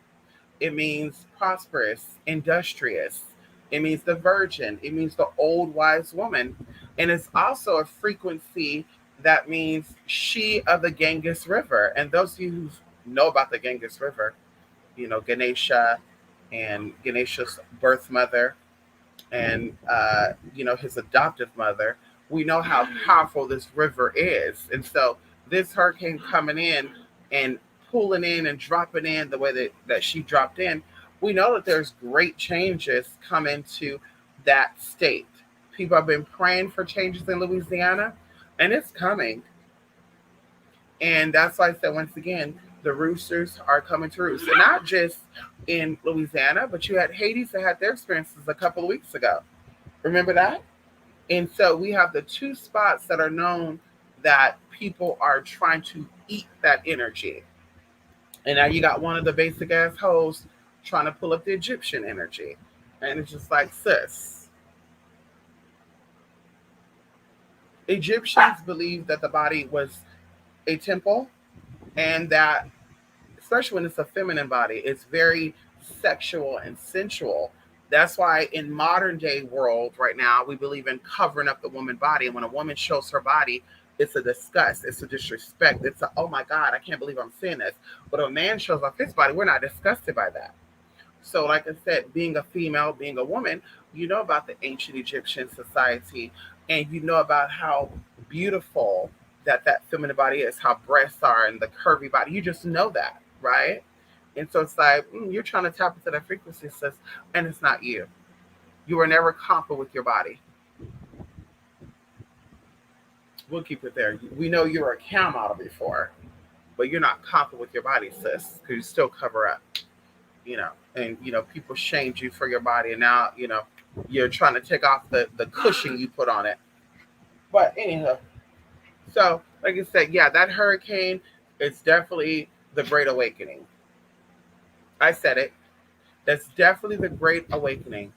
It means prosperous, industrious. It means the virgin. It means the old wise woman. And it's also a frequency that means she of the Ganges River. And those of you who know about the Ganges River, Ganesha and Ganesha's birth mother and, his adoptive mother, we know how powerful this river is. And so this hurricane coming in and pulling in and dropping in the way that she dropped in, we know that there's great changes coming to that state. People have been praying for changes in Louisiana, and it's coming. And that's why I said, once again, the roosters are coming to roost. And not just in Louisiana, but you had Haiti that had their experiences a couple of weeks ago. Remember that? And so we have the two spots that are known that people are trying to eat that energy. And now you got one of the basic assholes trying to pull up the Egyptian energy. And it's just like, sis, Egyptians believed that the body was a temple and that, especially when it's a feminine body, it's very sexual and sensual. That's why in modern day world right now, we believe in covering up the woman body. And when a woman shows her body, it's a disgust, it's a disrespect, it's a, oh my God, I can't believe I'm seeing this. But if a man shows off his body, we're not disgusted by that. So, like I said, being a female, being a woman, you know about the ancient Egyptian society, and you know about how beautiful that feminine body is, how breasts are, and the curvy body. You just know that, right? And so it's like you're trying to tap into that frequency, sis, and it's not you. You were never confident with your body. We'll keep it there. We know you were a cow model before, but you're not confident with your body, sis, because you still cover up. And people shamed you for your body, and now you're trying to take off the cushion you put on it. But anyhow, so like I said, yeah, that hurricane is definitely the Great Awakening. I said it. That's definitely the Great Awakening.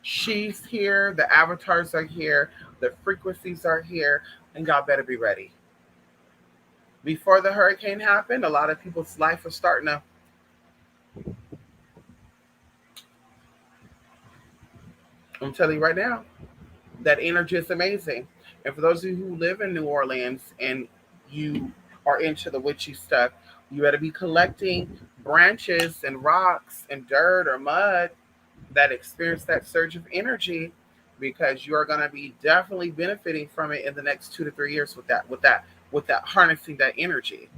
She's here, the avatars are here, the frequencies are here, and y'all better be ready. Before the hurricane happened, a lot of people's life was starting to. I'm telling you right now, that energy is amazing. And for those of you who live in New Orleans and you are into the witchy stuff, you better be collecting branches and rocks and dirt or mud that experience that surge of energy, because you are going to be definitely benefiting from it in the next 2 to 3 years with that harnessing that energy.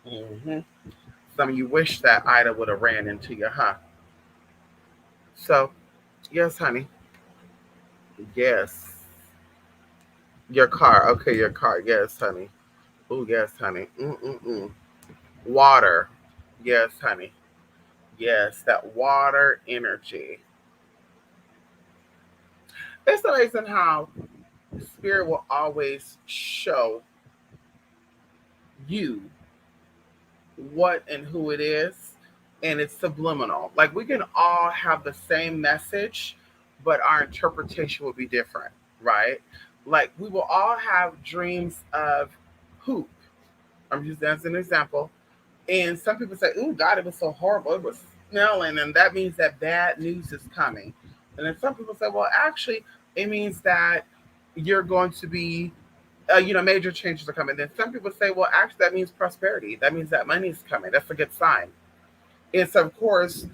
Hmm. Some of you wish that Ida would have ran into you, huh? So, yes, honey. Yes. Your car. Okay, your car. Yes, honey. Oh, yes, honey. Mm-mm-mm. Water. Yes, honey. Yes, that water energy. It's amazing how spirit will always show you what and who it is, and it's subliminal. Like we can all have the same message, but our interpretation will be different, right? Like we will all have dreams of poop. I'm just as an example. And some people say, "Ooh, God, it was so horrible. It was smelling," and that means that bad news is coming. And then some people say, "Well, actually, it means that you're going to be, major changes are coming." Then some people say, "Well, actually, that means prosperity. That means that money is coming. That's a good sign." And so, of course,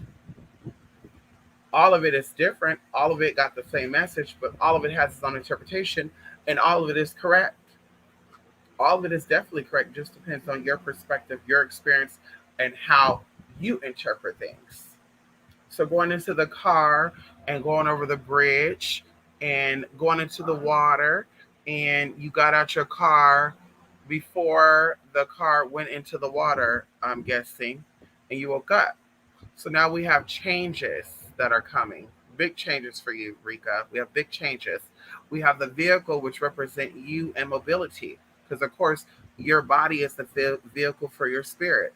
all of it is different. All of it got the same message, but all of it has its own interpretation, and all of it is correct. All of it is definitely correct. It just depends on your perspective, your experience, and how you interpret things. So going into the car and going over the bridge and going into the water, and you got out your car before the car went into the water, I'm guessing, and you woke up. So now we have changes that are coming. Big changes for you, Rika. We have big changes. We have the vehicle, which represent you and mobility, because of course your body is the vehicle for your spirit.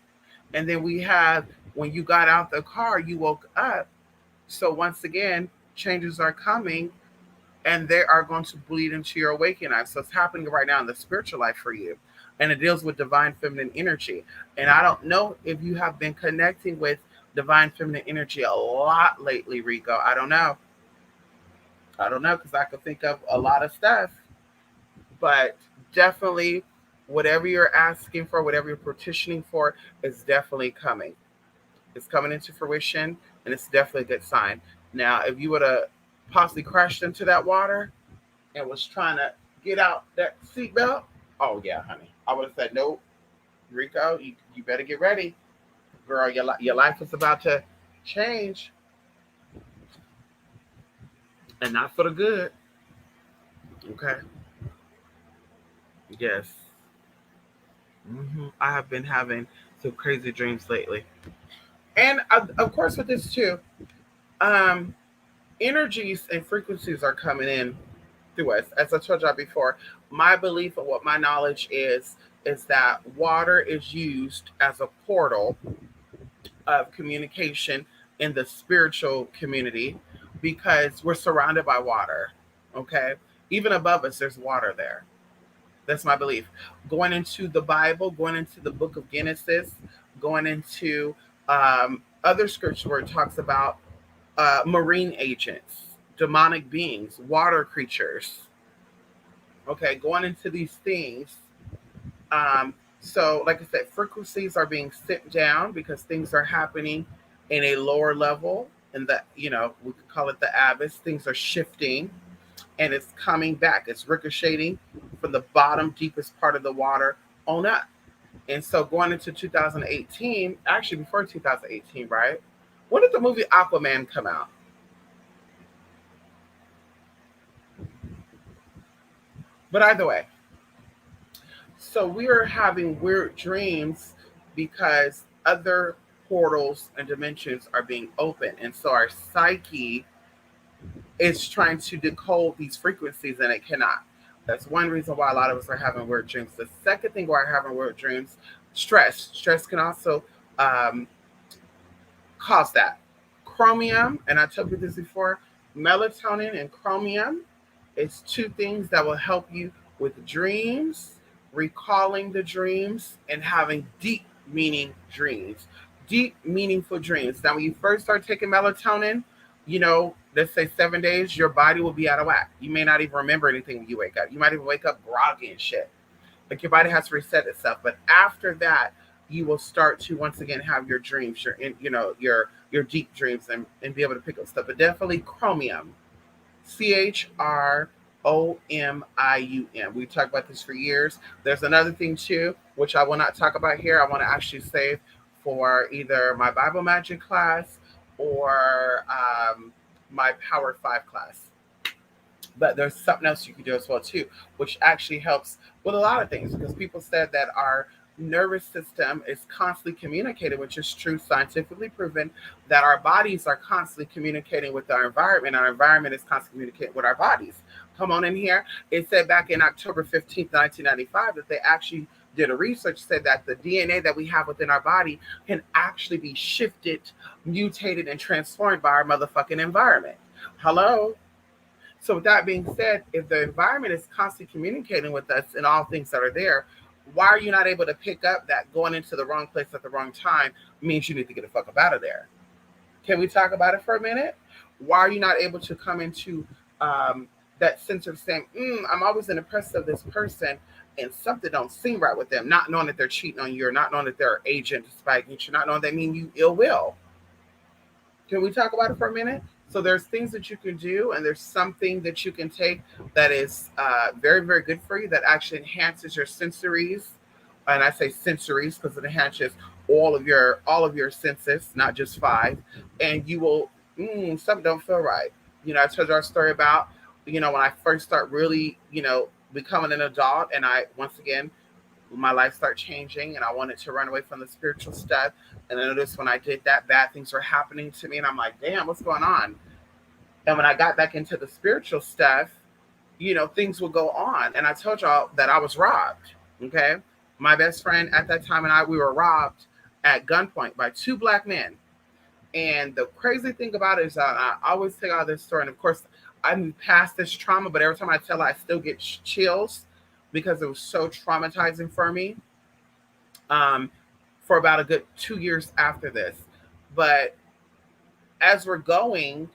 And then we have when you got out the car, you woke up. So once again, changes are coming, and they are going to bleed into your awakening life. So it's happening right now in the spiritual life for you. And it deals with divine feminine energy. And I don't know if you have been connecting with divine feminine energy a lot lately, Rico. I don't know. I don't know because I could think of a lot of stuff. But definitely, whatever you're asking for, whatever you're petitioning for, is definitely coming. It's coming into fruition, and it's definitely a good sign. Now, if you would have possibly crashed into that water, and was trying to get out that seatbelt, oh yeah, honey, I would have said, nope, Rico, you better get ready, girl. Your life is about to change, and not for the good. Okay. Yes. I have been having some crazy dreams lately, and of course with this too, um, energies and frequencies are coming in through us. As I told y'all before, my belief and what my knowledge is that water is used as a portal of communication in the spiritual community because we're surrounded by water. Okay. Even above us, there's water there. That's my belief. Going into the Bible, going into the book of Genesis, going into other scripture where it talks about marine agents, demonic beings, water creatures. Okay. Going into these things, so, like I said, frequencies are being sent down because things are happening in a lower level, and that we could call it the abyss. Things are shifting, and it's coming back. It's ricocheting from the bottom, deepest part of the water on up. And so, going into 2018, actually before 2018, right? When did the movie Aquaman come out? But either way, so we are having weird dreams because other portals and dimensions are being opened. And so our psyche is trying to decode these frequencies and it cannot. That's one reason why a lot of us are having weird dreams. The second thing why we're having weird dreams, stress. Stress can also um, cause that. Chromium, and I told you this before, melatonin and chromium is two things that will help you with dreams, recalling the dreams, and having deep meaning dreams. Deep, meaningful dreams. Now, when you first start taking melatonin, let's say 7 days, your body will be out of whack. You may not even remember anything when you wake up. You might even wake up groggy and shit. Like your body has to reset itself. But after that, you will start to once again have your dreams, your deep dreams, and be able to pick up stuff. But definitely chromium, CHROMIUM. We've talked about this for years. There's another thing too, which I will not talk about here. I want to actually save for either my Bible magic class or my Power 5 class. But there's something else you can do as well too, which actually helps with a lot of things, because people said that our nervous system is constantly communicating, which is true, scientifically proven, that our bodies are constantly communicating with our environment. Our environment is constantly communicating with our bodies. Come on in here. It said back in October 15th, 1995, that they actually did a research, said that the DNA that we have within our body can actually be shifted, mutated, and transformed by our motherfucking environment. Hello? So, with that being said, if the environment is constantly communicating with us and all things that are there, why are you not able to pick up that going into the wrong place at the wrong time means you need to get the fuck up out of there? Can we talk about it for a minute? Why are you not able to come into that sense of saying, I'm always in the presence of this person and something don't seem right with them, not knowing that they're cheating on you, or not knowing that they're an agent despite you, not knowing they mean you ill will? Can we talk about it for a minute? So there's things that you can do, and there's something that you can take that is very, very good for you, that actually enhances your sensories. And I say sensories because it enhances all of your senses, not just five. And you will something don't feel right. I told you our story about when I first start really becoming an adult, and I once again my life started changing, and I wanted to run away from the spiritual stuff. And I noticed when I did that, bad things were happening to me, and I'm like, damn, what's going on? And when I got back into the spiritual stuff, things would go on. And I told y'all that I was robbed. Okay. My best friend at that time and we were robbed at gunpoint by two black men. And the crazy thing about it is I always tell all this story. And of course, I moved past this trauma, but every time I tell it, I still get chills because it was so traumatizing for me um, for about a good 2 years after this. But as we're going,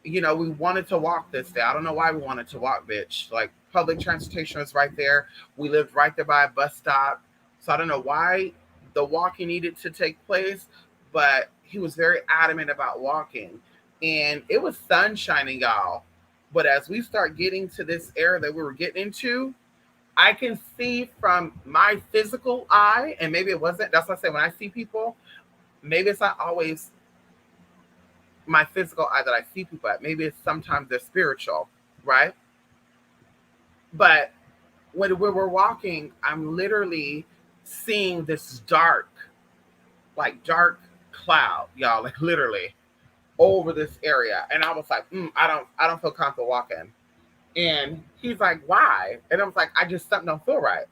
we wanted to walk this day. I don't know why we wanted to walk, bitch. Like, public transportation was right there. We lived right there by a bus stop. So I don't know why the walking needed to take place, but he was very adamant about walking. And it was sun shining, y'all. But as we start getting to this area that we were getting into, I can see from my physical eye, and maybe it wasn't. That's what I say, when I see people, maybe it's not always my physical eye that I see people at. Maybe it's sometimes they're spiritual, right? But when we're walking, I'm literally seeing this dark cloud, y'all, like literally over this area. And I was like, I don't feel comfortable walking. And he's like, why? And I was like, something don't feel right.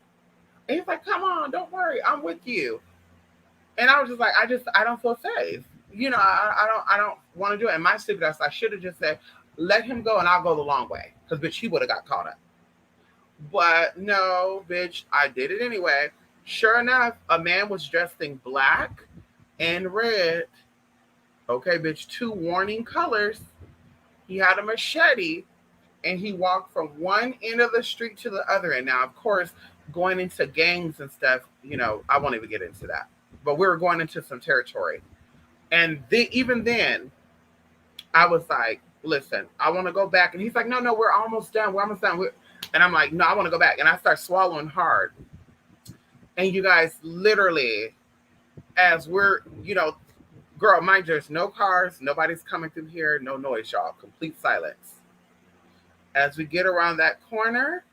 And he's like, come on, don't worry, I'm with you. And I was just like, I don't feel safe. I don't want to do it. And my stupid ass, I should have just said, let him go and I'll go the long way. Because, bitch, he would have got caught up. But no, bitch, I did it anyway. Sure enough, a man was dressed in black and red. Okay, bitch, two warning colors. He had a machete and he walked from one end of the street to the other end. Now, of course, going into gangs and stuff, I won't even get into that. But we were going into some territory. And even then, I was like, listen, I want to go back. And he's like, no, we're almost done. We're almost done. And I'm like, no, I want to go back. And I start swallowing hard. And you guys, literally, as we're, girl, mind you, there's no cars. Nobody's coming through here. No noise, y'all. Complete silence. As we get around that corner,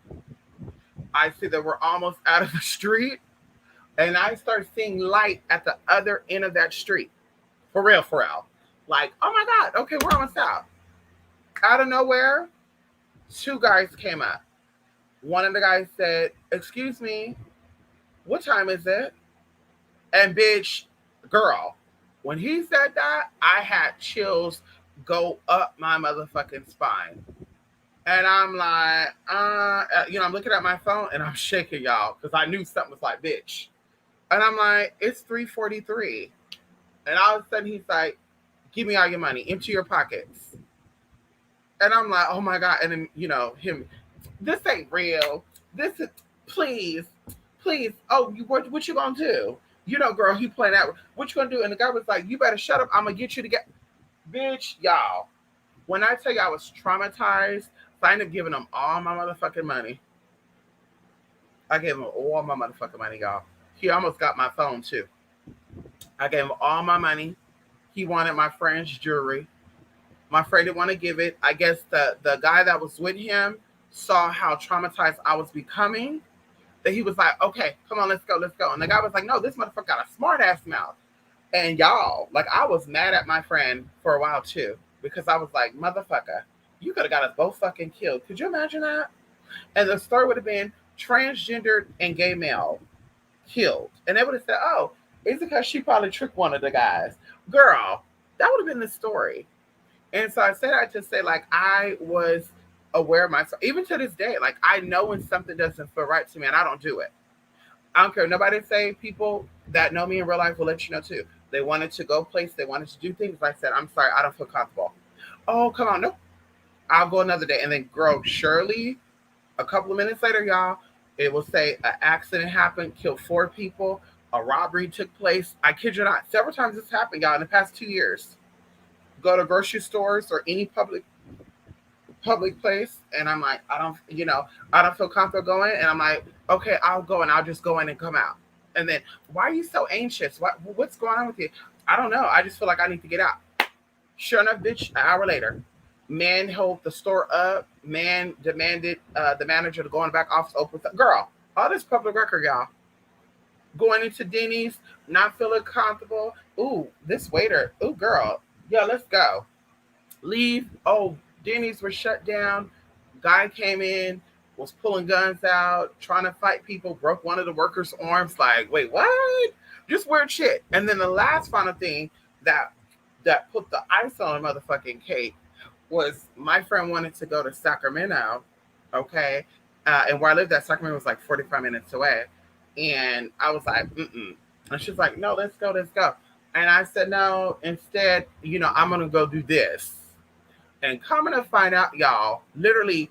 I see that we're almost out of the street. And I start seeing light at the other end of that street. For real. Like, oh my God, okay, we're almost out. Out of nowhere, two guys came up. One of the guys said, excuse me, what time is it? And bitch, girl, when he said that, I had chills go up my motherfucking spine. And I'm like, I'm looking at my phone and I'm shaking, y'all, because I knew something was like, bitch. And I'm like, it's 3:43. And all of a sudden he's like, give me all your money, empty your pockets. And I'm like, oh my God. And then, him, this ain't real. This is, please. Oh, what you gonna do? Girl, he playing out. What you gonna do? And the guy was like, you better shut up. I'm gonna get you to get, bitch, y'all. When I tell you I was traumatized, so I ended up giving him all my motherfucking money. I gave him all my motherfucking money, y'all. He almost got my phone too. I gave him all my money. He wanted my friend's jewelry. My friend didn't want to give it. I guess the guy that was with him saw how traumatized I was becoming. That he was like, okay, come on, let's go, let's go. And the guy was like, no, this motherfucker got a smart ass mouth. And y'all, like, I was mad at my friend for a while too, because I was like, motherfucker, you could have got us both fucking killed. Could you imagine that? And the story would have been transgendered and gay male killed. And they would have said, oh, it's because she probably tricked one of the guys. Girl, that would have been the story. And so I said that to say, like, I was aware of myself. Even to this day, like, I know when something doesn't feel right to me and I don't do it. I don't care. Nobody say, people that know me in real life will let you know too. They wanted to go place, they wanted to do things. I said, I'm sorry, I don't feel comfortable. Oh, come on, nope. I'll go another day. And then, girl, surely a couple of minutes later, y'all, it will say an accident happened, killed 4 people, a robbery took place. I kid you not. Several times this happened, y'all, in the past 2 years. Go to grocery stores or any public place, and I'm like, I don't feel comfortable going, and I'm like, okay, I'll go, and I'll just go in and come out. And then, why are you so anxious? What's going on with you? I don't know. I just feel like I need to get out. Sure enough, bitch, an hour later, man held the store up. Man demanded the manager to go in the back office, open. Girl, all this public record, y'all. Going into Denny's, not feeling comfortable. Ooh, this waiter. Ooh, girl. Yeah, let's go. Leave. Oh, Denny's was shut down. Guy came in, was pulling guns out, trying to fight people, broke one of the workers' arms. Like, wait, what? Just weird shit. And then the last final thing that put the ice on a motherfucking cake was my friend wanted to go to Sacramento, okay? And where I lived at, Sacramento was like 45 minutes away. And I was like, mm-mm. And she's like, no, let's go, let's go. And I said, no, instead, I'm going to go do this. And coming to find out, y'all, literally,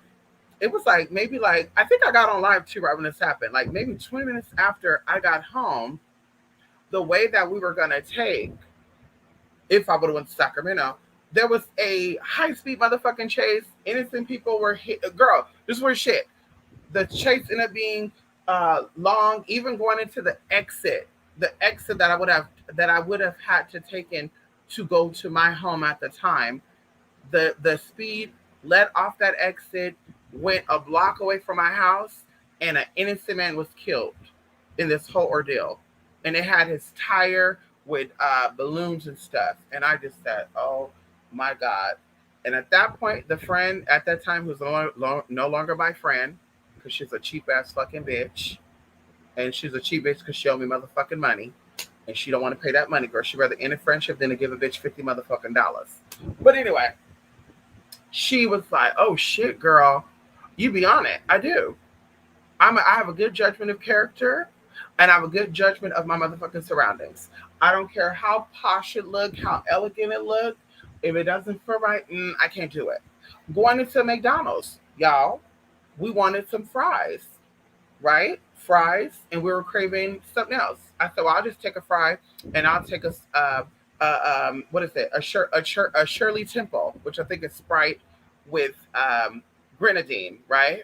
it was like maybe like, I think I got on live too right when this happened. Like maybe 20 minutes after I got home, the way that we were going to take, if I would have went to Sacramento, there was a high-speed motherfucking chase. Innocent people were hit. Girl, this was shit. The chase ended up being long, even going into the exit that I would have had to taken to go to my home at the time. The speed let off that exit, went a block away from my house, and an innocent man was killed in this whole ordeal. And it had his tire with balloons and stuff. And I just said, oh my God. And at that point, the friend at that time, who's no longer my friend, because she's a cheap ass fucking bitch. And she's a cheap bitch because she owed me motherfucking money. And she don't want to pay that money, girl. She'd rather end a friendship than to give a bitch $50 motherfucking dollars. But anyway, she was like, oh shit, girl. You be on it. I do. I have a good judgment of character, and I have a good judgment of my motherfucking surroundings. I don't care how posh it look, how elegant it look. If it doesn't feel right, I can't do it. Going into McDonald's, y'all, we wanted some fries, right? Fries, and we were craving something else. I said, well, I'll just take a fry, and I'll take what is it? A Shirley Temple, which I think is Sprite with grenadine, right?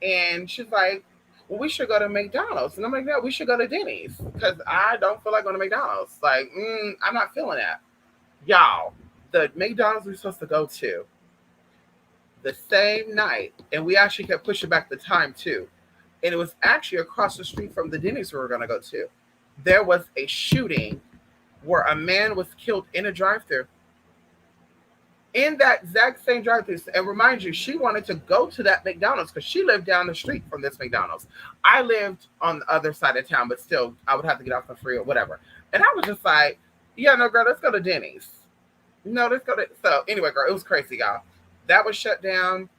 And she's like, well, we should go to McDonald's. And I'm like, no, we should go to Denny's because I don't feel like going to McDonald's. Like, I'm not feeling that. Y'all, the McDonald's we were supposed to go to the same night, and we actually kept pushing back the time too. And it was actually across the street from the Denny's we were going to go to. There was a shooting where a man was killed in a drive-thru. In that exact same drive-thru, and remind you, she wanted to go to that McDonald's because she lived down the street from this McDonald's. I lived on the other side of town, but still, I would have to get off the freeway or whatever. And I was just like, yeah, no, girl, let's go to Denny's. No, let's go to. So anyway, girl, it was crazy, y'all. That was shut down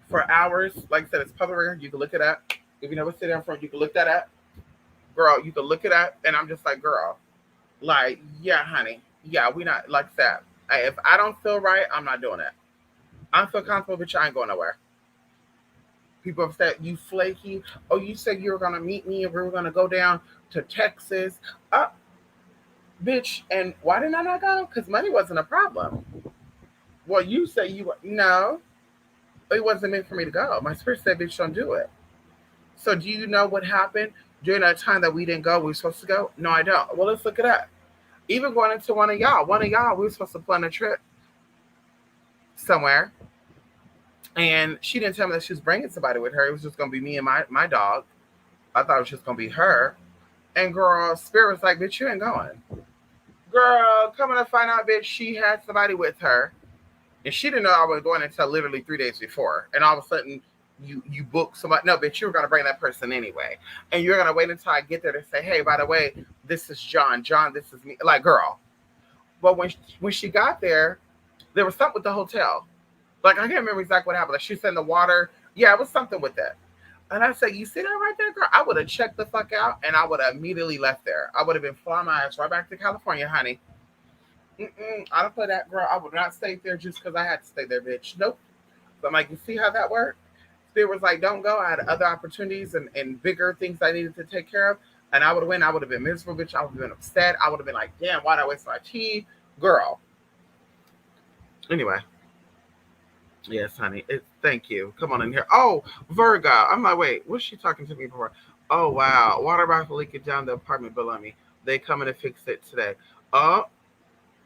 for hours. Like I said, it's public record. You can look it up. If you never sit down front, you can look that up. Girl, you can look it up. And I'm just like, girl, like, yeah, honey. Yeah, we not like that. If I don't feel right, I'm not doing it. I don't feel comfortable, but I ain't going nowhere. People have said, you flaky. Oh, you said you were going to meet me and we were going to go down to Texas. Bitch, and why did I not go? Because money wasn't a problem. Well, you say you were. No, it wasn't meant for me to go. My spirit said, bitch, don't do it. So do you know what happened during that time that we didn't go? We were supposed to go? No, I don't. Well, let's look it up. Even going into one of y'all, we were supposed to plan a trip. somewhere, and she didn't tell me that she was bringing somebody with her. It was just gonna be me and my dog. I thought it was just gonna be her. And girl, Spirit was like, "Bitch, you ain't going." Girl, coming to find out, bitch, she had somebody with her, and she didn't know I was going until literally 3 days before. And all of a sudden, you book somebody. No, bitch, you were gonna bring that person anyway, and you're gonna wait until I get there to say, "Hey, by the way, this is John. John, this is me." Like, girl. But when she got there was something with the hotel. Like, I can't remember exactly what happened. Like, she said in the water. Yeah, it was something with that. And I said, "You see that right there, girl?" I would have checked the fuck out, and I would have immediately left there. I would have been flying my ass right back to California, honey. I don't play that, girl. I would not stay there just because I had to stay there, bitch. Nope. So I'm like, you see how that worked? Spirit was like, don't go. I had other opportunities and bigger things I needed to take care of. And I would have went. I would have been miserable, bitch. I would have been upset. I would have been like, damn, why'd I waste my tea? Girl. Anyway. Yes, honey. Thank you. Come on in here. Oh, Virgo. I'm like, wait, what's she talking to me for? Oh, wow. Water bottle leaking down the apartment below me. They coming to fix it today. Oh,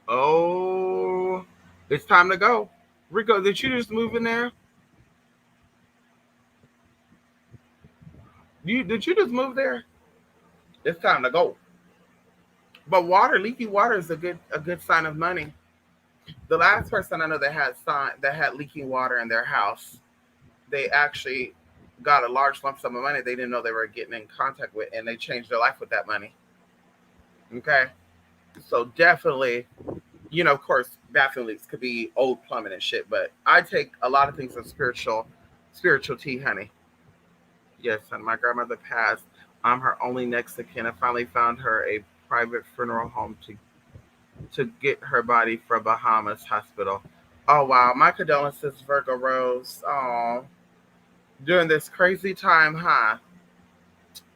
oh. It's time to go. Rico, did you just move in there? Did you just move there? It's time to go. But leaky water is a good sign of money. The last person I know that had leaking water in their house, they actually got a large lump sum of money they didn't know they were getting in contact with, and they changed their life with that money. Okay, so definitely, of course, bathroom leaks could be old plumbing and shit, but I take a lot of things as spiritual tea, honey. Yes, and my grandmother passed. I'm her only next of kin. I finally found her a private funeral home to get her body from Bahamas hospital. Oh wow, my condolences, Virgo Rose. Oh, during this crazy time, huh?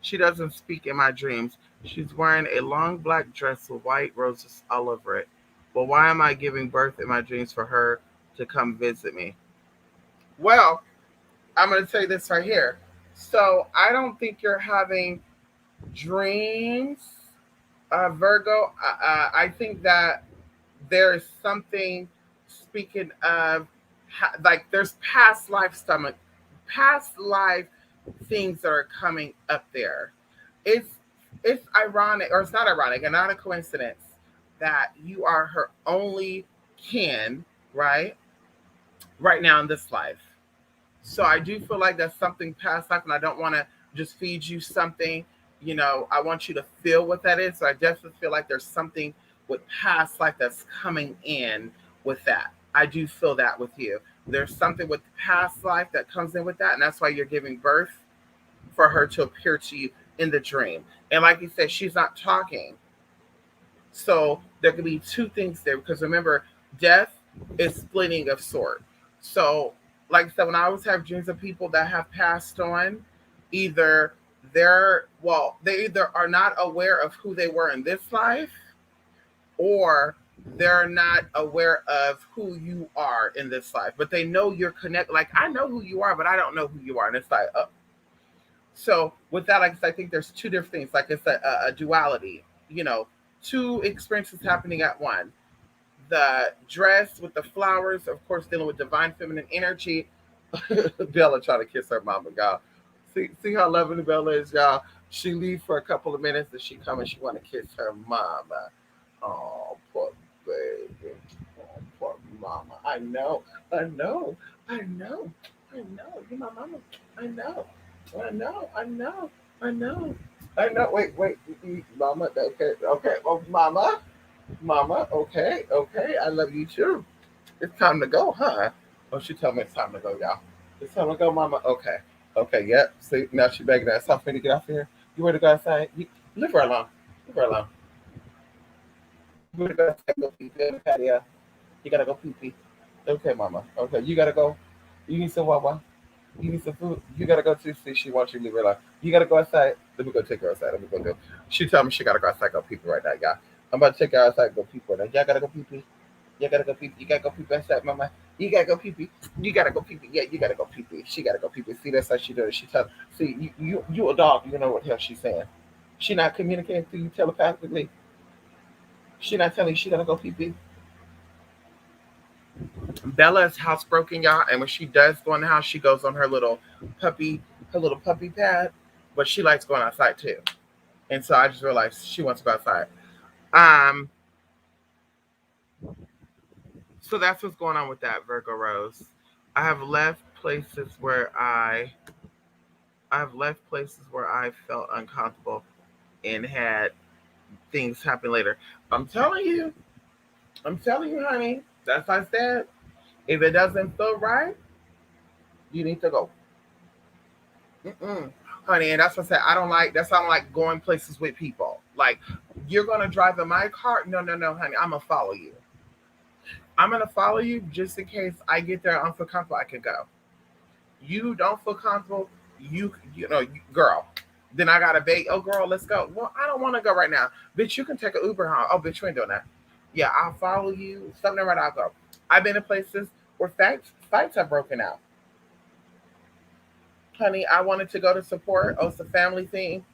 She doesn't speak in my dreams. She's wearing a long black dress with white roses all over it. But why am I giving birth in my dreams for her to come visit me? Well, I'm going to tell you this right here. So I don't think you're having dreams, Virgo. I think that there is something, speaking of, like, there's past life things that are coming up there. It's it's ironic, or it's not ironic, and not a coincidence that you are her only kin, right? Right now in this life. So I do feel like that's something past life, and I don't want to just feed you something. I want you to feel what that is. So I definitely feel like there's something with past life that's coming in with that. I do feel that with you. There's something with past life that comes in with that, and that's why you're giving birth for her to appear to you in the dream. And like you said, she's not talking. So there could be two things there because remember, death is splitting of sort. So, like I said, when I always have dreams of people that have passed on, either they either are not aware of who they were in this life, or they're not aware of who you are in this life, but they know you're connected. Like, I know who you are, but I don't know who you are. And it's like, oh. So with that, like I said, I think there's two different things. Like it's a duality, two experiences happening at one. The dress with the flowers, of course, dealing with divine feminine energy. Bella trying to kiss her mama, y'all. See how loving Bella is, y'all. She leave for a couple of minutes, and she come and she want to kiss her mama. Oh, poor baby. Oh, poor mama. I know. I know. I know. I know. You're my mama. I know. I know. I know. I know. I know. Wait. Mama. Okay. Okay. Oh, mama. Mama. Okay. Okay. I love you too. It's time to go, huh? Oh, she told me it's time to go, y'all. It's time to go, mama. Okay. Okay. Yep. See, now she begging us. Time for me to get off here. You ready to go outside? Leave her alone. Leave her alone. You ready to go outside? Go pee pee on the patio. You gotta go pee pee. Okay, mama. Okay. You gotta go. You need some wawa. You need some food. You gotta go to see. She wants you to leave her alone. You gotta go outside. Let me go take her outside. Let me go do. She told me she gotta go outside. Go pee pee right now, y'all. I'm about to take her outside. Go pee pee right now. Y'all gotta go pee pee. You gotta go pee pee. You gotta go pee pee outside, mama. You gotta go pee pee. You gotta go pee pee. Yeah, you gotta go pee pee. She gotta go pee pee. See, that's how she does it. She tell. See, you a dog. You know what the hell she's saying. She not communicating to you telepathically. She not telling you she gotta go pee pee. Bella's housebroken, y'all, and when she does go in the house, she goes on puppy, her little puppy pad, but she likes going outside too. And so I just realized she wants to go outside. Um, so that's what's going on with that, Virgo Rose. I have left places where I have left places where I felt uncomfortable and had things happen later. I'm telling you, I'm telling you, honey. That's what I said. If it doesn't feel right, you need to go. Mm-mm. Honey, and that's what I said. I don't like. That's why I don't like going places with people. Like, you're gonna drive in my car? No, no, no, honey. I'm gonna follow you. I'm gonna follow you just in case I get there. I don't feel comfortable. I can go. You don't feel comfortable. Girl. Then I gotta bait. Oh, girl, let's go. Well, I don't want to go right now. Bitch, you can take an Uber home. Oh, bitch, you ain't doing that. Yeah, I'll follow you. Something right. I'll go. I've been to places where fights have broken out. Honey, I wanted to go to support. Oh, it's a family thing.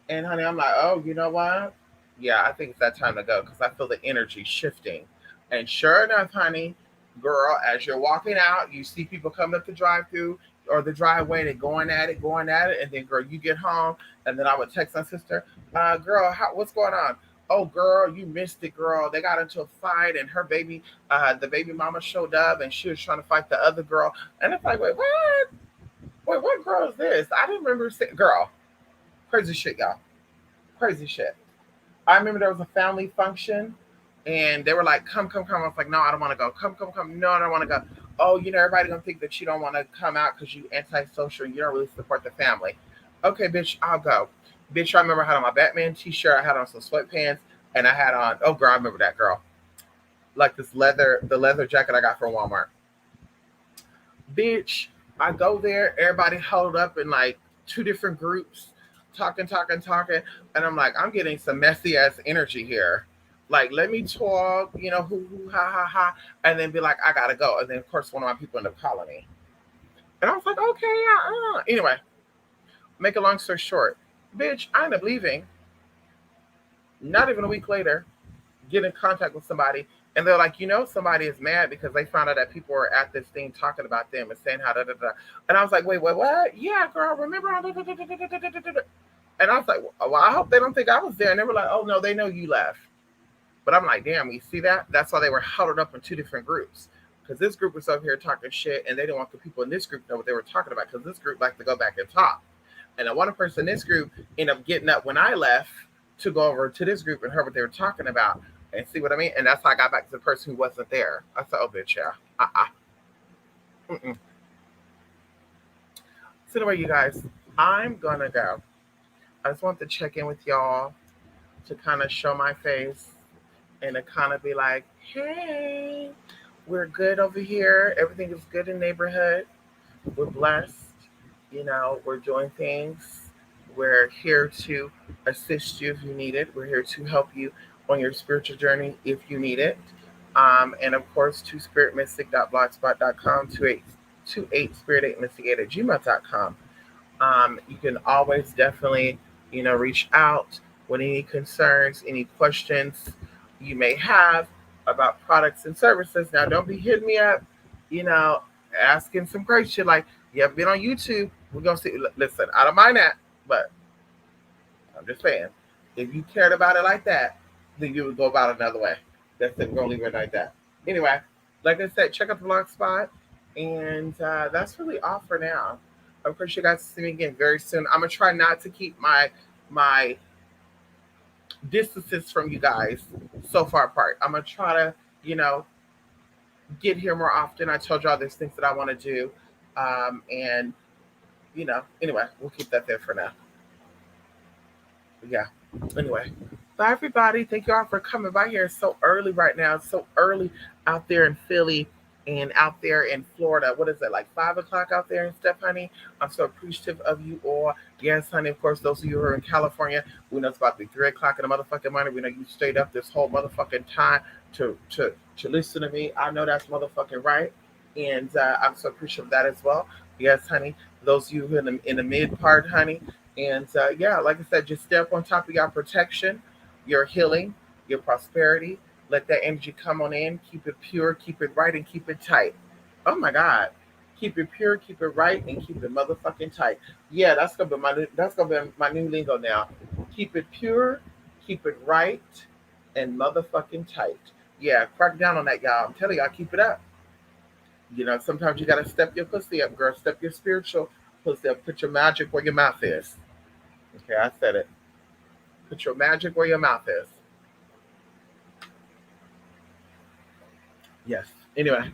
And honey, I'm like, oh, you know what? Yeah, I think it's that time to go because I feel the energy shifting. And sure enough, honey, girl, as you're walking out, you see people coming up the drive-through or the driveway, they're going at it, and then girl, you get home, and then I would text my sister, girl, what's going on? Oh, girl, you missed it, girl. They got into a fight, and the baby mama showed up, and she was trying to fight the other girl. And it's like, wait, what? Wait, what girl is this? I didn't remember seeing, girl. Crazy shit, y'all. Crazy shit. I remember there was a family function and they were like, come, come, come. I was like, no, I don't want to go. Come, come, come. No, I don't want to go. Oh, everybody gonna think that you don't want to come out because you antisocial. You don't really support the family. Okay, bitch, I'll go. Bitch, I remember I had on my Batman t-shirt. I had on some sweatpants and I had on, oh girl, I remember that girl. Like the leather jacket I got from Walmart. Bitch, I go there, everybody huddled up in like two different groups, talking, talking, talking. And I'm like, I'm getting some messy ass energy here. Like, let me talk, ha, ha, ha. And then be like, I gotta go. And then, of course, one of my people ended up calling me. And I was like, okay, yeah. Anyway, make a long story short, bitch, I ended up leaving. Not even a week later, get in contact with somebody, and they're like, somebody is mad because they found out that people were at this thing talking about them and saying how da da da. And I was like, wait, what? Yeah, girl, remember? And I was like, well, I hope they don't think I was there. And they were like, oh no, they know you left. But I'm like, damn, you see that? That's why they were huddled up in two different groups. Because this group was over here talking shit, and they didn't want the people in this group to know what they were talking about. Because this group liked to go back and talk. And then one person in this group ended up getting up when I left to go over to this group and heard what they were talking about and see what I mean. And that's how I got back to the person who wasn't there. I said, oh, bitch, yeah. Mm-mm. So anyway, you guys, I'm going to go. I just want to check in with y'all to kind of show my face and to kind of be like, hey, we're good over here. Everything is good in the neighborhood. We're blessed. We're doing things. We're here to assist you if you need it. We're here to help you on your spiritual journey if you need it. And of course, to spiritmystic.blogspot.com, 28 spirit8mystic@gmail.com. You can always definitely, reach out with any concerns, any questions you may have about products and services. Now, don't be hitting me up, you know, asking some crazy shit like, you have been on YouTube. We're going to see. Listen, I don't mind that, but I'm just saying, if you cared about it like that, then you would go about it another way. That's it. We're going to leave it like that. Anyway, like I said, check out the blog spot. And that's really all for now. Of course, you guys see me again very soon. I'm going to try not to keep my distances from you guys so far apart. I'm going to try to, get here more often. I told y'all there's things that I want to do. And, anyway, we'll keep that there for now. Yeah. Anyway, bye everybody. Thank you all for coming by here. It's so early right now. It's so early out there in Philly and out there in Florida. What is it, like 5 o'clock out there and stuff, honey? I'm so appreciative of you all. Yes, honey, of course, those of you who are in California, we know it's about to be 3 o'clock in the motherfucking morning. We know you stayed up this whole motherfucking time to listen to me. I know that's motherfucking right. And I'm so appreciative of that as well. Yes, honey. Those of you in the mid part, honey. And yeah, like I said, just step on top of your protection, your healing, your prosperity, Let that energy come on in. Keep it pure, keep it right, and keep it tight. Oh my God. Keep it pure, keep it right, and keep it motherfucking tight. Yeah, that's gonna be my new lingo now. Keep it pure, keep it right, and motherfucking tight. Yeah, crack down on that, y'all. I'm telling y'all, keep it up. Sometimes you gotta step your pussy up, girl. Step your spiritual pussy up. Put your magic where your mouth is. Okay, I said it. Put your magic where your mouth is. Yes. Anyway,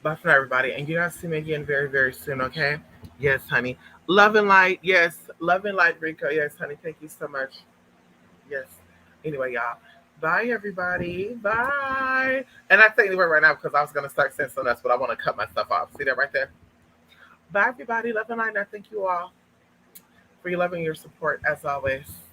bye for now, everybody. And you guys see me again very, very soon, okay? Yes, honey. Love and light. Yes. Love and light, Rico. Yes, honey. Thank you so much. Yes. Anyway, y'all. Bye, everybody. Bye. And I say anyway right now because I was going to start saying something else, but I want to cut my stuff off. See that right there? Bye, everybody. Love and light. And I thank you all for your love and your support, as always.